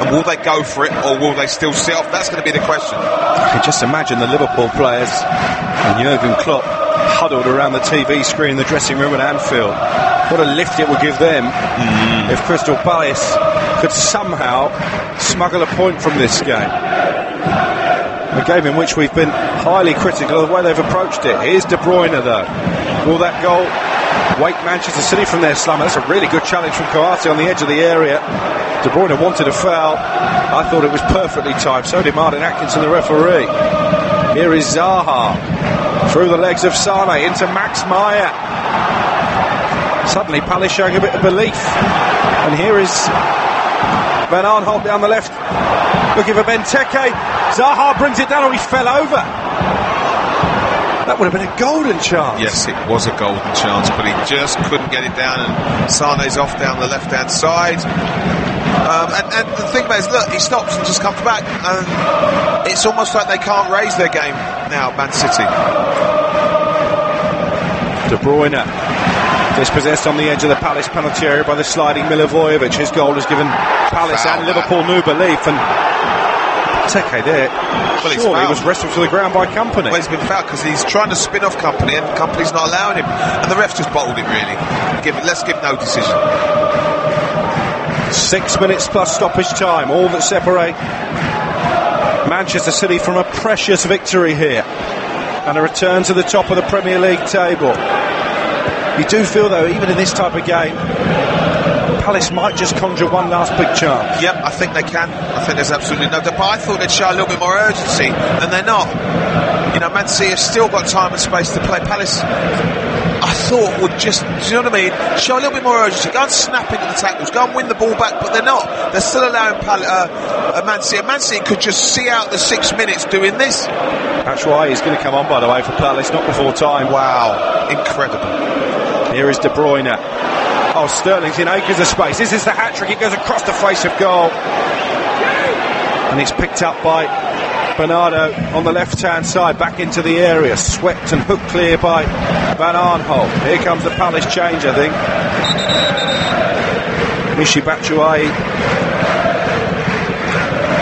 And will they go for it, or will they still sit off? That's going to be the question. I can just imagine the Liverpool players and Jurgen Klopp huddled around the TV screen in the dressing room at Anfield. What a lift it would give them if Crystal Palace could somehow smuggle a point from this game. A game in which we've been highly critical of the way they've approached it. Here's De Bruyne though. Will that goal wake Manchester City from their slumber? That's a really good challenge from Coates on the edge of the area. De Bruyne wanted a foul. I thought it was perfectly timed. So did Martin Atkinson, the referee. Here is Zaha through the legs of Sane into Max Meyer. Suddenly Palace showing a bit of belief. And here is Van Aanholt down the left, looking for Benteke. Zaha brings it down, and he fell over. That would have been a golden chance. Yes, it was a golden chance, but he just couldn't get it down, and Sane's off down the left-hand side. And the thing about it is, look, he stops and just comes back, and it's almost like they can't raise their game now, Man City. De Bruyne dispossessed on the edge of the Palace penalty area by the sliding Milivojevic. His goal has given Palace and Liverpool new belief, and Benteke there, well, surely was wrestled to the ground by Kompany. Well, he's been fouled because he's trying to spin off Kompany, and Company's not allowing him, and the ref just bottled it really. Let's give no decision. 6 minutes plus stoppage time, all that separate Manchester City from a precious victory here and a return to the top of the Premier League table. You do feel though, even in this type of game, Palace might just conjure one last big chance. Yep, I think they can. I think there's absolutely no doubt. But I thought they'd show a little bit more urgency, and they're not. You know, Man City have still got time and space to play. Palace, I thought, would just, do you know what I mean? Show a little bit more urgency. Go and snap into the tackles. Go and win the ball back, but they're not. They're still allowing Man City. Man City could just see out the 6 minutes doing this. That's why he's going to come on, by the way, for Palace, not before time. Wow, incredible. Here is De Bruyne. Oh, Sterling's in acres of space. This is the hat-trick. It goes across the face of goal. And it's picked up by Bernardo on the left-hand side, back into the area. Swept and hooked clear by Van Aanholt. Here comes the Palace change, I think. Michy Batshuayi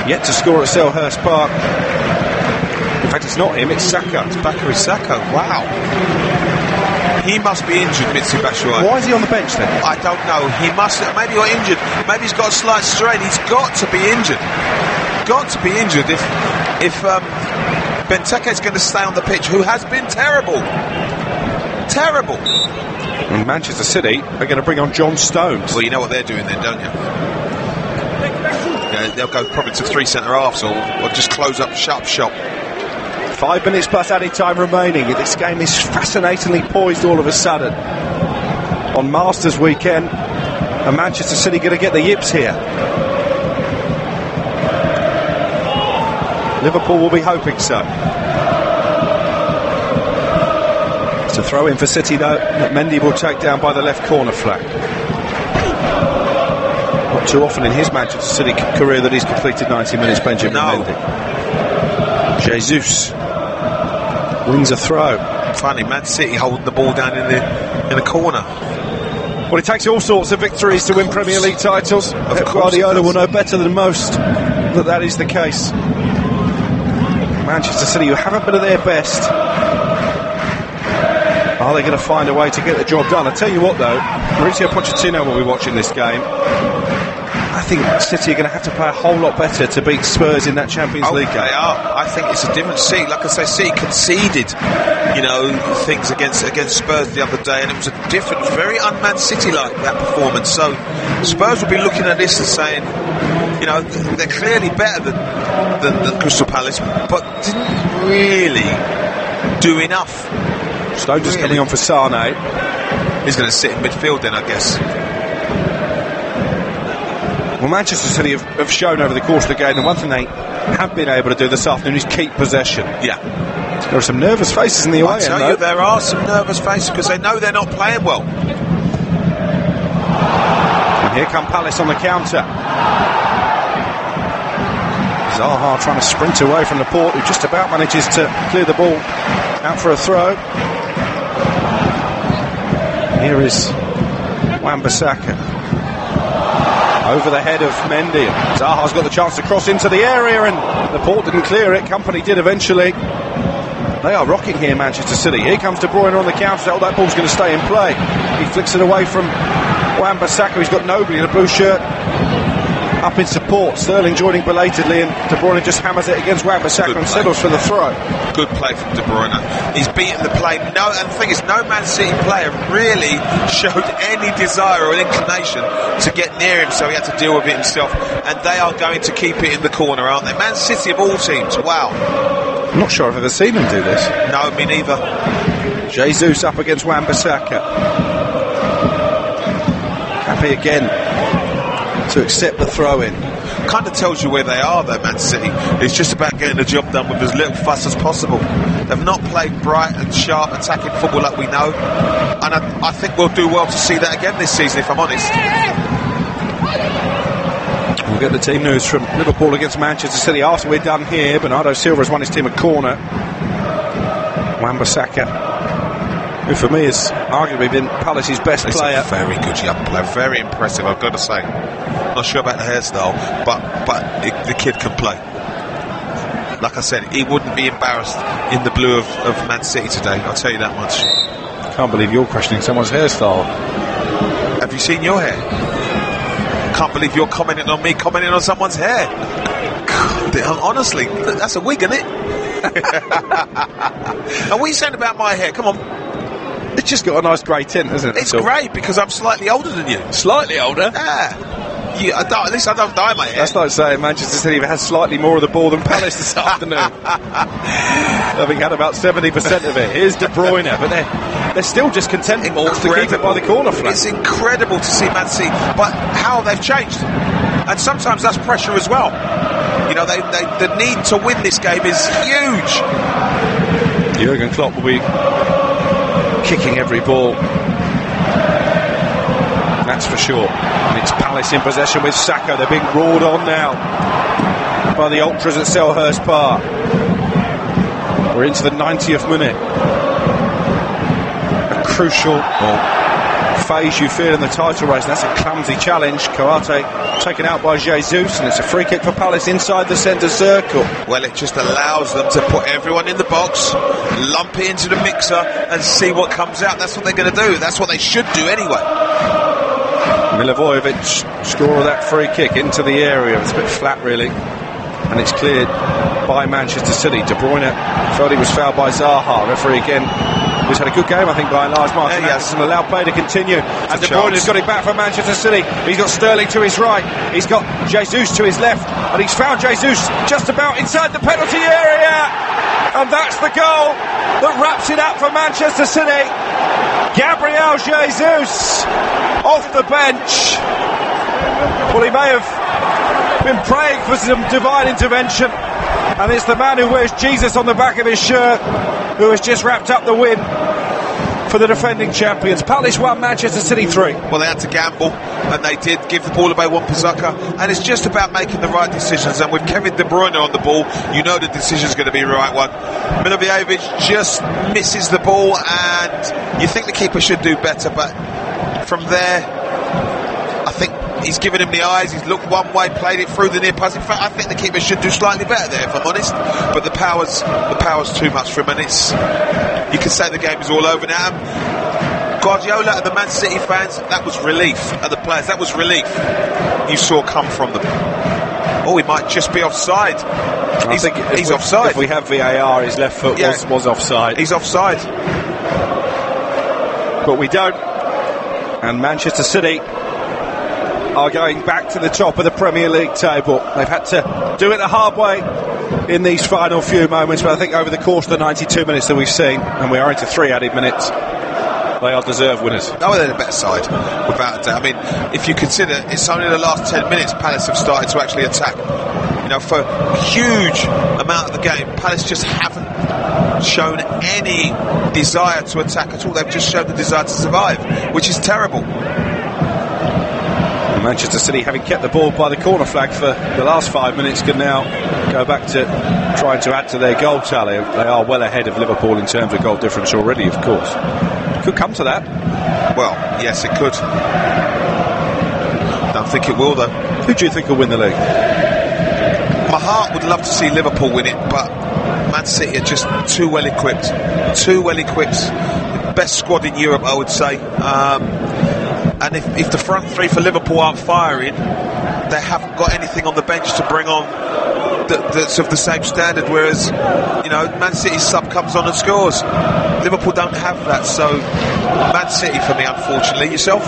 yet to score at Selhurst Park. In fact, it's not him, it's Saka. It's Bakary Saka. Wow. He must be injured, Michy Batshuayi. Why is he on the bench then? I don't know. He must. Maybe he's injured. Maybe he's got a slight strain. He's got to be injured. Got to be injured if Benteke's going to stay on the pitch, who has been terrible. Terrible. And Manchester City are going to bring on John Stones. Well, you know what they're doing then, don't you? They'll go probably to 3 centre-halves or just close up, shut up shop. 5 minutes plus added time remaining. This game is fascinatingly poised all of a sudden. On Masters weekend, and Manchester City going to get the yips here. Liverpool will be hoping so. It's a throw in for City though, that Mendy will take down by the left corner flag. Not too often in his Manchester City career that he's completed 90 minutes, Benjamin Mendy. Jesus wins a throw. Funny, Man City holding the ball down in the corner. Well, it takes all sorts of victories to win Premier League titles. Pep Guardiola will know better than most that is the case. Manchester City, who haven't been at their best, are they going to find a way to get the job done? I tell you what though, Mauricio Pochettino will be watching this game. I think City are going to have to play a whole lot better to beat Spurs in that Champions League game. They are. I think it's a different City. Like I say, City conceded, things against Spurs the other day, and it was a different, very un-Man City-like that performance. So Spurs will be looking at this and saying, they're clearly better than Crystal Palace, but didn't really do enough. Stones is coming on for Sane. He's going to sit in midfield then, I guess. Well, Manchester City have shown over the course of the game, and one thing they have been able to do this afternoon is keep possession. Yeah. There are some nervous faces in the away end, there are some nervous faces because they know they're not playing well. And here come Palace on the counter. Zaha trying to sprint away from Laporte, who just about manages to clear the ball out for a throw. Here is Wan-Bissaka over the head of Mendy. Zaha's got the chance to cross into the area, and Laporte didn't clear it. Company did eventually. They are rocking here, Manchester City. Here comes De Bruyne on the counter. Oh, that ball's going to stay in play. He flicks it away from Wan-Bissaka. He's got nobody in a blue shirt up in support. Sterling joining belatedly, and De Bruyne just hammers it against Wan-Bissaka and settles for the throw. Good play from De Bruyne. He's beaten the play. And the thing is, no Man City player really showed any desire or inclination to get near him, so he had to deal with it himself. And they are going to keep it in the corner, aren't they? Man City of all teams. Wow. I'm not sure I've ever seen him do this. No, me neither. Jesus up against Wan-Bissaka. Happy again to accept the throw-in. Kind of tells you where they are, though, Man City. It's just about getting the job done with as little fuss as possible. They've not played bright and sharp attacking football like we know, and I think we'll do well to see that again this season, if I'm honest. We'll get the team news from Liverpool against Manchester City after we're done here. Bernardo Silva has won his team a corner. Wan-Bissaka, who for me has arguably been Palace's best player. A very good young player, very impressive, I've got to say. Not sure about the hairstyle, but the kid can play. Like I said, he wouldn't be embarrassed in the blue of Man City today, I'll tell you that much. Can't believe you're questioning someone's hairstyle. Have you seen your hair? Can't believe you're commenting on me commenting on someone's hair. God, honestly, that's a wig, isn't it? And what are you saying about my hair? Come on. It's just got a nice grey tint, hasn't it? It's great because I'm slightly older than you. Slightly older? Yeah. At least I don't dye my hair. That's like saying Manchester City has slightly more of the ball than Palace this afternoon. Having had about 70% of it. Here's De Bruyne, but they're still just contenting to keep it by the corner flag. It's incredible to see Man City, but how they've changed. And sometimes that's pressure as well. You know, the need to win this game is huge. Jurgen Klopp will be kicking every ball, that's for sure. And it's Palace in possession with Saka. They're being roared on now by the ultras at Selhurst Park. We're into the 90th minute. A crucial phase you feel in the title race. That's a clumsy challenge. Koate taken out by Jesus, and it's a free kick for Palace inside the centre circle. Well, it just allows them to put everyone in the box, lump it into the mixer and see what comes out. That's what they're going to do. That's what they should do anyway. Milivojevic score of that free kick into the area. It's a bit flat really, and it's cleared by Manchester City. De Bruyne felt he was fouled by Zaha. Referee again, who's had a good game I think by and large. Martin Anderson allowed play to continue, and De Bruyne has got it back for Manchester City. He's got Sterling to his right, he's got Jesus to his left, and he's found Jesus just about inside the penalty area, and that's the goal that wraps it up for Manchester City. Gabriel Jesus off the bench. Well, he may have been praying for some divine intervention, and it's the man who wears Jesus on the back of his shirt who has just wrapped up the win for the defending champions. Palace 1, Manchester City 3. Well, they had to gamble, and they did give the ball away, Wan-Bissaka, and it's just about making the right decisions. And with Kevin De Bruyne on the ball, you know the decision's going to be the right one. Milivojevic just misses the ball, and you think the keeper should do better, but from there, I think he's given him the eyes. He's looked one way, played it through the near post. In fact, I think the keeper should do slightly better there, if I'm honest. But the power's too much for him, and you can say the game is all over now. Guardiola and the Man City fans, that was relief. And the players, that was relief you saw come from them. Oh, he might just be offside. He's offside. If we have VAR, his left foot was offside. He's offside. But we don't. And Manchester City are going back to the top of the Premier League table. They've had to do it the hard way in these final few moments, but I think over the course of the 92 minutes that we've seen, and we are into 3 added minutes, they are deserved winners. No, they're the better side, without a doubt. I mean, if you consider it's only the last 10 minutes Palace have started to actually attack. You know, for a huge amount of the game, Palace just haven't shown any desire to attack at all. They've just shown the desire to survive, which is terrible. Manchester City, having kept the ball by the corner flag for the last 5 minutes, can now go back to trying to add to their goal tally. They are well ahead of Liverpool in terms of goal difference already, of course. Could come to that. Well, yes, it could. Don't think it will, though. Who do you think will win the league? My heart would love to see Liverpool win it, but Man City are just too well equipped. Too well equipped. Best squad in Europe, I would say. And if the front three for Liverpool aren't firing, they haven't got anything on the bench to bring on that's of the same standard, whereas, Man City's sub comes on and scores. Liverpool don't have that, so Man City for me, unfortunately. Yourself?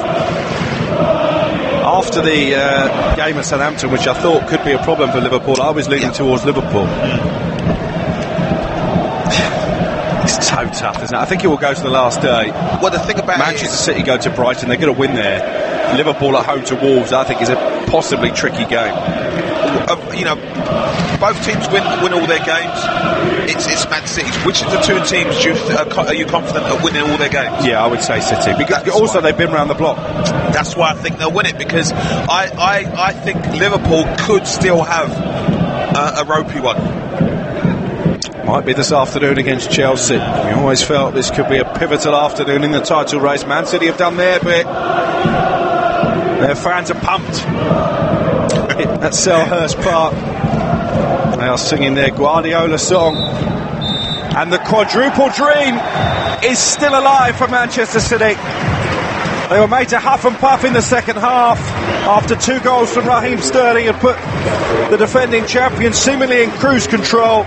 After the game at Southampton, which I thought could be a problem for Liverpool, I was leaning towards Liverpool. It's so tough, isn't it? I think it will go to the last day. Well, the thing about Manchester City go to Brighton, they're going to win there. Liverpool at home to Wolves, I think, is a possibly tricky game. Both teams win all their games. It's Man City's. Which of the two teams are you confident of winning all their games? Yeah, I would say City. Because also they've been round the block. That's why I think they'll win it, because I think Liverpool could still have a ropey one. Might be this afternoon against Chelsea. We always felt this could be a pivotal afternoon in the title race. Man City have done their bit. Their fans are pumped at Selhurst Park. They are singing their Guardiola song. And the quadruple dream is still alive for Manchester City. They were made to huff and puff in the second half after 2 goals from Raheem Sterling had put the defending champions seemingly in cruise control.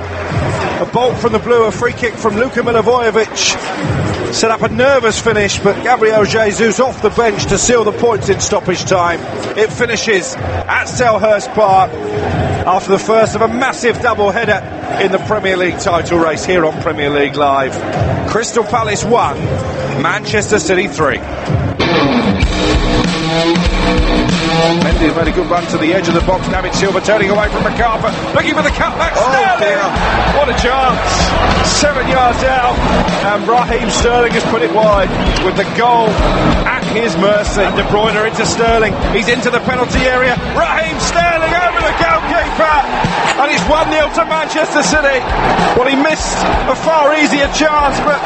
A bolt from the blue, a free kick from Luka Milivojevic set up a nervous finish, but Gabriel Jesus off the bench to seal the points in stoppage time. It finishes at Selhurst Park after the first of a massive double-header in the Premier League title race here on Premier League Live. Crystal Palace 1, Manchester City 3. Mendy's made a good run to the edge of the box. David Silva turning away from McArthur, looking for the cutback. Sterling! What a chance! 7 yards out, and Raheem Sterling has put it wide with the goal at his mercy. And De Bruyne into Sterling. He's into the penalty area. Raheem Sterling over the goalkeeper, and it's 1-0 to Manchester City. Well, he missed a far easier chance, but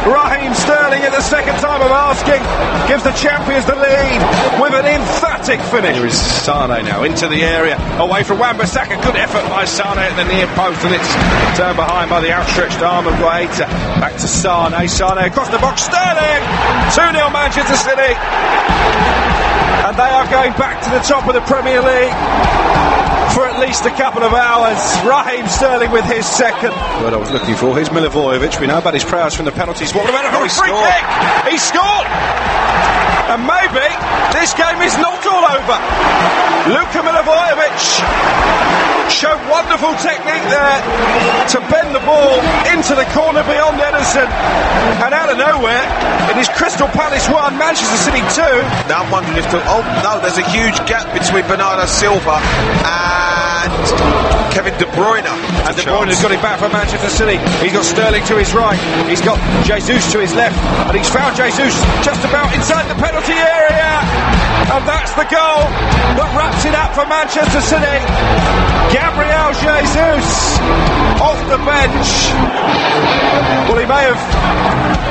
Raheem Sterling, at the second time of asking, gives the champions the lead with an emphatic finish. Here is Sane now into the area, away from Wan-Bissaka. Good effort by Sane at the near post, and it's turned behind by the outstretched arm of Guaita. Back to Sane across the box. Sterling! 2-0 Manchester City, and they are going back to the top of the Premier League for at least a couple of hours. Raheem Sterling with his second. What I was looking for, here's Milivojevic. We know about his prowess from the penalty spot. What about a free kick? He scored! And maybe this game is not all over. Luka Milivojevic showed wonderful technique there to bend the ball into the corner beyond Ederson. And out of nowhere, it is Crystal Palace 1, Manchester City 2. Now I'm wondering if there's a huge gap between Bernardo Silva and Kevin De Bruyne. And De Bruyne has got it back for Manchester City. He's got Sterling to his right. He's got Jesus to his left. And he's found Jesus just about inside the penalty area. And that's the goal that wraps it up for Manchester City. Gabriel Jesus off the bench. Well, he may have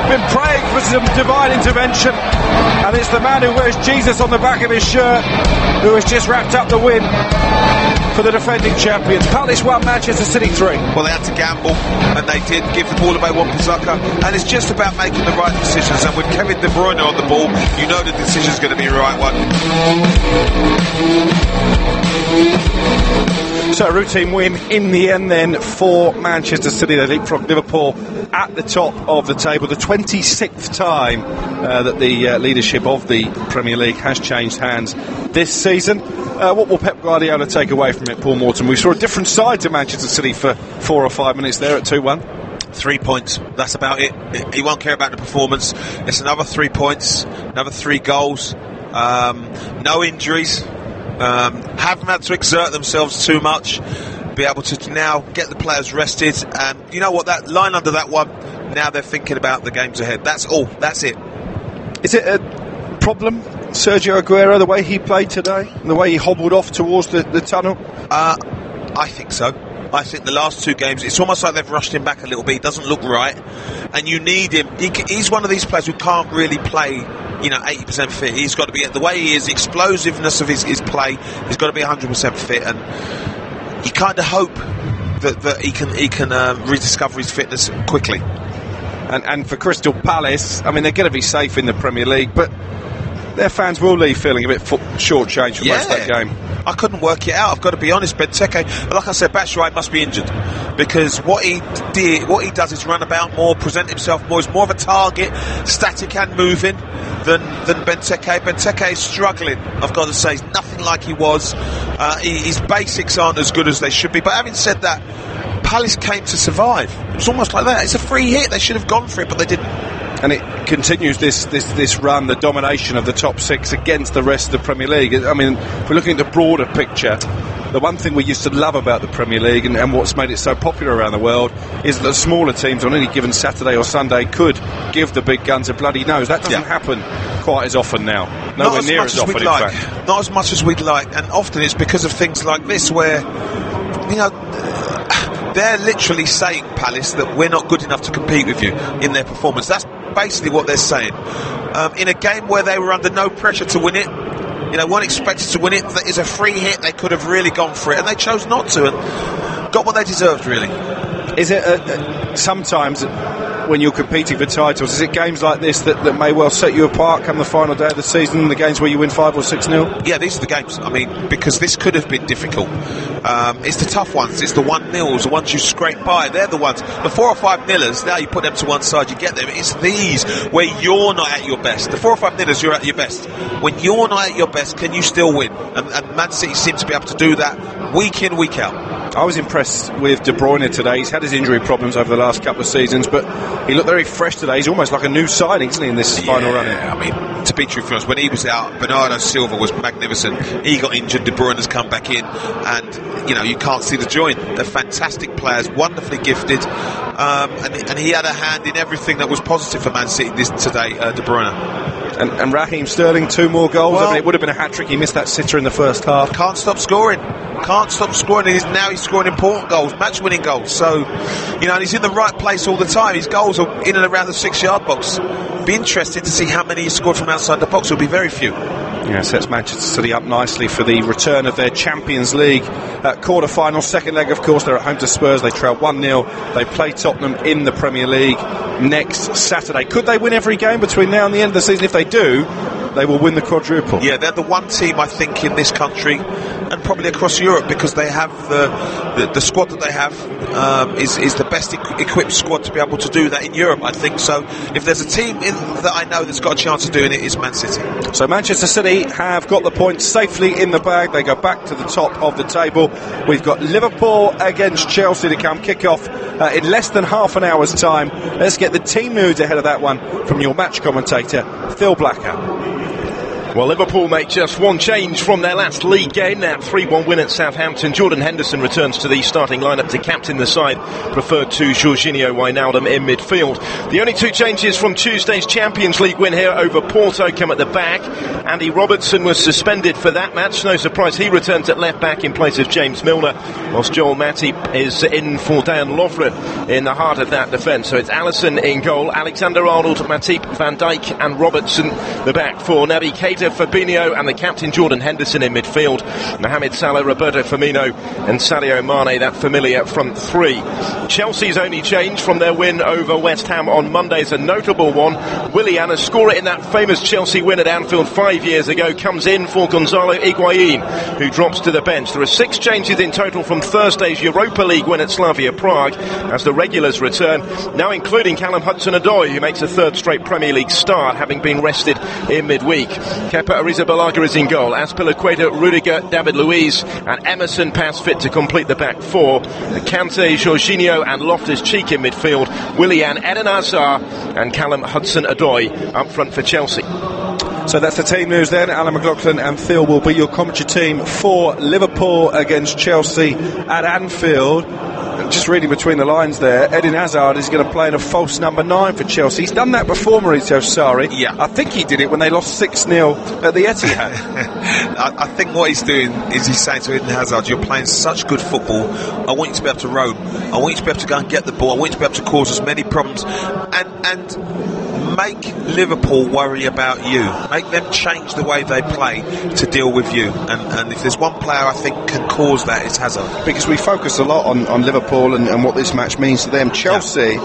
been praying for some divine intervention, and it's the man who wears Jesus on the back of his shirt who has just wrapped up the win for the defending champions. Palace 1, Manchester City 3. Well, they had to gamble, and they did give the ball away Wan-Bissaka, and it's just about making the right decisions. And with Kevin De Bruyne on the ball, you know the decision's going to be the right one. So a routine win in the end then for Manchester City. They leapfrog Liverpool at the top of the table. The 26th time that the leadership of the Premier League has changed hands this season. What will Pep Guardiola take away from it, Paul Morton? We saw a different side to Manchester City for 4 or 5 minutes there at 2-1. 3 points, that's about it. He won't care about the performance. It's another 3 points, another 3 goals, no injuries, haven't had to exert themselves too much, be able to now get the players rested, and you know what, that line under that one, now they're thinking about the games ahead. That's all, that's it. Is it a problem Sergio Aguero, the way he played today, the way he hobbled off towards the tunnel? I think so. I think the last 2 games, it's almost like they've rushed him back a little bit. He doesn't look right, and you need him. He's one of these players who can't really play 80% fit. He's got to be, the way he is, the explosiveness of his play, he's got to be 100% fit, and you kind of hope that he can rediscover his fitness quickly. And for Crystal Palace, I mean, they're going to be safe in the Premier League, but their fans will leave feeling a bit short-changed for most of that game. I couldn't work it out, I've got to be honest. Benteke, like I said, Batshuayi must be injured, because what he does is run about more, present himself more. He's more of a target, static and moving than Benteke. Benteke is struggling, I've got to say. He's nothing like he was. His basics aren't as good as they should be. But having said that, Palace came to survive. It was almost like that. It's a free hit. They should have gone for it, but they didn't. And it continues this run, the domination of the top 6 against the rest of the Premier League. I mean, if we're looking at the broader picture, the one thing we used to love about the Premier League and what's made it so popular around the world is that the smaller teams on any given Saturday or Sunday could give the big guns a bloody nose. That doesn't happen quite as often now. Nowhere near as often, in fact. Not as much as we'd like, and often it's because of things like this where, they're literally saying, Palace, that we're not good enough to compete with you in their performance. That's basically what they're saying. In a game where they were under no pressure to win it, weren't expected to win it, that is a free hit, they could have really gone for it, and they chose not to, and got what they deserved, really. Is it sometimes when you're competing for titles, is it games like this that may well set you apart come the final day of the season, the games where you win 5 or 6-0? Yeah, these are the games. I mean, because this could have been difficult. It's the tough ones. It's the 1-0s, the ones you scrape by. They're the ones. The 4 or 5-0ers, now you put them to one side, you get them. It's these where you're not at your best. The 4 or 5-0ers, you're at your best. When you're not at your best, can you still win? And Man City seems to be able to do that week in, week out. I was impressed with De Bruyne today. He's had his injury problems over the last couple of seasons, but he looked very fresh today. He's almost like a new signing, isn't he, in this final run? I mean, to be truthful, when he was out, Bernardo Silva was magnificent. He got injured, De Bruyne has come back in, and you can't see the joint. They're fantastic players, wonderfully gifted, and he had a hand in everything that was positive for Man City today, De Bruyne. And Raheem Sterling, 2 more goals. Well, I mean, it would have been a hat-trick. He missed that sitter in the first half. Can't stop scoring. And now he's scoring important goals, match-winning goals. So, and he's in the right place all the time. His goals are in and around the 6-yard box. Be interested to see how many he scored from outside the box. It'll be very few. Yeah, sets Manchester City up nicely for the return of their Champions League quarter-final. Second leg, of course, they're at home to Spurs. They trail 1-0. They play Tottenham in the Premier League next Saturday. Could they win every game between now and the end of the season? If they do, they will win the quadruple. Yeah, they're the one team, I think, in this country and probably across Europe, because they have the squad that they have is the best equipped squad to be able to do that in Europe, I think. So if there's a team that I know that's got a chance of doing it, it's Man City. So Manchester City have got the points safely in the bag. They go back to the top of the table. We've got Liverpool against Chelsea to come. Kick off in less than half an hour's time. Let's get the team news ahead of that one from your match commentator, Phil Blacker. Well, Liverpool make just one change from their last league game. That 3-1 win at Southampton. Jordan Henderson returns to the starting lineup to captain the side, preferred to Jorginho Wijnaldum in midfield. The only 2 changes from Tuesday's Champions League win here over Porto come at the back. Andy Robertson was suspended for that match. No surprise, he returns at left back in place of James Milner, whilst Joel Matip is in for Dan Lovren in the heart of that defence. So it's Alisson in goal, Alexander-Arnold, Matip, Van Dijk and Robertson the back four. Naby Keita, Fabinho and the captain Jordan Henderson in midfield. Mohamed Salah, Roberto Firmino and Sadio Mane, that familiar front 3. Chelsea's only change from their win over West Ham on Monday is a notable one. Willian, a scorer in that famous Chelsea win at Anfield 5 years ago, comes in for Gonzalo Higuain, who drops to the bench. There are 6 changes in total from Thursday's Europa League win at Slavia Prague as the regulars return, now including Callum Hudson-Odoi, who makes a 3rd straight Premier League start, having been rested in midweek. Kepa Arrizabalaga is in goal. Azpilicueta, Rudiger, David Luiz and Emerson pass fit to complete the back 4. Kante, Jorginho and Loftus-Cheek in midfield. Willian, Eden Hazard and Callum Hudson-Odoi up front for Chelsea. So that's the team news then. Alan McLaughlin and Phil will be your commentary team for Liverpool against Chelsea at Anfield. just reading between the lines there, Eden Hazard is going to play in a false number 9 for Chelsea. He's done that before, Maurizio Sarri. Yeah. I think he did it when they lost 6-0 at the Etihad. I think what he's doing is he's saying to Eden Hazard, you're playing such good football, I want you to be able to roam, I want you to be able to go and get the ball, I want you to be able to cause as many problems and make Liverpool worry about you, make them change the way they play to deal with you, and if there's one player I think can cause that, it's Hazard. Because we focus a lot on Liverpool and what this match means to them. Chelsea,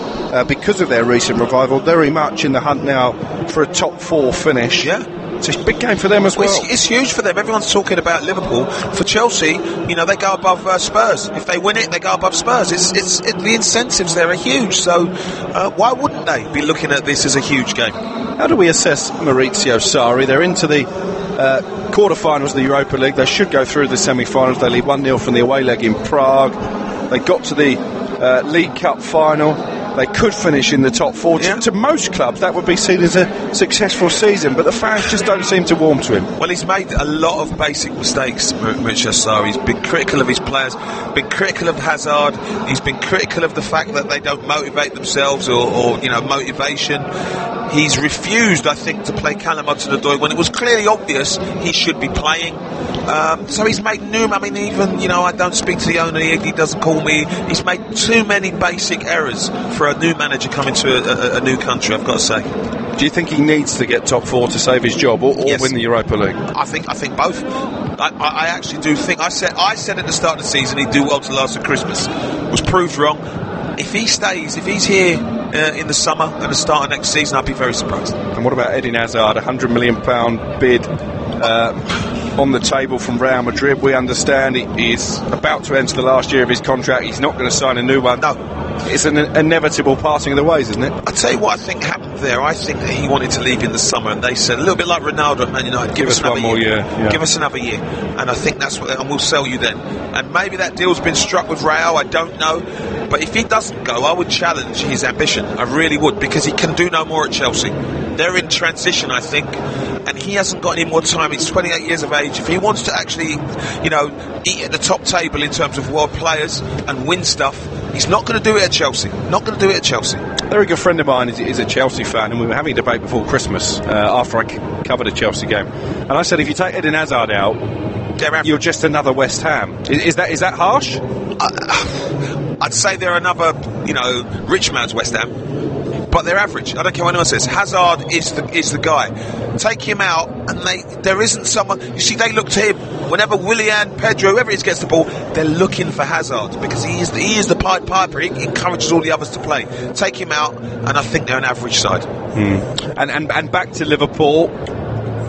because of their recent revival, very much in the hunt now for a top 4 finish. Yeah. It's a big game for them as well. It's huge for them. Everyone's talking about Liverpool. For Chelsea, they go above Spurs. If they win it, they go above Spurs. The incentives there are huge. So why wouldn't they be looking at this as a huge game? How do we assess Maurizio Sarri? They're into the quarter-finals of the Europa League. They should go through the semi-finals. They lead 1-0 from the away leg in Prague. They got to the League Cup final. They could finish in the top 4. Yeah. To most clubs, that would be seen as a successful season, but the fans just don't seem to warm to him. Well, he's made a lot of basic mistakes, Maurizio Sarri. He's been critical of his players, been critical of Hazard, he's been critical of the fact that they don't motivate themselves or motivation. He's refused, I think, to play Callum Hudson-Odoi when it was clearly obvious he should be playing. So he's made I don't speak to the owner, he doesn't call me. He's made too many basic errors for a new manager coming to a new country, I've got to say. Do you think he needs to get top 4 to save his job or yes. win the Europa League? I think both. I actually do think. I said at the start of the season he'd do well to last at Christmas. Was proved wrong. If he stays, if he's here in the summer and the start of next season, I'd be very surprised. And what about Eden Hazard? £100 million bid on the table from Real Madrid. We understand he is about to enter the last year of his contract. He's not going to sign a new one. No. It's an inevitable parting of the ways, isn't it? I'll tell you what I think happened there. I think that he wanted to leave in the summer, and they said, a little bit like Ronaldo at Man United, give us one more year. Yeah. Give us another year. And I think that's what, and we'll sell you then. And maybe that deal's been struck with Real, I don't know. But if he doesn't go, I would challenge his ambition. I really would, because he can do no more at Chelsea. They're in transition, I think, and he hasn't got any more time. He's 28 years of age. If he wants to actually, eat at the top table in terms of world players and win stuff, he's not going to do it at Chelsea. Not going to do it at Chelsea. A very good friend of mine is a Chelsea fan, and we were having a debate before Christmas after I covered a Chelsea game. And I said, if you take Eden Hazard out, you're just another West Ham. Is that harsh? I'd say they're another, rich man's West Ham. But they're average. I don't care what anyone says. Hazard is the guy. Take him out, and there isn't someone. You see, they look to him whenever Willian, Pedro, whoever it is gets the ball. They're looking for Hazard because he is the Pied Piper. He encourages all the others to play. Take him out, and I think they're an average side. And back to Liverpool.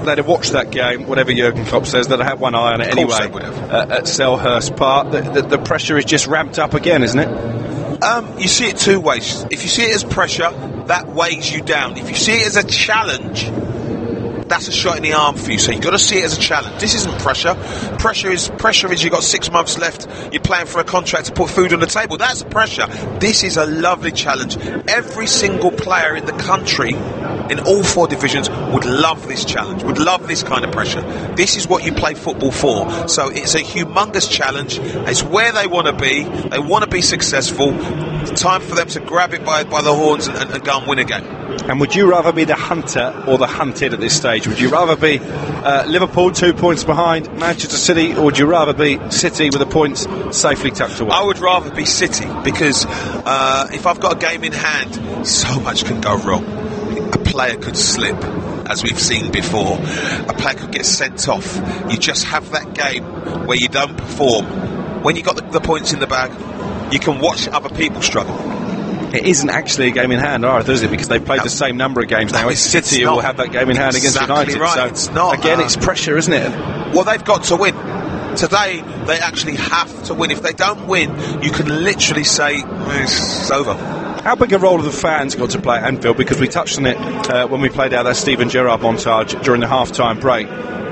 They'd have watched that game, whatever Jurgen Klopp says, they'd have had one eye on it anyway at Selhurst Park. The pressure is just ramped up again, isn't it? You see it two ways. If you see it as pressure, that weighs you down. If you see it as a challenge, that's a shot in the arm for you. So you've got to see it as a challenge. This isn't pressure. Pressure is you've got 6 months left. You're playing for a contract to put food on the table. That's pressure. This is a lovely challenge. Every single player in the country, in all 4 divisions, would love this challenge, would love this kind of pressure. This is what you play football for. So it's a humongous challenge. It's where they want to be. They want to be successful. It's time for them to grab it by the horns and go and win a game. And would you rather be the hunter or the hunted at this stage? Would you rather be Liverpool 2 points behind Manchester City, or would you rather be City with the points safely tucked away? I would rather be City, because if I've got a game in hand, so much can go wrong. A player could slip, as we've seen before. A player could get sent off. You just have that game where you don't perform. When you got the points in the bag, you can watch other people struggle. It isn't actually a game in hand either, is it? Because they've played the same number of games now. It's City who will have that game in hand against United. Right. So it's not. Again, it's pressure, isn't it? Well, they've got to win. Today, they actually have to win. If they don't win, you can literally say it's over. How big a role have the fans got to play at Anfield? Because we touched on it when we played out that Steven Gerrard montage during the half-time break.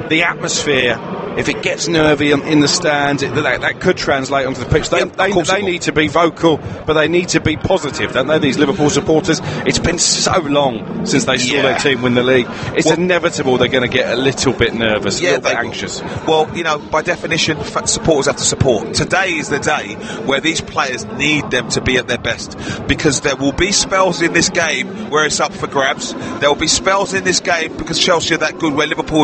The atmosphere if it gets nervy in the stands, that could translate onto the pitch. They need to be vocal, but they need to be positive, don't they, these Liverpool supporters? It's been so long since they saw their team win the league. It's inevitable they're going to get a little bit nervous, a little bit anxious. Well, by definition, supporters have to support. Today is the day where these players need them to be at their best, because there will be spells in this game where it's up for grabs. There will be spells in this game because Chelsea are that good where Liverpool